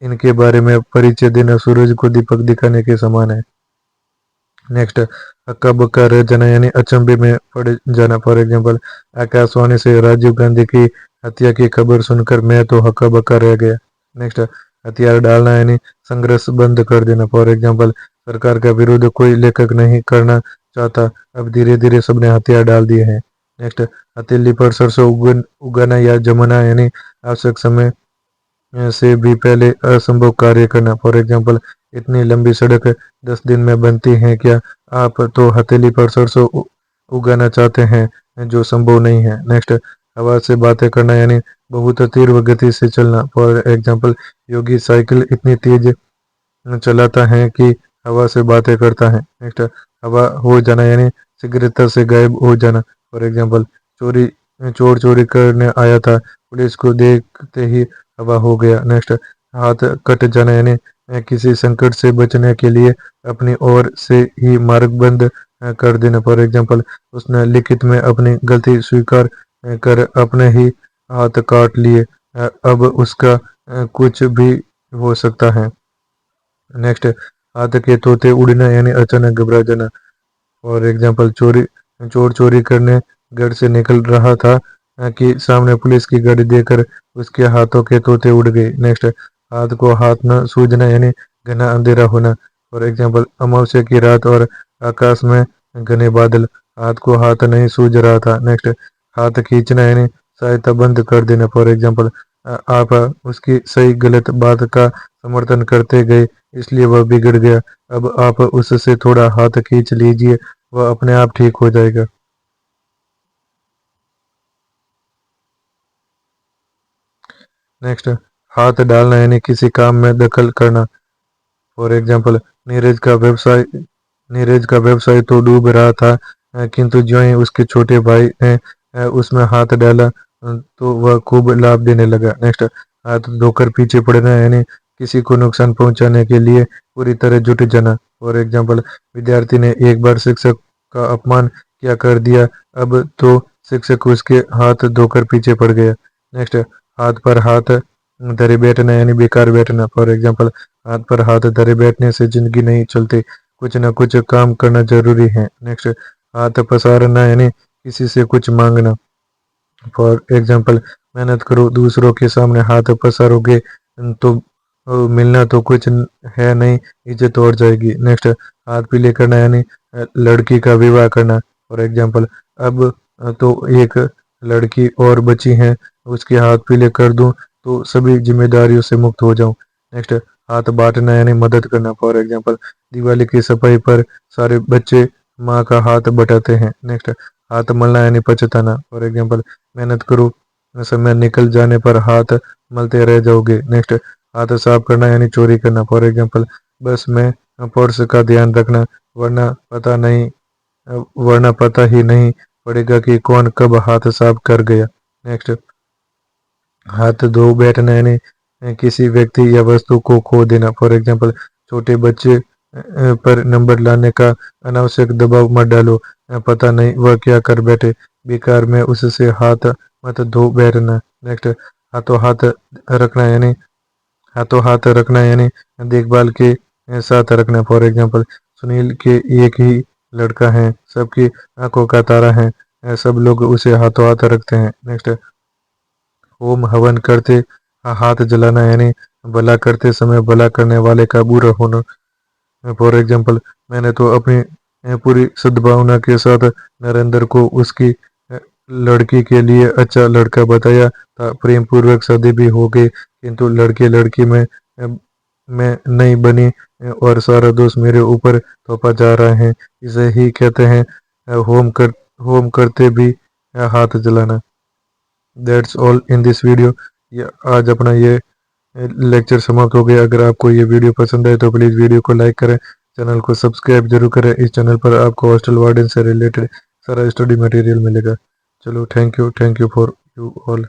इनके बारे में परिचय देना सूरज को दीपक दिखाने के समान है। नेक्स्ट, हक्का बक्का रह जाना यानी अचंभे में पड़ जाना। फॉर एग्जाम्पल, आकाशवाणी से राजीव गांधी की हत्या की खबर सुनकर मैं तो हक्का बक्का रह गया। नेक्स्ट, हथियार डालना यानी संघर्ष बंद कर देना। फॉर एग्जाम्पल, सरकार का विरोध कोई लेखक नहीं करना चाहता, अब धीरे धीरे सबने हथियार डाल दिए हैं। नेक्स्ट, हथेली पर सरसों उगाना या जमाना यानी आवश्यक समय से भी पहले असंभव कार्य करना। फॉर एग्जाम्पल, इतनी लंबी सड़क 10 दिन में बनती है क्या, आप तो हथेली पर सरसों उगाना चाहते हैं जो संभव नहीं है। नेक्स्ट, हवा से बातें करना यानी बहुत तीव्र गति से चलना। फॉर एग्जाम्पल, योगी साइकिल इतनी तेज चलाता है कि हवा से बातें करता है। नेक्स्ट, हवा हो जाना यानी शीघ्रता से गायब हो जाना। फॉर एग्जाम्पल, चोर चोरी करने आया था, पुलिस को देखते ही हवा हो गया। नेक्स्ट, हाथ कट जाना यानी किसी संकट से बचने के लिए अपनी ओर से ही मार्ग बंद कर देना। फॉर एग्जाम्पल, उसने लिखित में अपनी गलती स्वीकार कर अपने ही हाथ काट लिए, अब उसका कुछ भी हो सकता है। नेक्स्ट, हाथ के तोते उड़ना यानी अचानक घबरा जाना। फॉर एग्जाम्पल, चोर चोरी करने घर से निकल रहा था कि सामने पुलिस की गाड़ी देखकर उसके हाथों के तोते उड़ गए। नेक्स्ट, हाथ को हाथ न सूझना यानी घना अंधेरा होना। फॉर एग्जाम्पल, अमावस्या की रात और आकाश में घने बादल, हाथ को हाथ नहीं सूझ रहा था। नेक्स्ट, हाथ खींचना यानी सहायता बंद कर देना। फॉर एग्जाम्पल, आप उसकी सही गलत बात का समर्थन करते गए इसलिए वह बिगड़ गया, अब आप उससे थोड़ा हाथ खींच लीजिए, वह अपने आप ठीक हो जाएगा। नेक्स्ट, हाथ डालना यानी किसी काम में दखल करना। फॉर एग्जाम्पल, नीरज का व्यवसाय नीरज का व्यवसाय तो डूब रहा था, किंतु ज्यों ही उसके छोटे भाई ने उसमें हाथ डाला तो वह खूब लाभ देने लगा। नेक्स्ट, हाथ धोकर पीछे पड़ना यानी किसी को नुकसान पहुंचाने के लिए पूरी तरह जुट जाना। फॉर एग्जाम्पल, विद्यार्थी ने एक बार शिक्षक का अपमान किया कर दिया, अब तो शिक्षक उसके हाथ धोकर पीछे पड़ गया। नेक्स्ट, हाथ पर हाथ धरे बैठना यानी बेकार बैठना। फॉर एग्जाम्पल, हाथ पर हाथ धरे बैठने से जिंदगी नहीं चलती, कुछ ना कुछ काम करना जरूरी है। नेक्स्ट, हाथ पसारना यानी किसी से कुछ मांगना। फॉर एग्जाम्पल, मेहनत करो, दूसरों के सामने हाथ पसारोगे तो मिलना तो कुछ है नहीं, इज्जत और जाएगी। नेक्स्ट, हाथ पीले करना यानी लड़की का विवाह करना। फॉर एग्जाम्पल, अब तो एक लड़की और बची हैं, उसके हाथ पीले कर दूं तो सभी जिम्मेदारियों से मुक्त हो जाऊं। नेक्स्ट, हाथ बांटना यानी मदद करना। फॉर एग्जाम्पल, दिवाली की सफाई पर सारे बच्चे माँ का हाथ बटाते हैं। नेक्स्ट, हाथ मलना यानी पछताना। फॉर एग्जाम्पल, मेहनत करो, समय निकल जाने पर हाथ मलते रह जाओगे। नेक्स्ट, हाथ साफ करना यानी चोरी करना। फॉर एग्जाम्पल, बस में पर्स का ध्यान रखना, वरना पता नहीं वरना पता ही नहीं पड़ेगा कि कौन कब हाथ साफ कर गया। नेक्स्ट, हाथ धो बैठना यानी किसी व्यक्ति या वस्तु को खो देना। फॉर एग्जाम्पल, छोटे बच्चे पर नंबर लाने का अनावश्यक दबाव मत डालो, पता नहीं वह क्या कर बैठे, बेकार में उससे हाथ मत धो बैठना। नेक्स्ट, हाथों हाथ रखना यानी हाथों हाथ रखना यानी देखभाल के साथ रखना। फॉर एग्जाम्पल, सुनील के एक ही लड़का है, सबकी आंखों का तारा है, सब लोग उसे हाथों हाथ रखते हैं। नेक्स्ट, होम हवन करते हाथ जलाना यानी भला करते समय भला करने वाले का बुरा होना। फॉर एग्जाम्पल, मैंने तो अपनी पूरी सद्भावना के साथ नरेंद्र को उसकी लड़की के लिए अच्छा लड़का बताया था। प्रेम पूर्वक शादी भी हो गई, किंतु लड़के लड़की में नहीं बनी और सारा दोष मेरे ऊपर थोपा जा रहा है। इसे ही कहते हैं होम करते भी हाथ जलाना। That's all in this video. ये आज अपना ये लेक्चर समाप्त हो गया। अगर आपको ये वीडियो पसंद आए तो प्लीज़ वीडियो को लाइक करें, चैनल को सब्सक्राइब जरूर करें। इस चैनल पर आपको हॉस्टल वार्डन से रिलेटेड सारा स्टडी मटेरियल मिलेगा। चलो, thank you for you all.